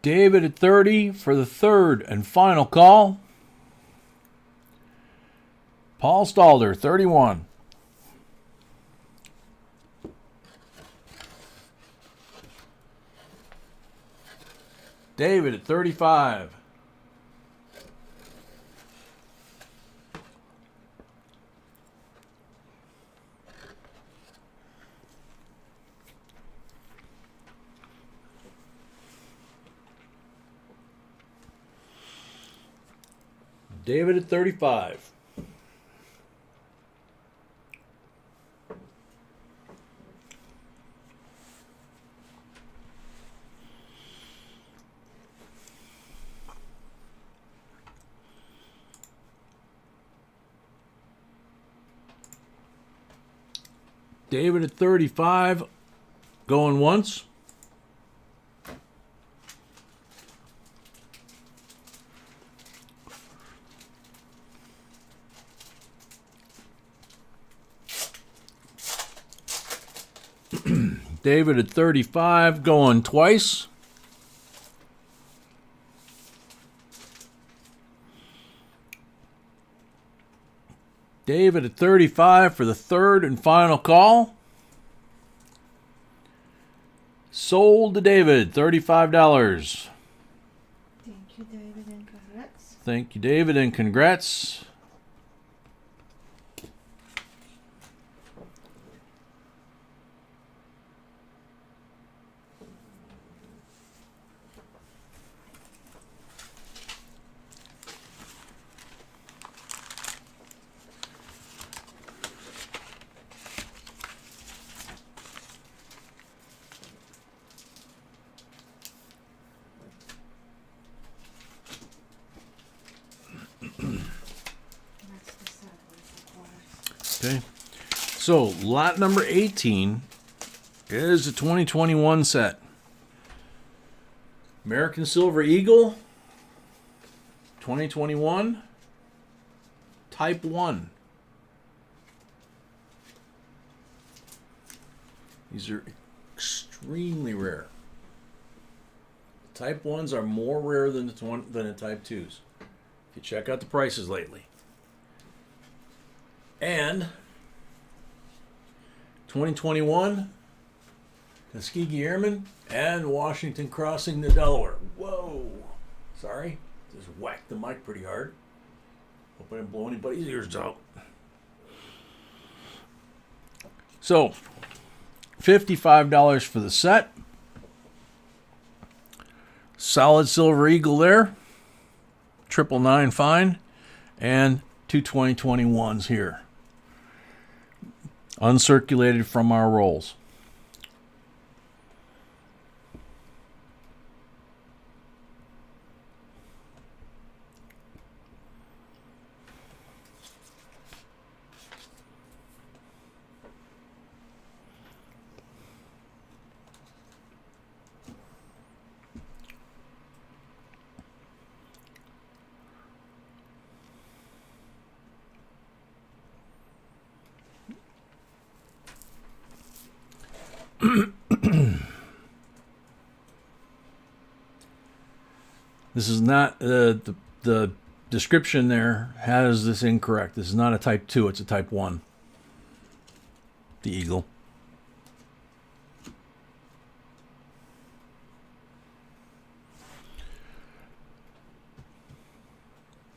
David at 30 for the third and final call. Paul Stalder, 31. David at 35. David at 35. David at 35 going once. David at 35 going twice. David at 35 for the third and final call. Sold to David, $35. Thank you, David, and congrats. Thank you, David, and congrats. That's the set with the quarters. Okay. So, lot number 18 is the 2021 set. American Silver Eagle, 2021, Type 1. These are extremely rare. Type 1s are more rare than the Type 2s. If you check out the prices lately. And 2021, Tuskegee Airmen and Washington crossing the Delaware. Whoa. Sorry. Just whacked the mic pretty hard. Hope I didn't blow anybody's ears out. So, $55 for the set. Solid Silver Eagle there. 999 fine. And two 2021s here. Uncirculated from our rolls. This is not the description there has this incorrect. This is not a Type 2, it's a Type 1. The Eagle.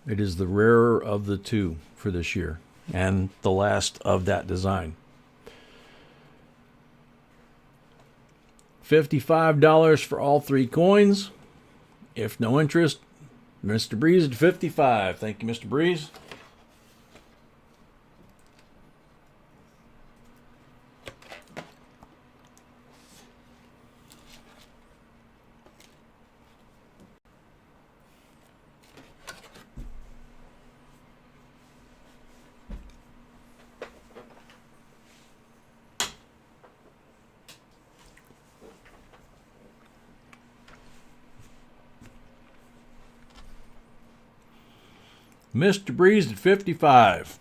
It is the rarer of the two for this year and the last of that design. $55 for all three coins. If no interest, Mr. Breeze at 55. Thank you, Mr. Breeze. Mr. Breeze at 55.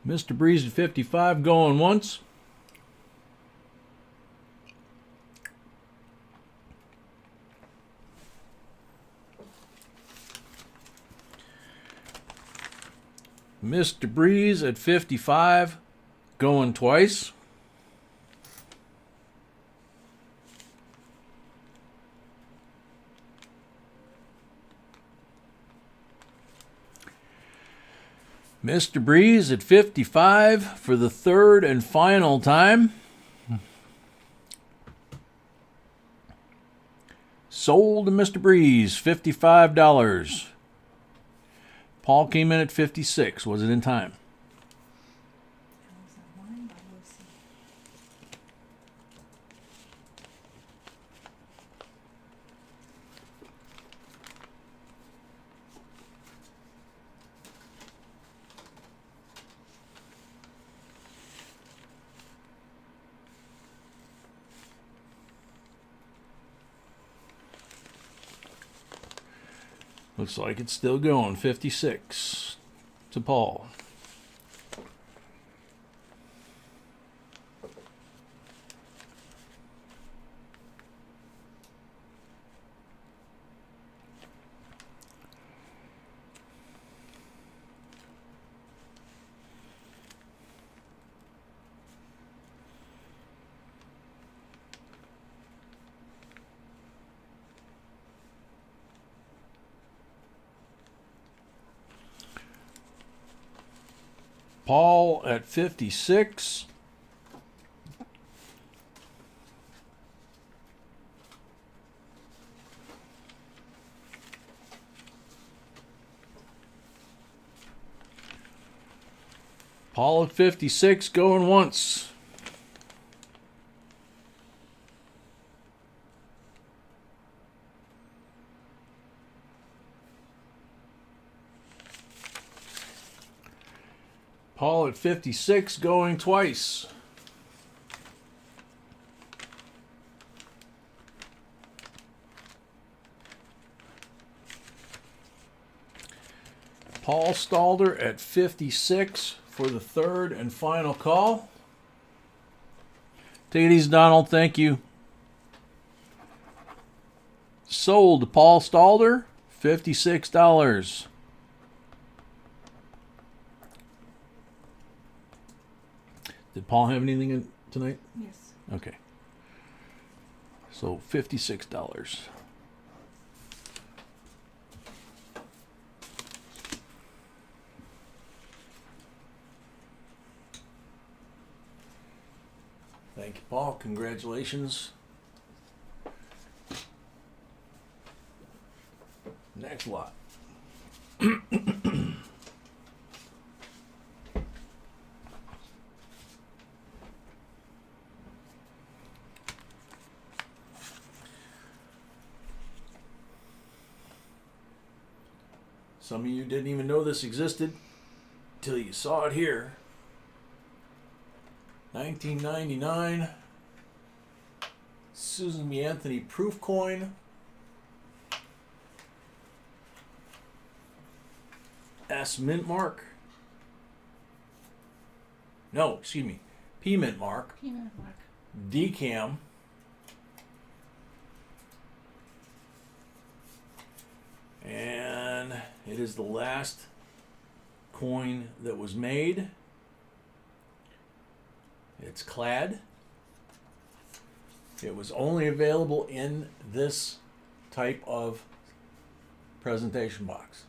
Mr. Breeze at 55 going once. Mr. Breeze at 55 going twice. Mr. Breeze at 55 for the third and final time. Sold to Mr. Breeze, $55. Paul came in at 56. Was it in time? That was on mine, but we'll see. Looks like it's still going. 56 to Paul. Paul at 56. Paul at 56 going once. Paul at 56 going twice. Paul Stalder at 56 for the third and final call. Take it easy, Donald. Thank you. Sold to Paul Stalder, $56. Did Paul have anything in tonight? Yes. Okay. So $56. Thank you, Paul. Congratulations. Next lot. Some of you didn't even know this existed till you saw it here. 1999 Susan B. Anthony proof coin. S mint mark. No, excuse me. P mint mark. Peanut mark. Decam. And it is the last coin that was made. It's clad. It was only available in this type of presentation box.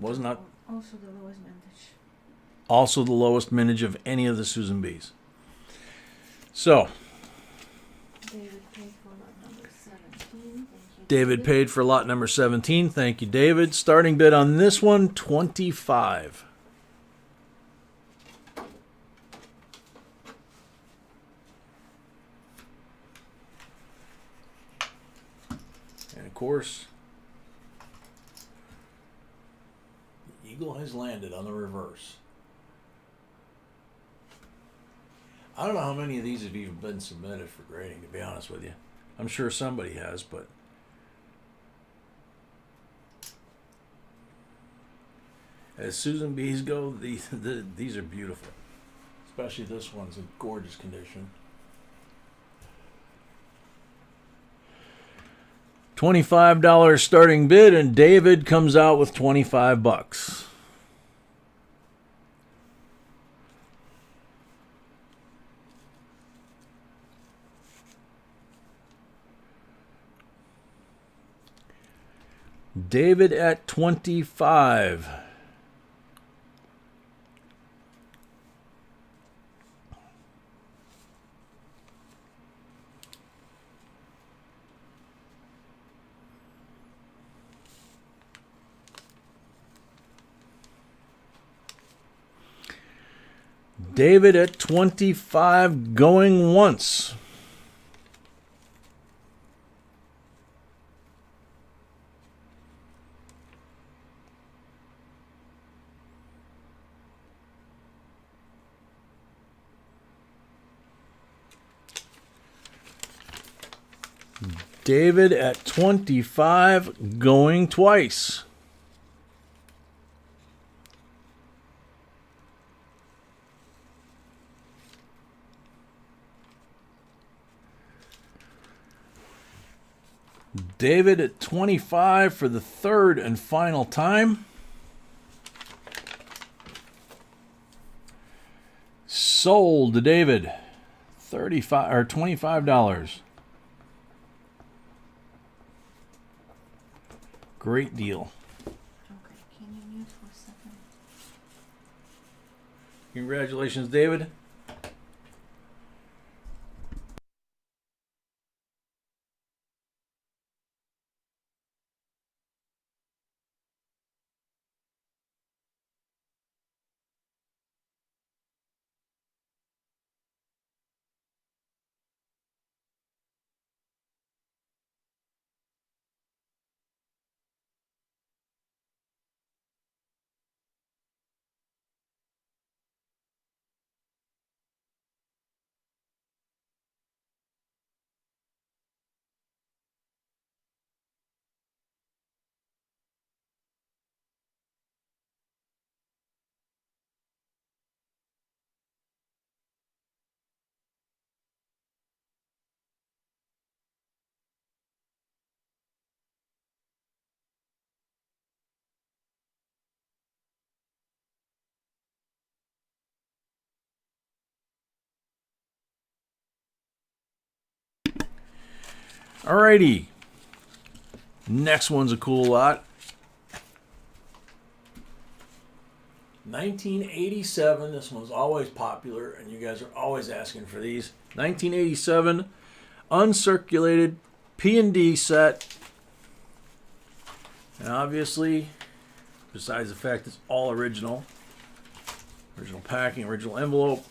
Was not Also the lowest vintage. also the lowest mintage of any of the Susan B's. So, David paid for lot number 17. Thank you, David paid for lot number 17. Thank you, David. Starting bid on this one, 25. And of course, Eagle has landed on the reverse. I don't know how many of these have even been submitted for grading, to be honest with you. I'm sure somebody has, but as Susan B's go, these are beautiful. Especially this one's in gorgeous condition. $25 starting bid, and David comes out with $25. David at 25. David at 25 going once. David at 25 going twice. David at 25 for the third and final time. Sold to David. $35 or $25. Great deal. Okay, can you mute for a second? Congratulations, David. Alrighty. Next one's a cool lot. 1987. This one's always popular, and you guys are always asking for these. 1987 uncirculated P&D set. And obviously, besides the fact it's all original packing, original envelope,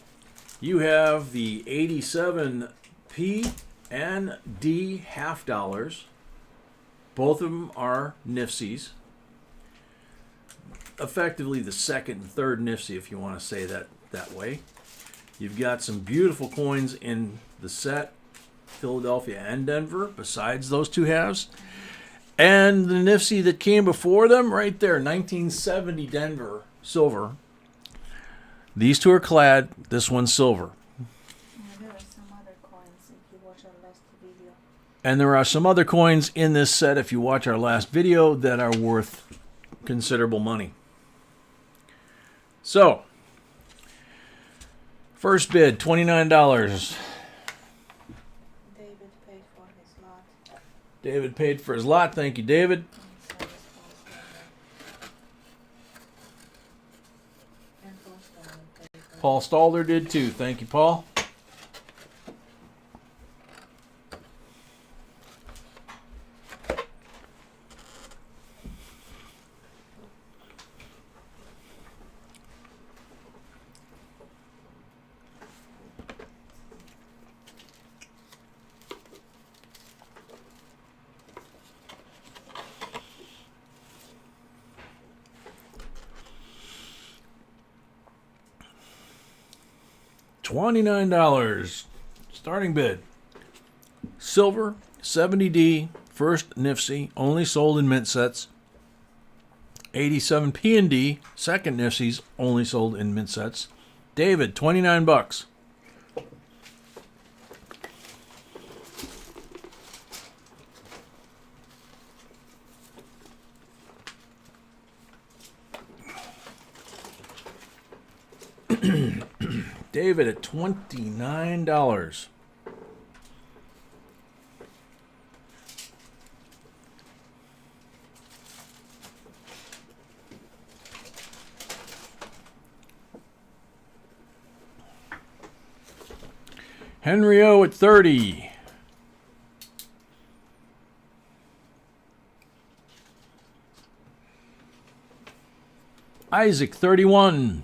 you have the 87 P and D half dollars. Both of them are NIFCs. Effectively the second and third NIFC, if you want to say that way. You've got some beautiful coins in the set, Philadelphia and Denver, besides those two halves. And the NIFC that came before them, right there, 1970 Denver, silver. These two are clad. This one's silver. There are some other coins if you watch our last video. And there are some other coins in this set, if you watch our last video, that are worth considerable money. So, first bid, $29. David paid for his lot. David paid for his lot. Thank you, David. And Paul paid for Paul Stalder did too. Thank you, Paul. $29. Starting bid. Silver, 70D, first NIFC, only sold in mint sets. 87 P&D, second NIFCs, only sold in mint sets. David, $29. David at $29. Henry O at 30. Isaac 31.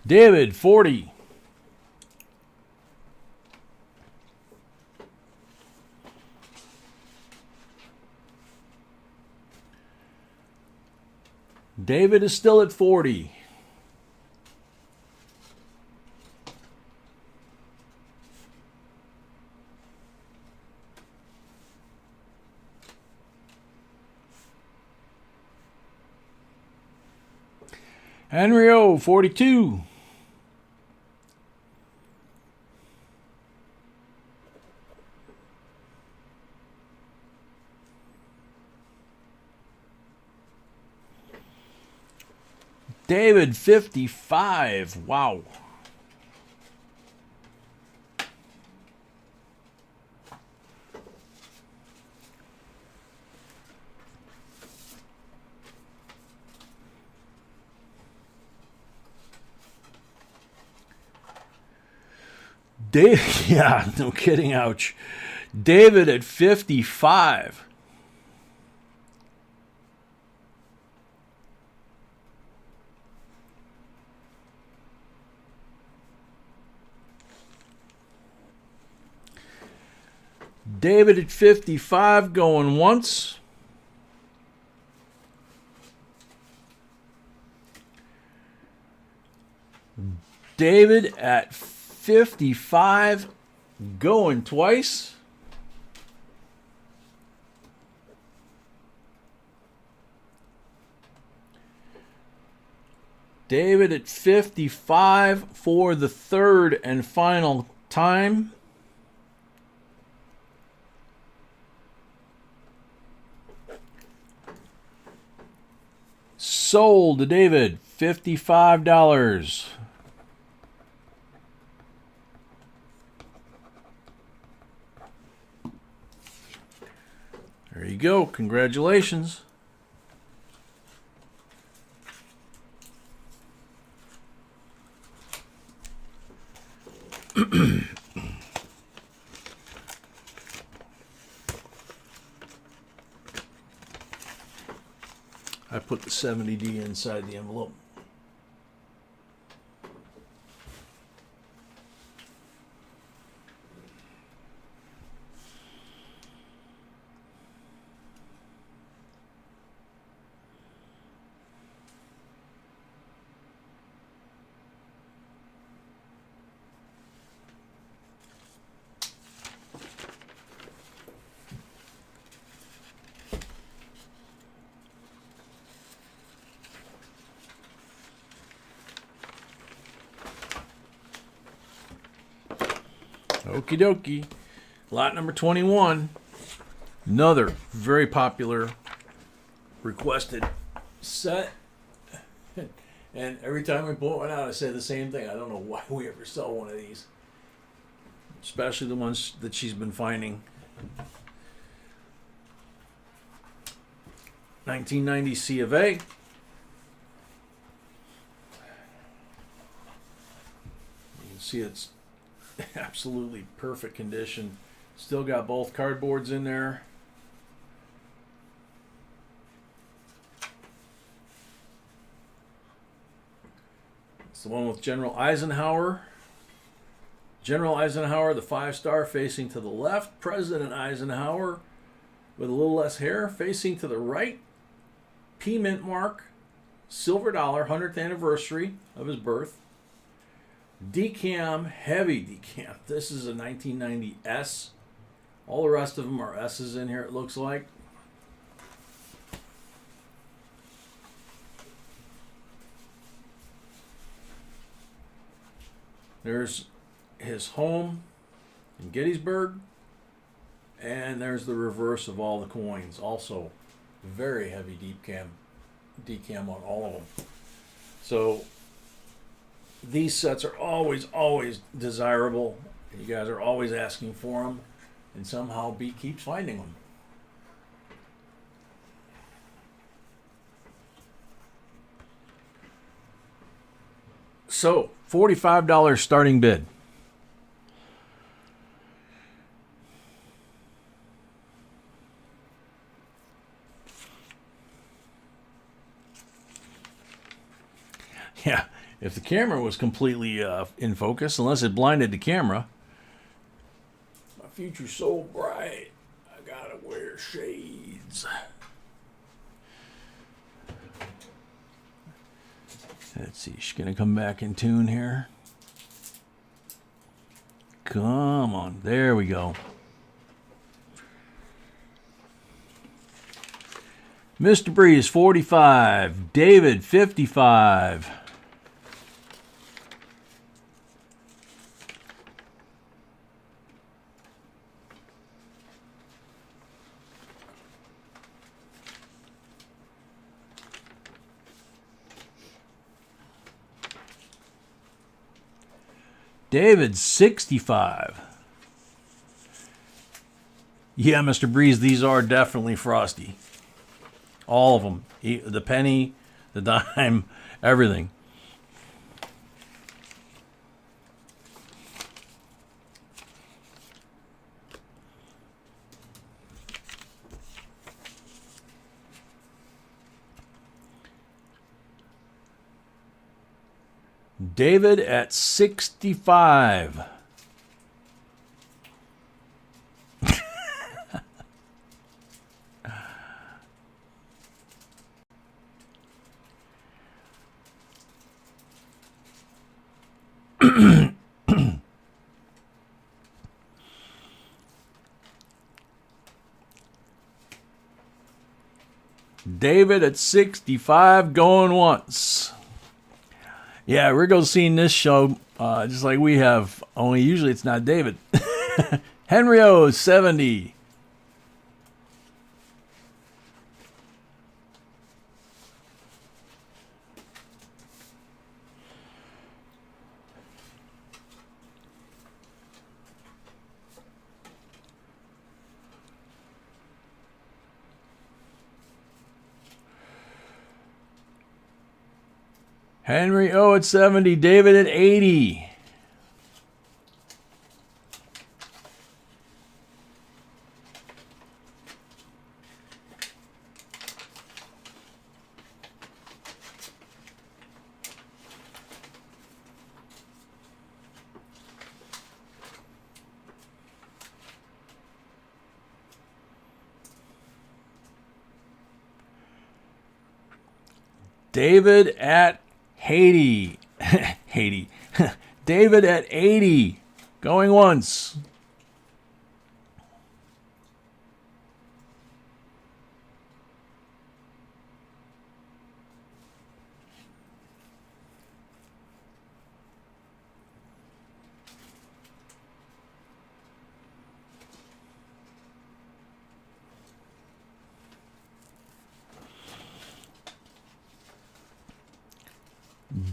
David 40. David is still at 40. Henry O 42. David 55. Wow. Dave, yeah, no kidding. Ouch. David at 55. David at 55 going once. David at 55 going twice. David at 55 for the third and final time. Sold to David, $55. There you go. Congratulations. I put the 70D inside the envelope. Okie dokie. Lot number 21. Another very popular requested set. And every time we pull one out, I say the same thing. I don't know why we ever sell one of these. Especially the ones that she's been finding. 1990 C of A. You can see it's absolutely perfect condition. Still got both cardboards in there. It's the one with General Eisenhower. General Eisenhower, the 5-star, facing to the left. President Eisenhower, with a little less hair, facing to the right. P mint mark, silver dollar, 100th anniversary of his birth. Decam, heavy decam. This is a 1990 S. All the rest of them are S's in here, it looks like. There's his home in Gettysburg. And there's the reverse of all the coins. Also, very heavy decam on all of them. So, these sets are always desirable. You guys are always asking for them. And somehow B keeps finding them. So, $45 starting bid. Yeah, if the camera was completely in focus, unless it blinded the camera. My future's so bright, I gotta wear shades. Let's see, she's gonna come back in tune here. Come on, there we go. Mr. Breeze, 45. David, 55. David, 65. Yeah, Mr. Breeze, these are definitely frosty. All of them. The penny, the dime, everything. David at 65. David at 65 going once. Yeah, we're going to see this show just like we have, only usually it's not David. Henry O, 70. Henry O at 70, David at 80. David at Haiti. Haiti. David at 80. Going once.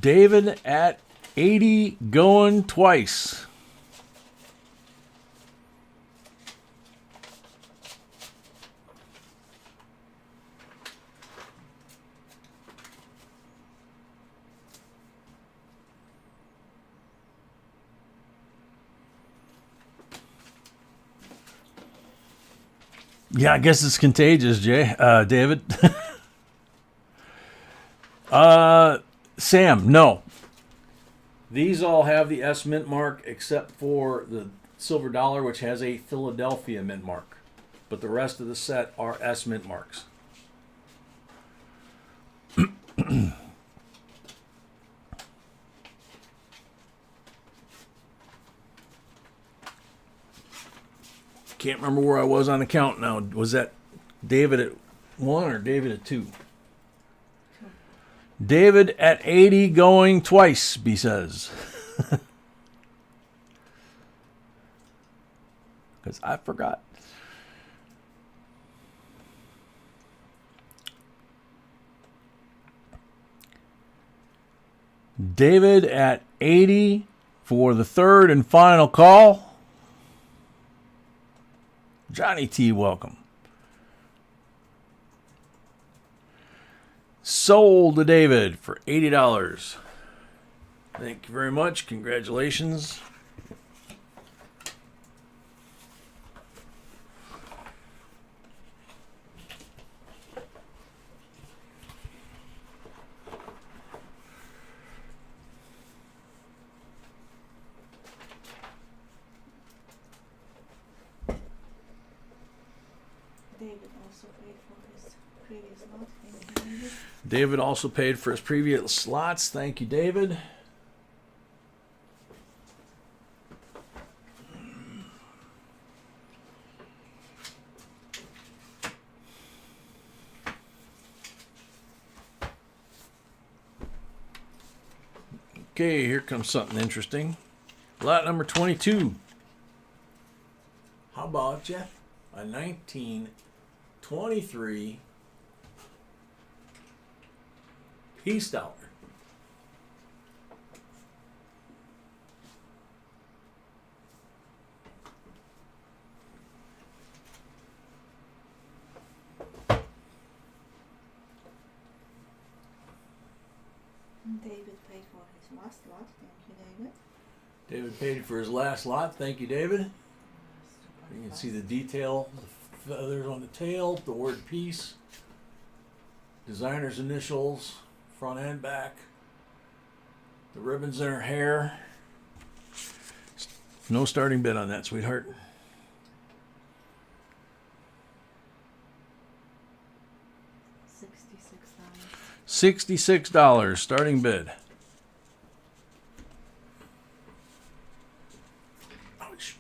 David at 80 going twice. Yeah, I guess it's contagious, David. Sam, no. These all have the S mint mark except for the silver dollar, which has a Philadelphia mint mark. But the rest of the set are S mint marks. Can't remember where I was on the count now. Was that David at 1 or David at 2? David at 80 going twice, B says. Because I forgot. David at 80 for the third and final call. Johnny T, welcome. Sold to David for $80. Thank you very much. Congratulations. David also paid for his previous lot. David also paid for his previous slots. Thank you, David. Okay, here comes something interesting. Lot number 22. How about you? A 1923 peace dollar. David paid for his last lot. Thank you, David. David paid for his last lot. Thank you, David. You can see the detail, the feathers on the tail, the word peace, designer's initials, front and back, the ribbons in her hair. No starting bid on that, sweetheart. $66 starting bid. Ouch.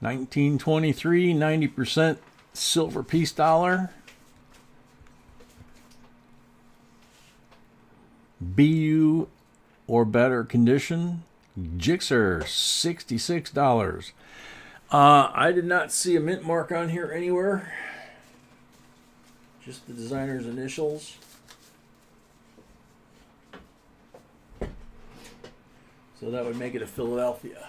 $19.23, 90% silver piece dollar. BU or better condition. Gixxer, $66. I did not see a mint mark on here anywhere. Just the designer's initials. So that would make it a Philadelphia.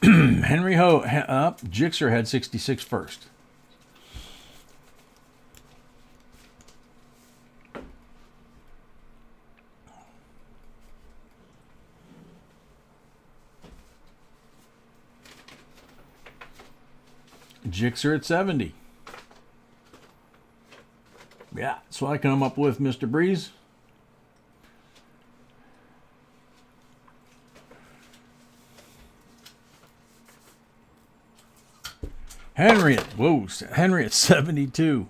Henry Ho, Gixxer had 66 first. Gixxer at 70. Yeah, that's what I come up with, Mr. Breeze. Henry at 72.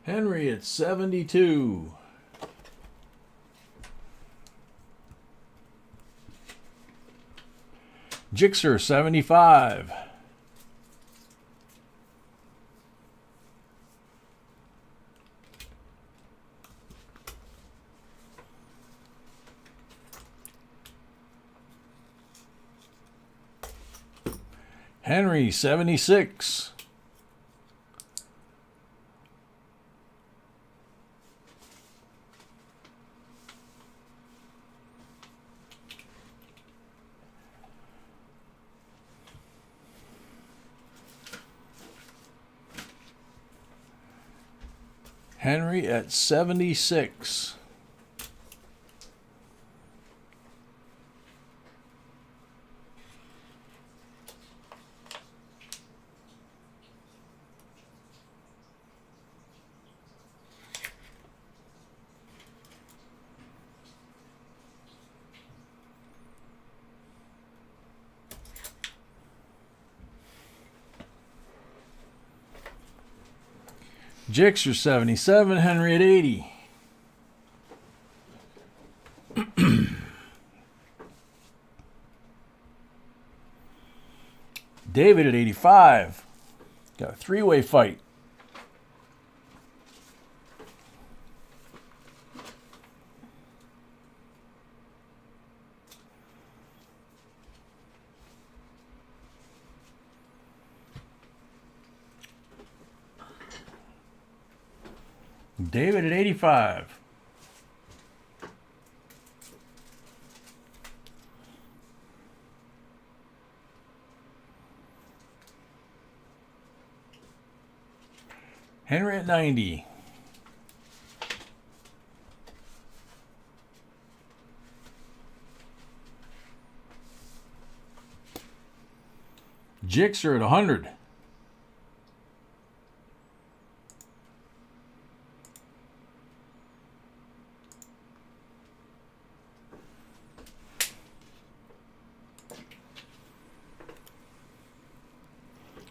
Henry at 72. Jixer 75. Henry 76. Henry at 76. Jixer 77, Henry at 80. David at 85. Got a three-way fight. David at 85. Henry at 90. Jixer at 100.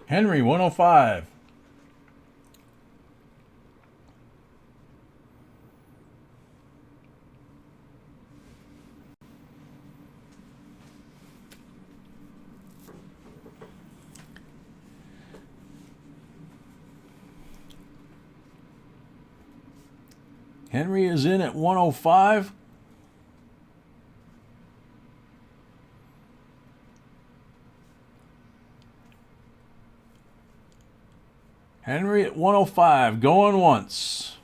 Henry 105. Henry is in at 105. Henry at 105, going once.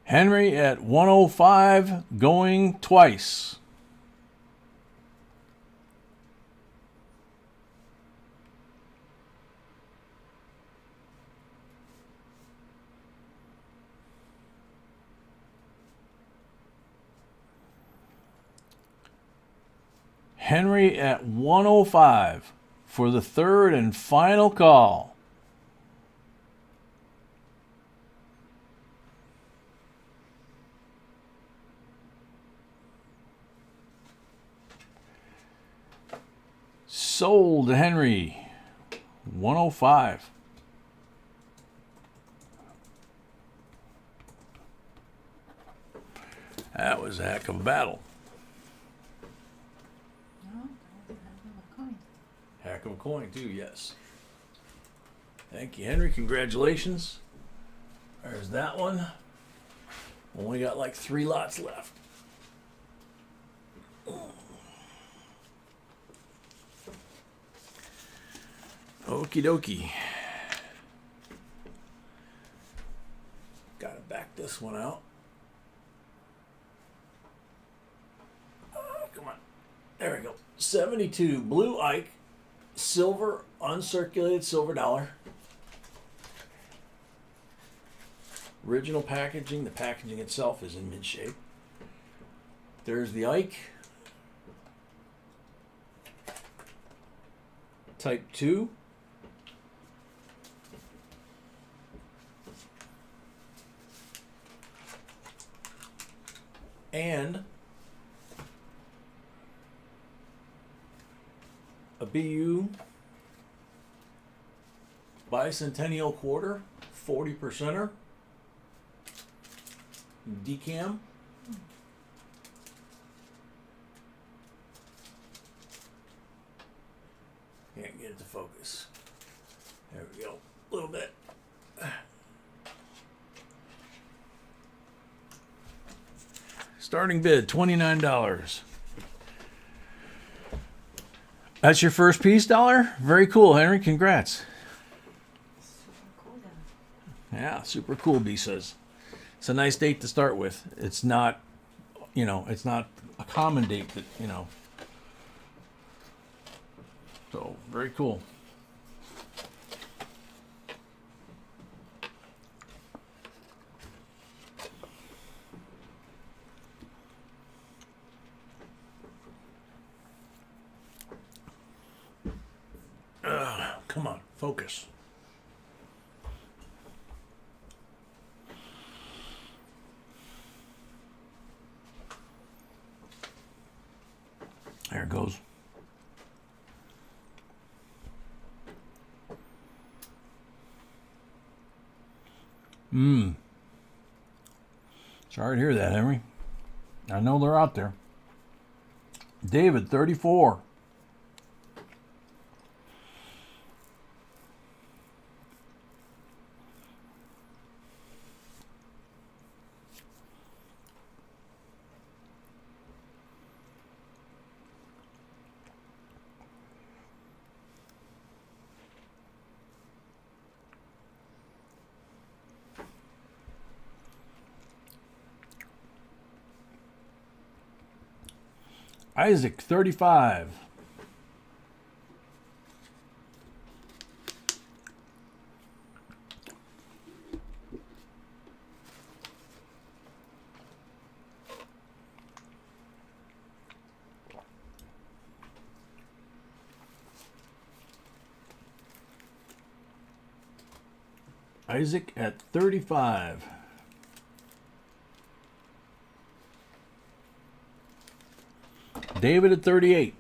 Henry at 105, going twice. Henry at 105 for the third and final call. Sold to Henry, 105. That was a heck of a battle. No, that was a heck of a coin. Heck of a coin, too, yes. Thank you, Henry. Congratulations. There's that one. Only got like 3 lots left. Okie dokie. Gotta back this one out. Come on. There we go. 72 Blue Ike, silver, uncirculated silver dollar. Original packaging. The packaging itself is in mid shape. There's the Ike. Type 2. And a BU bicentennial quarter, 40%er, decam. Can't get it to focus. There we go. A little bit. Starting bid, $29. That's your first piece, dollar? Very cool, Henry. Congrats. Super cool then. Yeah, super cool, B says. It's a nice date to start with. It's not, it's not a common date that, So, very cool. Come on, focus. There it goes. Sorry to hear that, Henry. I know they're out there. David, 34. Isaac, 35. Isaac at 35. David at 38.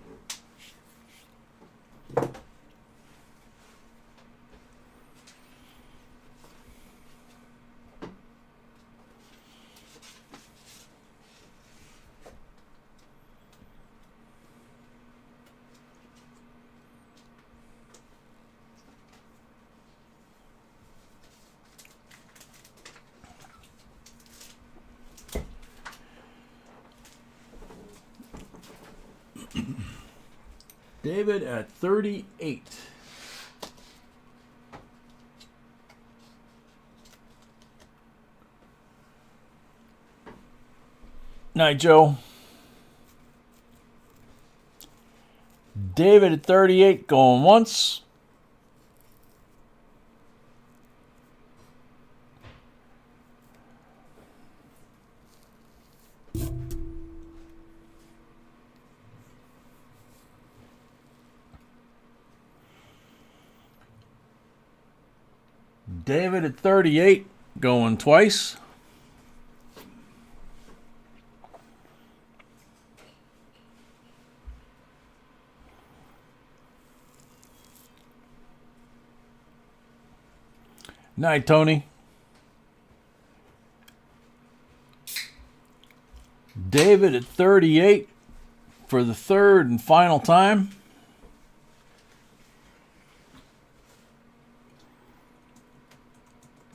David at 38. Night, Joe. David at 38 going once. David at 38 going twice. Night, Tony. David at 38 for the third and final time.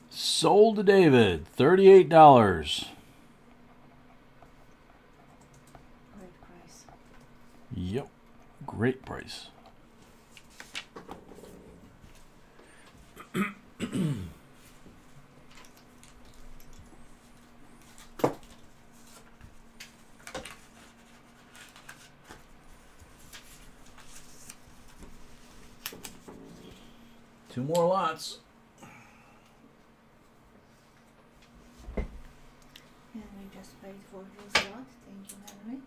Sold to David, $38. Great price. Yep, great price. Two more lots. Henry just paid for his lot. Thank you, Henry.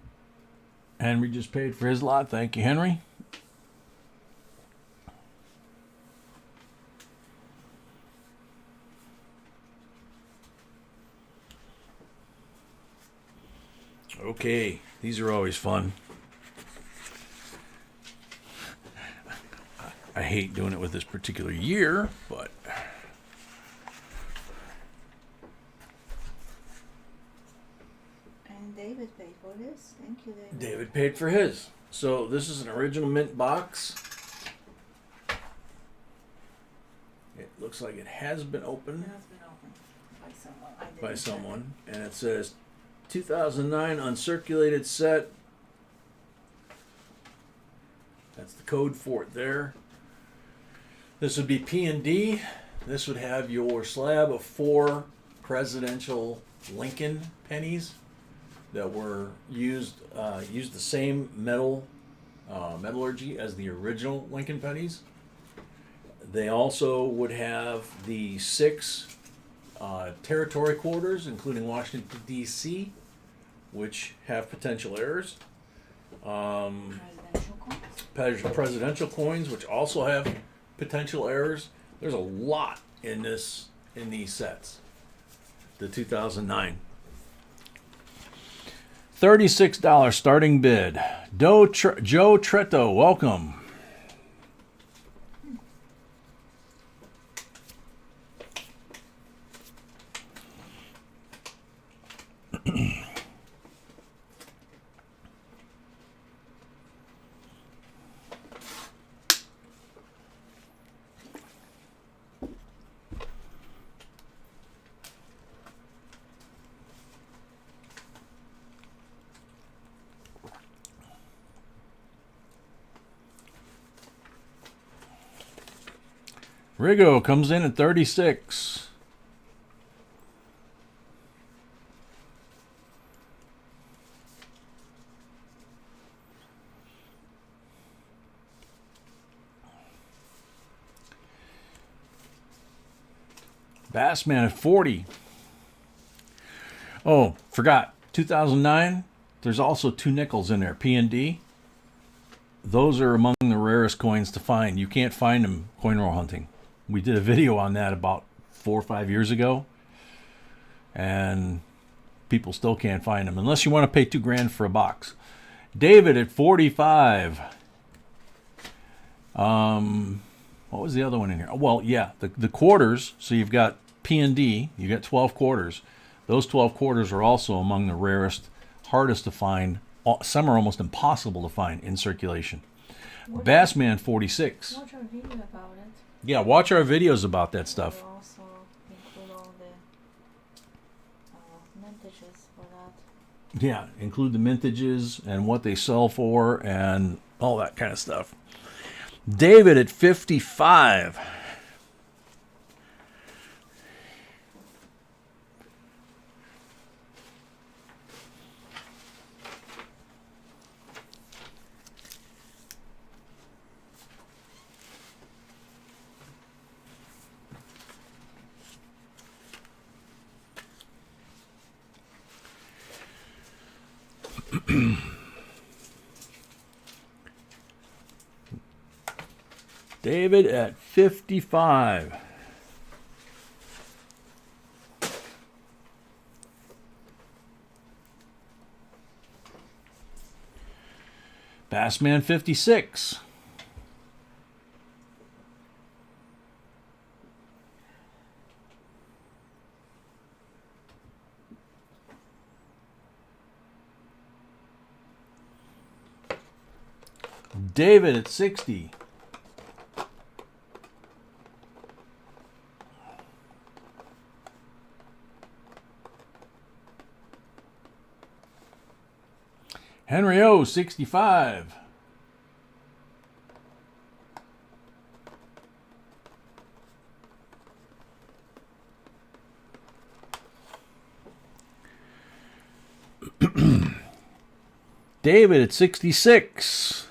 Henry just paid for his lot. Thank you, Henry. Okay, these are always fun. hate doing it with this particular year, but And David paid for this. Thank you, David. David paid for his. So this is an original mint box. It looks like it has been opened It has been opened by someone. I didn't by check someone, and it says 2009 uncirculated set. That's the code for it there. This would be P&D. This would have your slab of 4 presidential Lincoln pennies that were used the same metallurgy as the original Lincoln pennies. They also would have the 6 territory quarters, including Washington, D.C., which have potential errors. Presidential coins. Presidential coins, which also have potential errors. There's a lot in these sets. The 2009. $36 starting bid. Joe Tretto, welcome. Rigo comes in at 36. Bassman at 40. Oh, forgot. 2009. There's also 2 nickels in there. P&D. Those are among the rarest coins to find. You can't find them coin roll hunting. We did a video on that about 4 or 5 years ago, and people still can't find them unless you want to pay $2,000 for a box. David at 45. What was the other one in here? Well, yeah, the quarters. So you've got P&D. You got 12 quarters. Those 12 quarters are also among the rarest, hardest to find. Some are almost impossible to find in circulation. Bassman 46. Watch our video about it. Yeah, watch our videos about that stuff. We'll also include all the mintages for that. Yeah, include the mintages and what they sell for and all that kind of stuff. David at 55. David at 55. Bassman 56. David at 60. Henry O, 65. David at 66.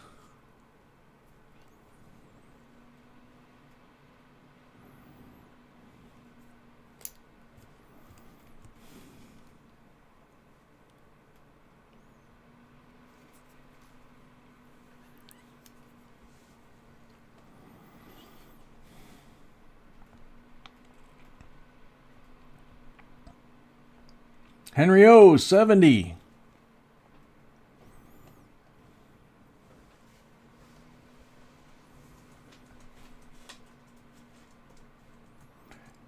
Henry O, 70.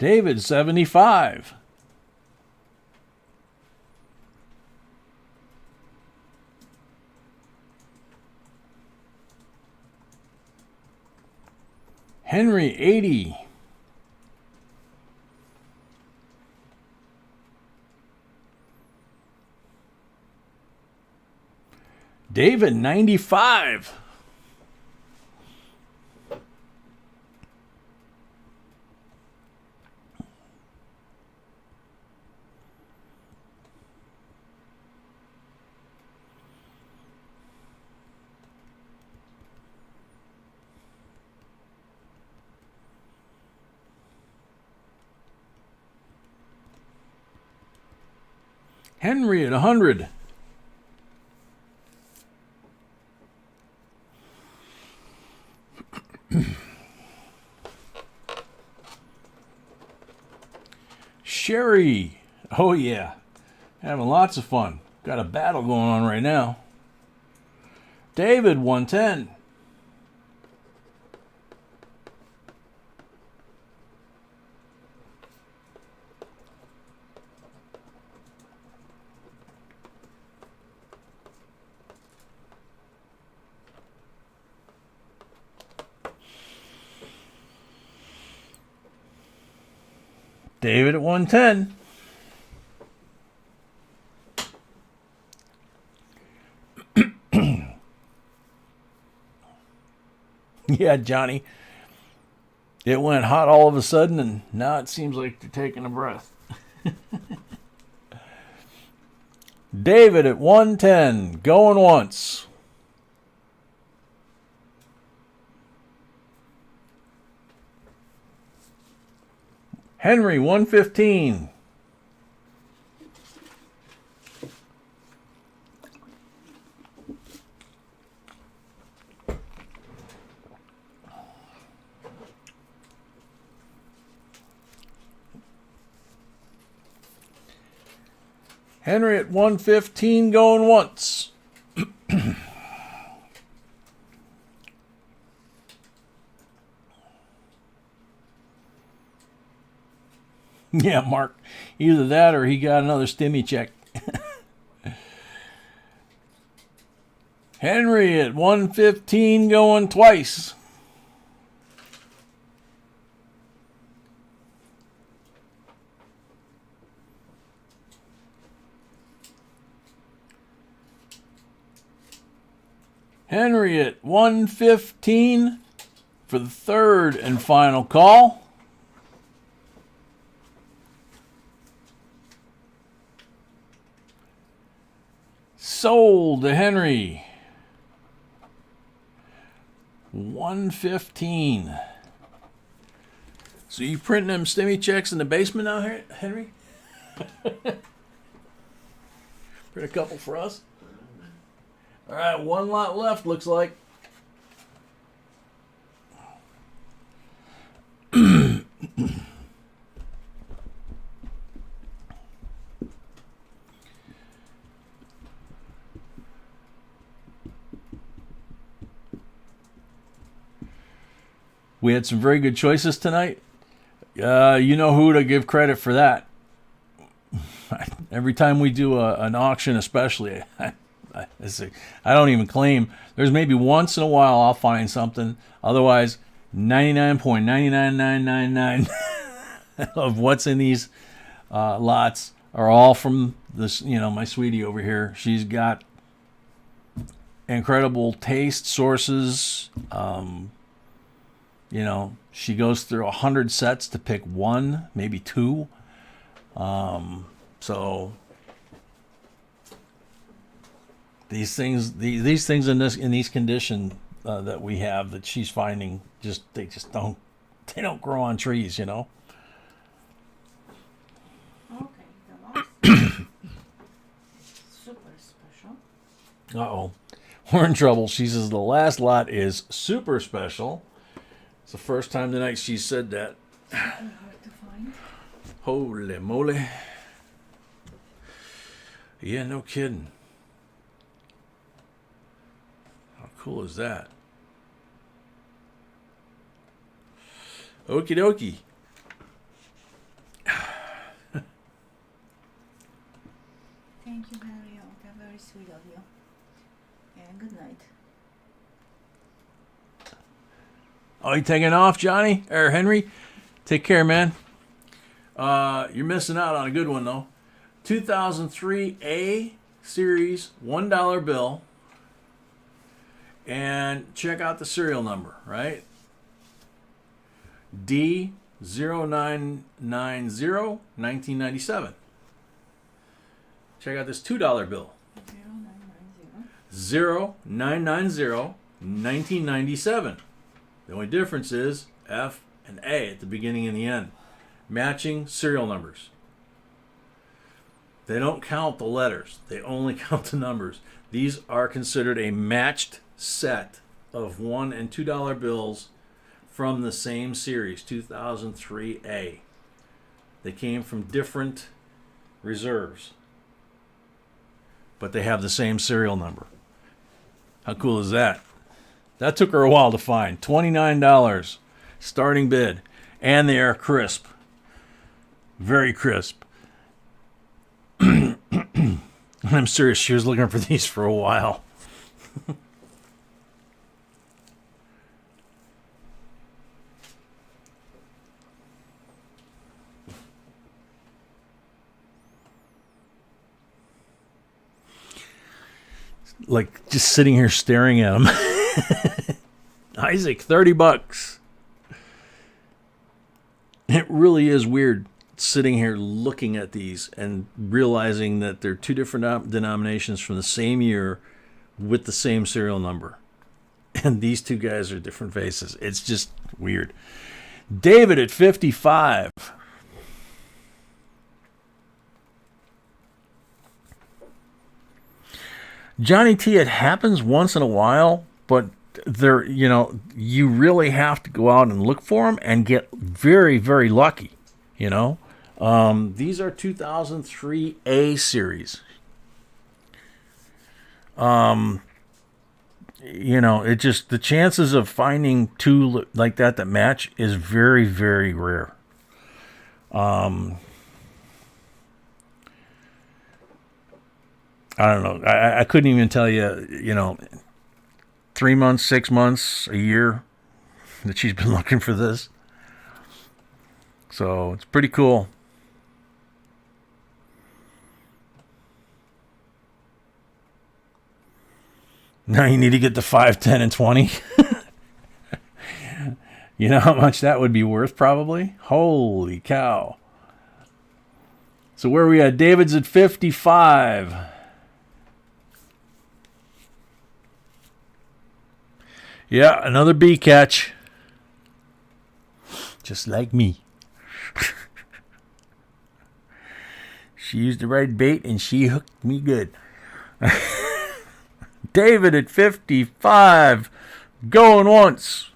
David, 75. Henry, 80. David, 95. Henry at 100. Sherry. Oh, yeah. Having lots of fun. Got a battle going on right now. David, 110. David at 110. Yeah, Johnny. It went hot all of a sudden, and now it seems like they're taking a breath. David at 110. Going once. Henry, 115. Henry at 115, going once. Yeah, Mark. Either that or he got another stimmy check. Henry at 115, going twice. Henry at 115 for the third and final call. Sold to Henry. 115. So you printing them stimmy checks in the basement now, Henry? Print a couple for us. All right, one lot left, looks like. We had some very good choices tonight. You know who to give credit for that. Every time we do an auction, especially, I don't even claim. There's maybe once in a while I'll find something. Otherwise, 99.99999 of what's in these lots are all from this. My sweetie over here. She's got incredible taste sources. She goes through 100 sets to pick one, maybe two. So these things in these conditions that we have that she's finding, they don't grow on trees, Okay, the last super special. Uh-oh. We're in trouble. She says the last lot is super special. It's the first time tonight she said that. Hard to find. Holy moly. Yeah, no kidding. How cool is that? Okie dokie. Oh, you taking off, Johnny? Or Henry? Take care, man. You're missing out on a good one, though. 2003 A series $1 bill. And check out the serial number, right? D0990 1997. Check out this $2 bill. 0990 1997. The only difference is F and A at the beginning and the end. Matching serial numbers. They don't count the letters. They only count the numbers. These are considered a matched set of $1 and $2 bills from the same series, 2003A. They came from different reserves, but they have the same serial number. How cool is that? That took her a while to find. $29 starting bid, and they are crisp. Very crisp. I'm serious, she was looking for these for a while. Like just sitting here staring at him. Isaac, $30. It really is weird sitting here looking at these and realizing that they're two different denominations from the same year with the same serial number. And these two guys are different faces. It's just weird. David at 55. Johnny T, it happens once in a while, but they're, you really have to go out and look for them and get very, very lucky, These are 2003 A series. It just, the chances of finding two like that match is very, very rare. I don't know. I couldn't even tell you, 3 months, 6 months, a year that she's been looking for this. So it's pretty cool. Now you need to get the 5, 10, and 20. You know how much that would be worth, probably? Holy cow. So where are we at? David's at 55. Yeah, another B catch. Just like me. She used the right bait and she hooked me good. David at 55. Going once.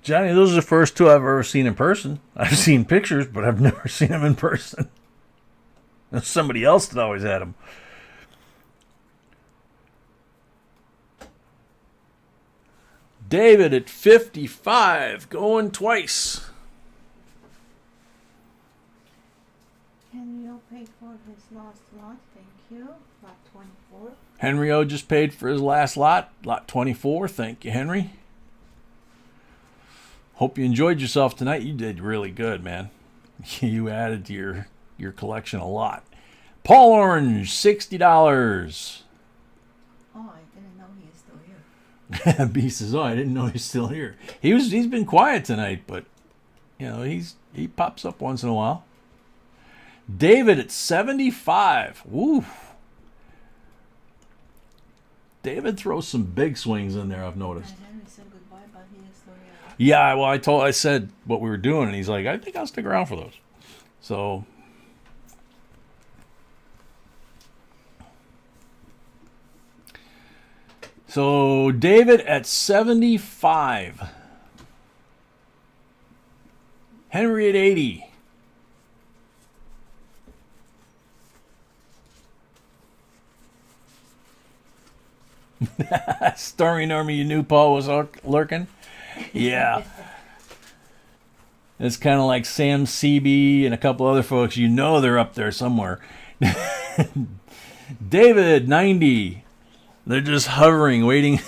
Johnny, those are the first two I've ever seen in person. I've seen pictures, but I've never seen them in person. There's somebody else that always had them. David at 55, going twice. Henry O paid for his last lot, thank you. Lot 24. Henry O just paid for his last lot, lot 24. Thank you, Henry. Hope you enjoyed yourself tonight. You did really good, man. You added to your collection a lot. Paul Orange, $60. Oh, I didn't know he is still here. B says, "Oh, I didn't know he's still here." He's been quiet tonight, but he pops up once in a while. David at 75. Woo. David throws some big swings in there, I've noticed. And Henry said goodbye, but he is still here. Yeah, well, I said what we were doing, and he's like, "I think I'll stick around for those." So David at 75. Henry at 80. Stormy Normie, you knew Paul was lurking? Yeah. It's kind of like Sam CB and a couple other folks. You know they're up there somewhere. David, 90. They're just hovering, waiting,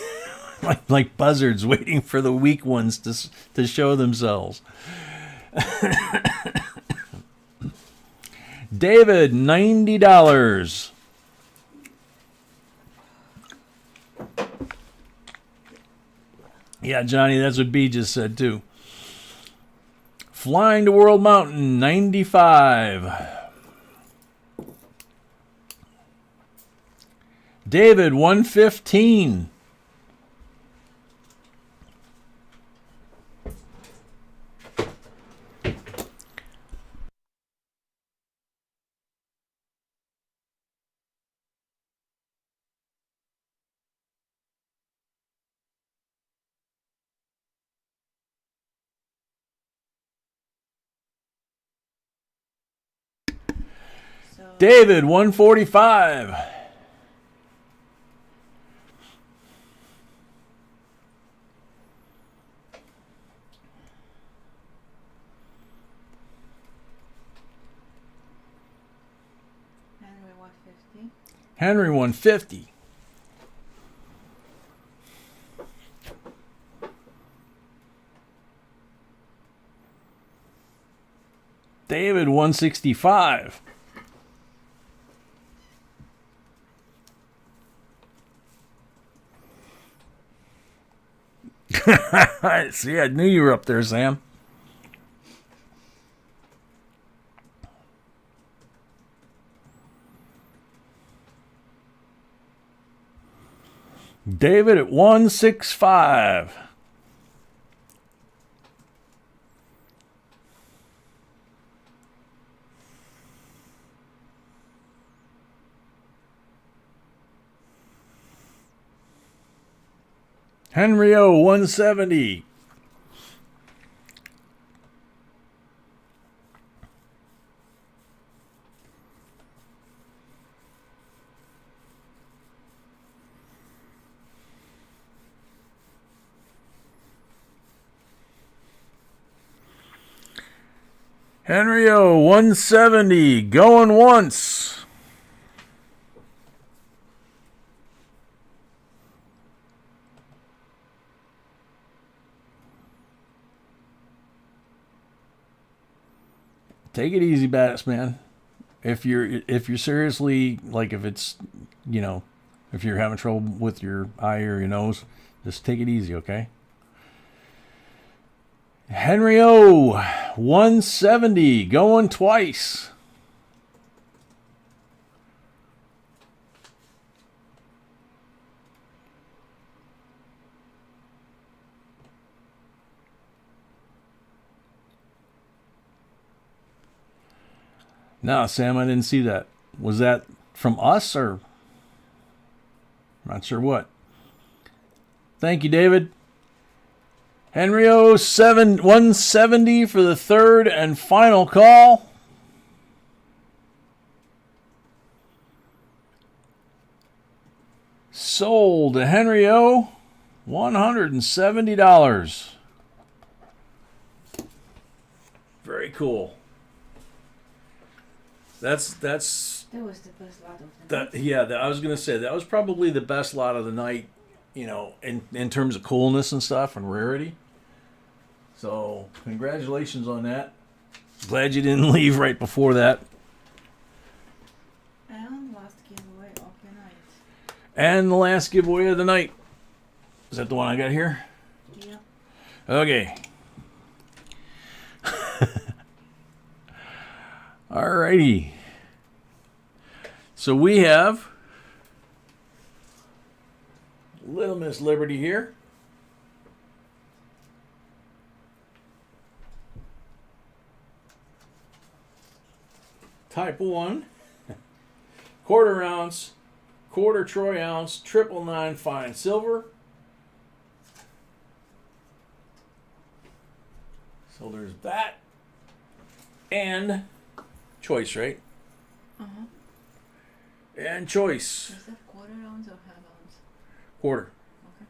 like buzzards, waiting for the weak ones to show themselves. David, $90. Yeah, Johnny, that's what B just said too. Flying to World Mountain, 95. David, 115. So David, 145. Henry 150. Henry, 150. David, 165. See, I knew you were up there, Sam. David at 165. Henry O, 170. Henry O, 170. Going once. Take it easy, batsman. If you're seriously, like, if it's, you know, if you're having trouble with your eye or your nose, just take it easy, okay? Henry O, 170, going twice. No, Sam, I didn't see that. Was that from us or? Not sure what. Thank you, David. Henry O, 170 for the third and final call. Sold to Henry O, $170. Very cool. That was the best lot of them. I was gonna say that was probably the best lot of the night, you know, in terms of coolness and stuff and rarity. So congratulations on that. Glad you didn't leave right before that. And last giveaway of the night. And the last giveaway of the night. Is that the one I got here? Yeah. Okay. Alrighty. So we have Little Miss Liberty here. Type 1. Quarter ounce, quarter troy ounce, 999 fine silver. So there's that. And choice, right? Uh-huh. And choice. Is that quarter ounce or half ounce? Quarter. Okay.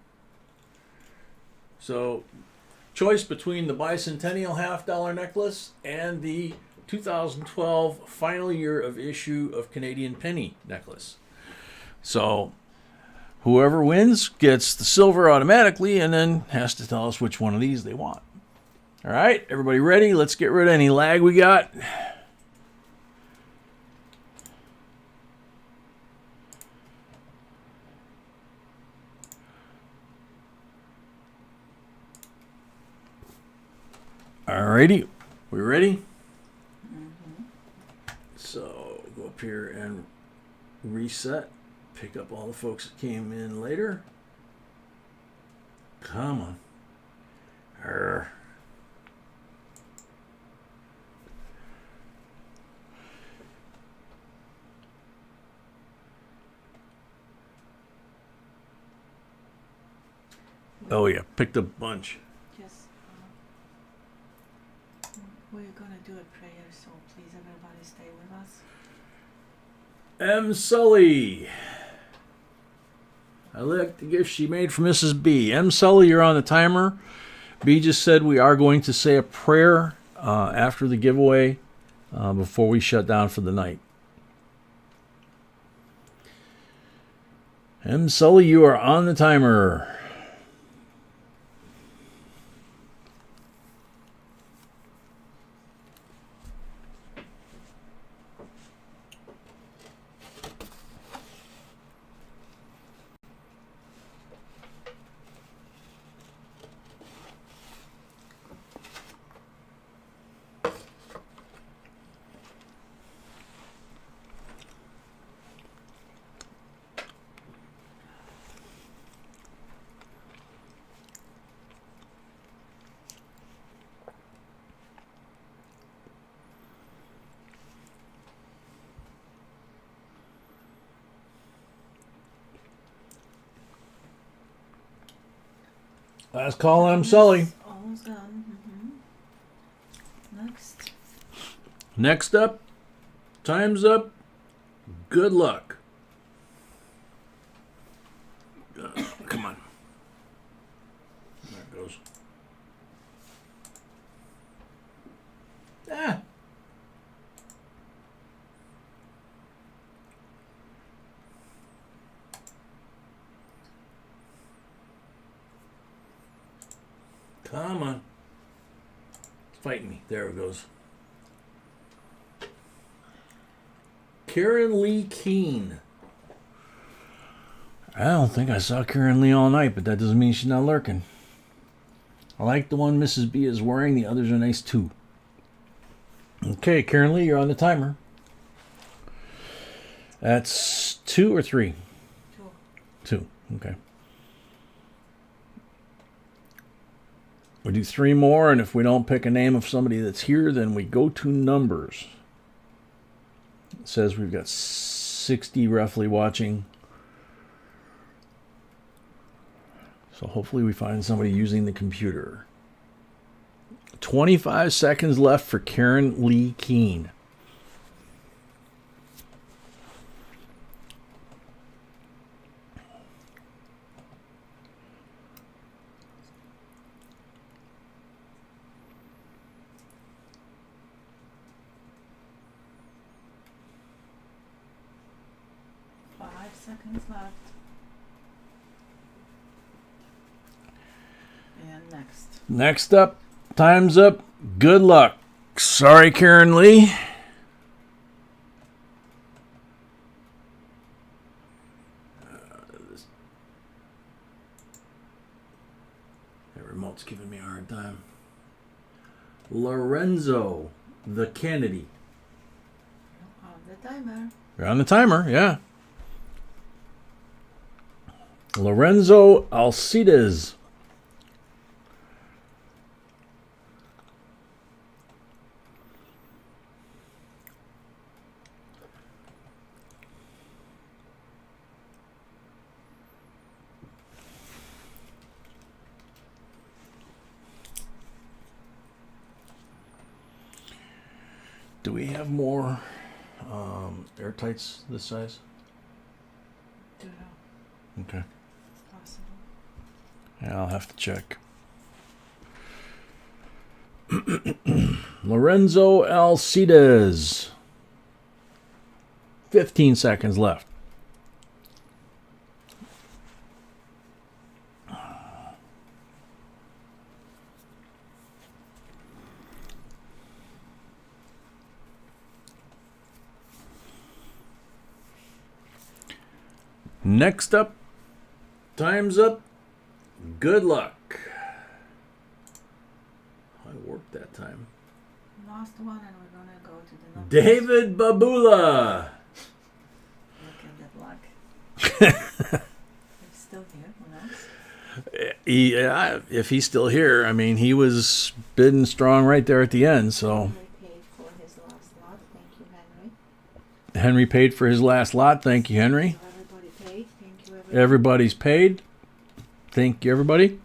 So choice between the bicentennial $50 necklace and the 2012 final year of issue of Canadian penny necklace. So whoever wins gets the silver automatically and then has to tell us which one of these they want. All right, everybody ready? Let's get rid of any lag we got. Alrighty, we ready? So go up here and reset. Pick up all the folks that came in later. Come on. Arr. Oh yeah, picked a bunch. Just, we're gonna do a prayer, so please everybody stay with us. M. Sully. I like the gift she made for Mrs. B. M. Sully, you're on the timer. B just said we are going to say a prayer after the giveaway before we shut down for the night. M. Sully, you are on the timer. Last call, M. Sully. Almost done. Next. Next up, time's up. Good luck. Come on. There it goes. Ah. Come on. It's fighting me. There it goes. Karen Lee Keene. I don't think I saw Karen Lee all night, but that doesn't mean she's not lurking. I like the one Mrs. B is wearing. The others are nice too. Okay, Karen Lee, you're on the timer. That's 2 or 3? 2. Okay. We do 3 more, and if we don't pick a name of somebody that's here, then we go to numbers. It says we've got 60 roughly watching. So hopefully we find somebody using the computer. 25 seconds left for Karen Lee Keene. Seconds left. And next. Next up, time's up. Good luck. Sorry, Karen Lee. That remote's giving me a hard time. Lorenzo, the Kennedy. On the timer. You're on the timer, yeah. Lorenzo Alcides. Do we have more airtights this size? Don't know. Okay. Possible. Yeah, I'll have to check. Lorenzo Alcides. 15 seconds left. Next up, time's up. Good luck. I worked that time. Last one, and we're gonna go to the numbers. David Babula. Look at that luck. He's still here. Who knows? If he's still here, I mean, he was bidding strong right there at the end. So Henry paid for his last lot. Thank you, Henry. Henry paid for his last lot. Thank you, Henry. Everybody paid. Thank you, everybody. Everybody's paid. Thank you, everybody.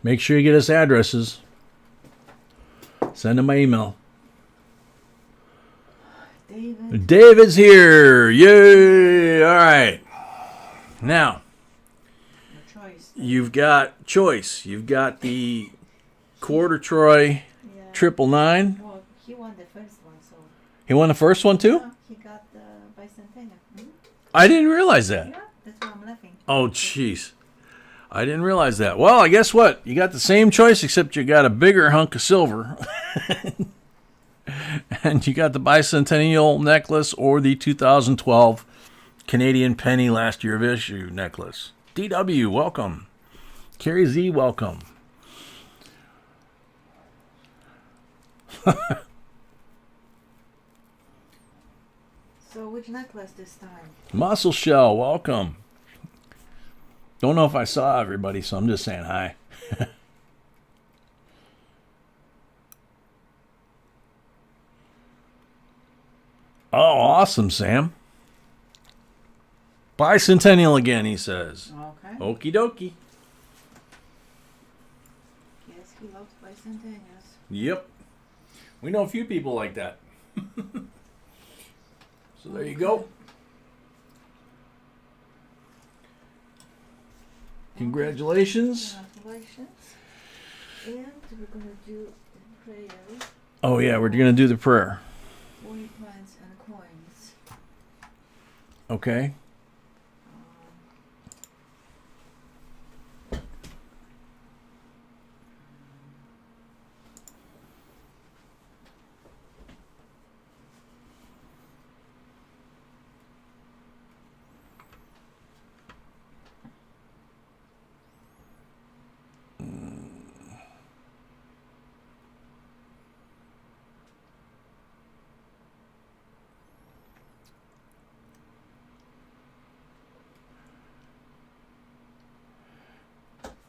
Make sure you get us addresses. Send them my email. David. David's here. Yay! All right. Now, Your choice. you've got choice. You've got the quarter Troy Yeah. 999. Well, he won the first one, so. He won the first one too? Yeah, he got the bicentennial. I didn't realize that. Yeah, that's why I'm laughing. Oh, jeez. I didn't realize that. Well, I guess what? You got the same choice, except you got a bigger hunk of silver. And you got the bicentennial necklace or the 2012 Canadian penny last year of issue necklace. DW, welcome. Carrie Z, welcome. So, which necklace this time? Muscle Shell, welcome. Don't know if I saw everybody, so I'm just saying hi. Oh, awesome, Sam. Bicentennial again, he says. Okay. Okie dokie. Yes, he loves bicentennials. Yep. We know a few people like that. So there you go. Congratulations. Congratulations. And we're going to do the prayer. Oh, yeah, we're going to do the prayer. For plants and coins. Okay.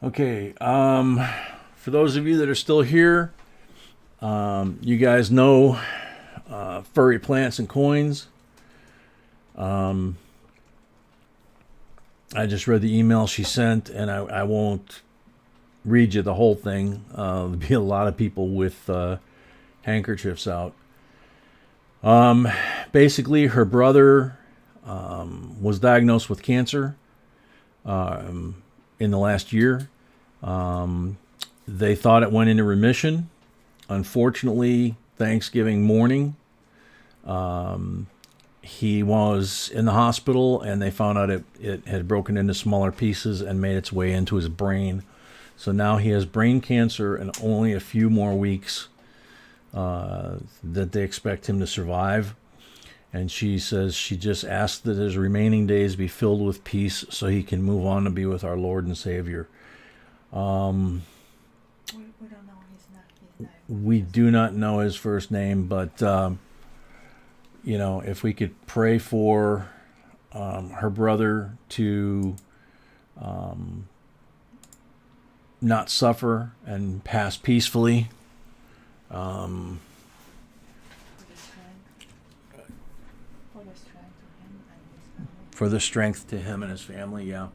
Okay, for those of you that are still here, you guys know Furry Plants and Coins. I just read the email she sent, and I won't read you the whole thing. There'll be a lot of people with handkerchiefs out. Basically, her brother was diagnosed with cancer in the last year. They thought it went into remission. Unfortunately, Thanksgiving morning, he was in the hospital, and they found out it had broken into smaller pieces and made its way into his brain. So now he has brain cancer and only a few more weeks that they expect him to survive. And she says she just asked that his remaining days be filled with peace so he can move on to be with our Lord and Savior. We don't know his name. We do not know his first name, but, if we could pray for her brother to not suffer and pass peacefully. For the strength to him and his family, yeah.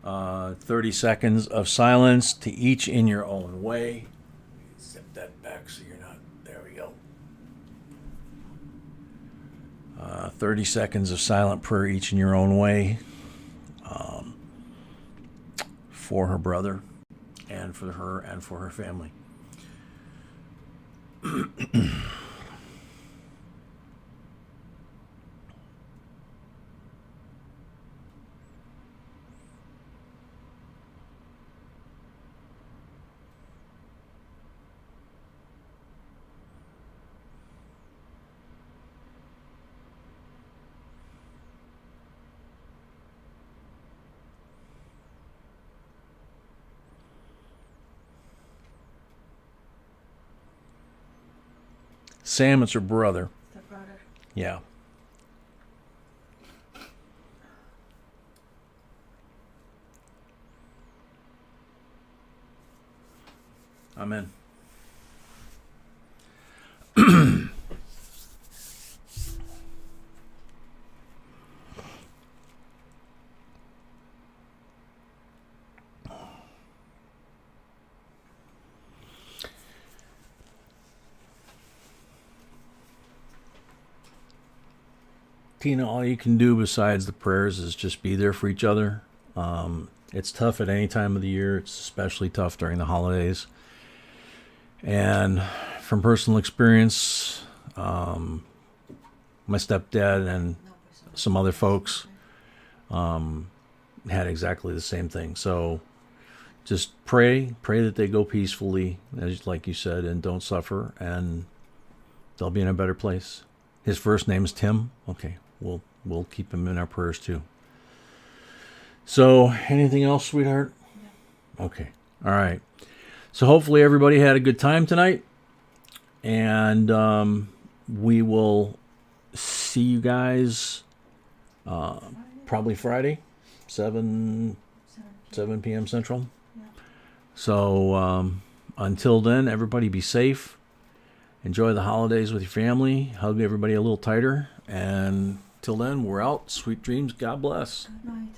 30 seconds of silence to each in your own way. Step that back so you're not... There we go. 30 seconds of silent prayer each in your own way for her brother and for her family. Sam, it's her brother. The brother. Yeah. Amen. Tina, all you can do besides the prayers is just be there for each other. It's tough at any time of the year. It's especially tough during the holidays. And from personal experience, my stepdad and some other folks had exactly the same thing. So just pray that they go peacefully, as like you said, and don't suffer, and they'll be in a better place. His first name is Tim. Okay, we'll keep him in our prayers too. So, anything else, sweetheart? No. Okay. All right. So hopefully everybody had a good time tonight, and we will see you guys probably Friday, 7 p.m. Central. Yeah. So until then, everybody be safe. Enjoy the holidays with your family. Hug everybody a little tighter. And till then, we're out. Sweet dreams. God bless. Good night.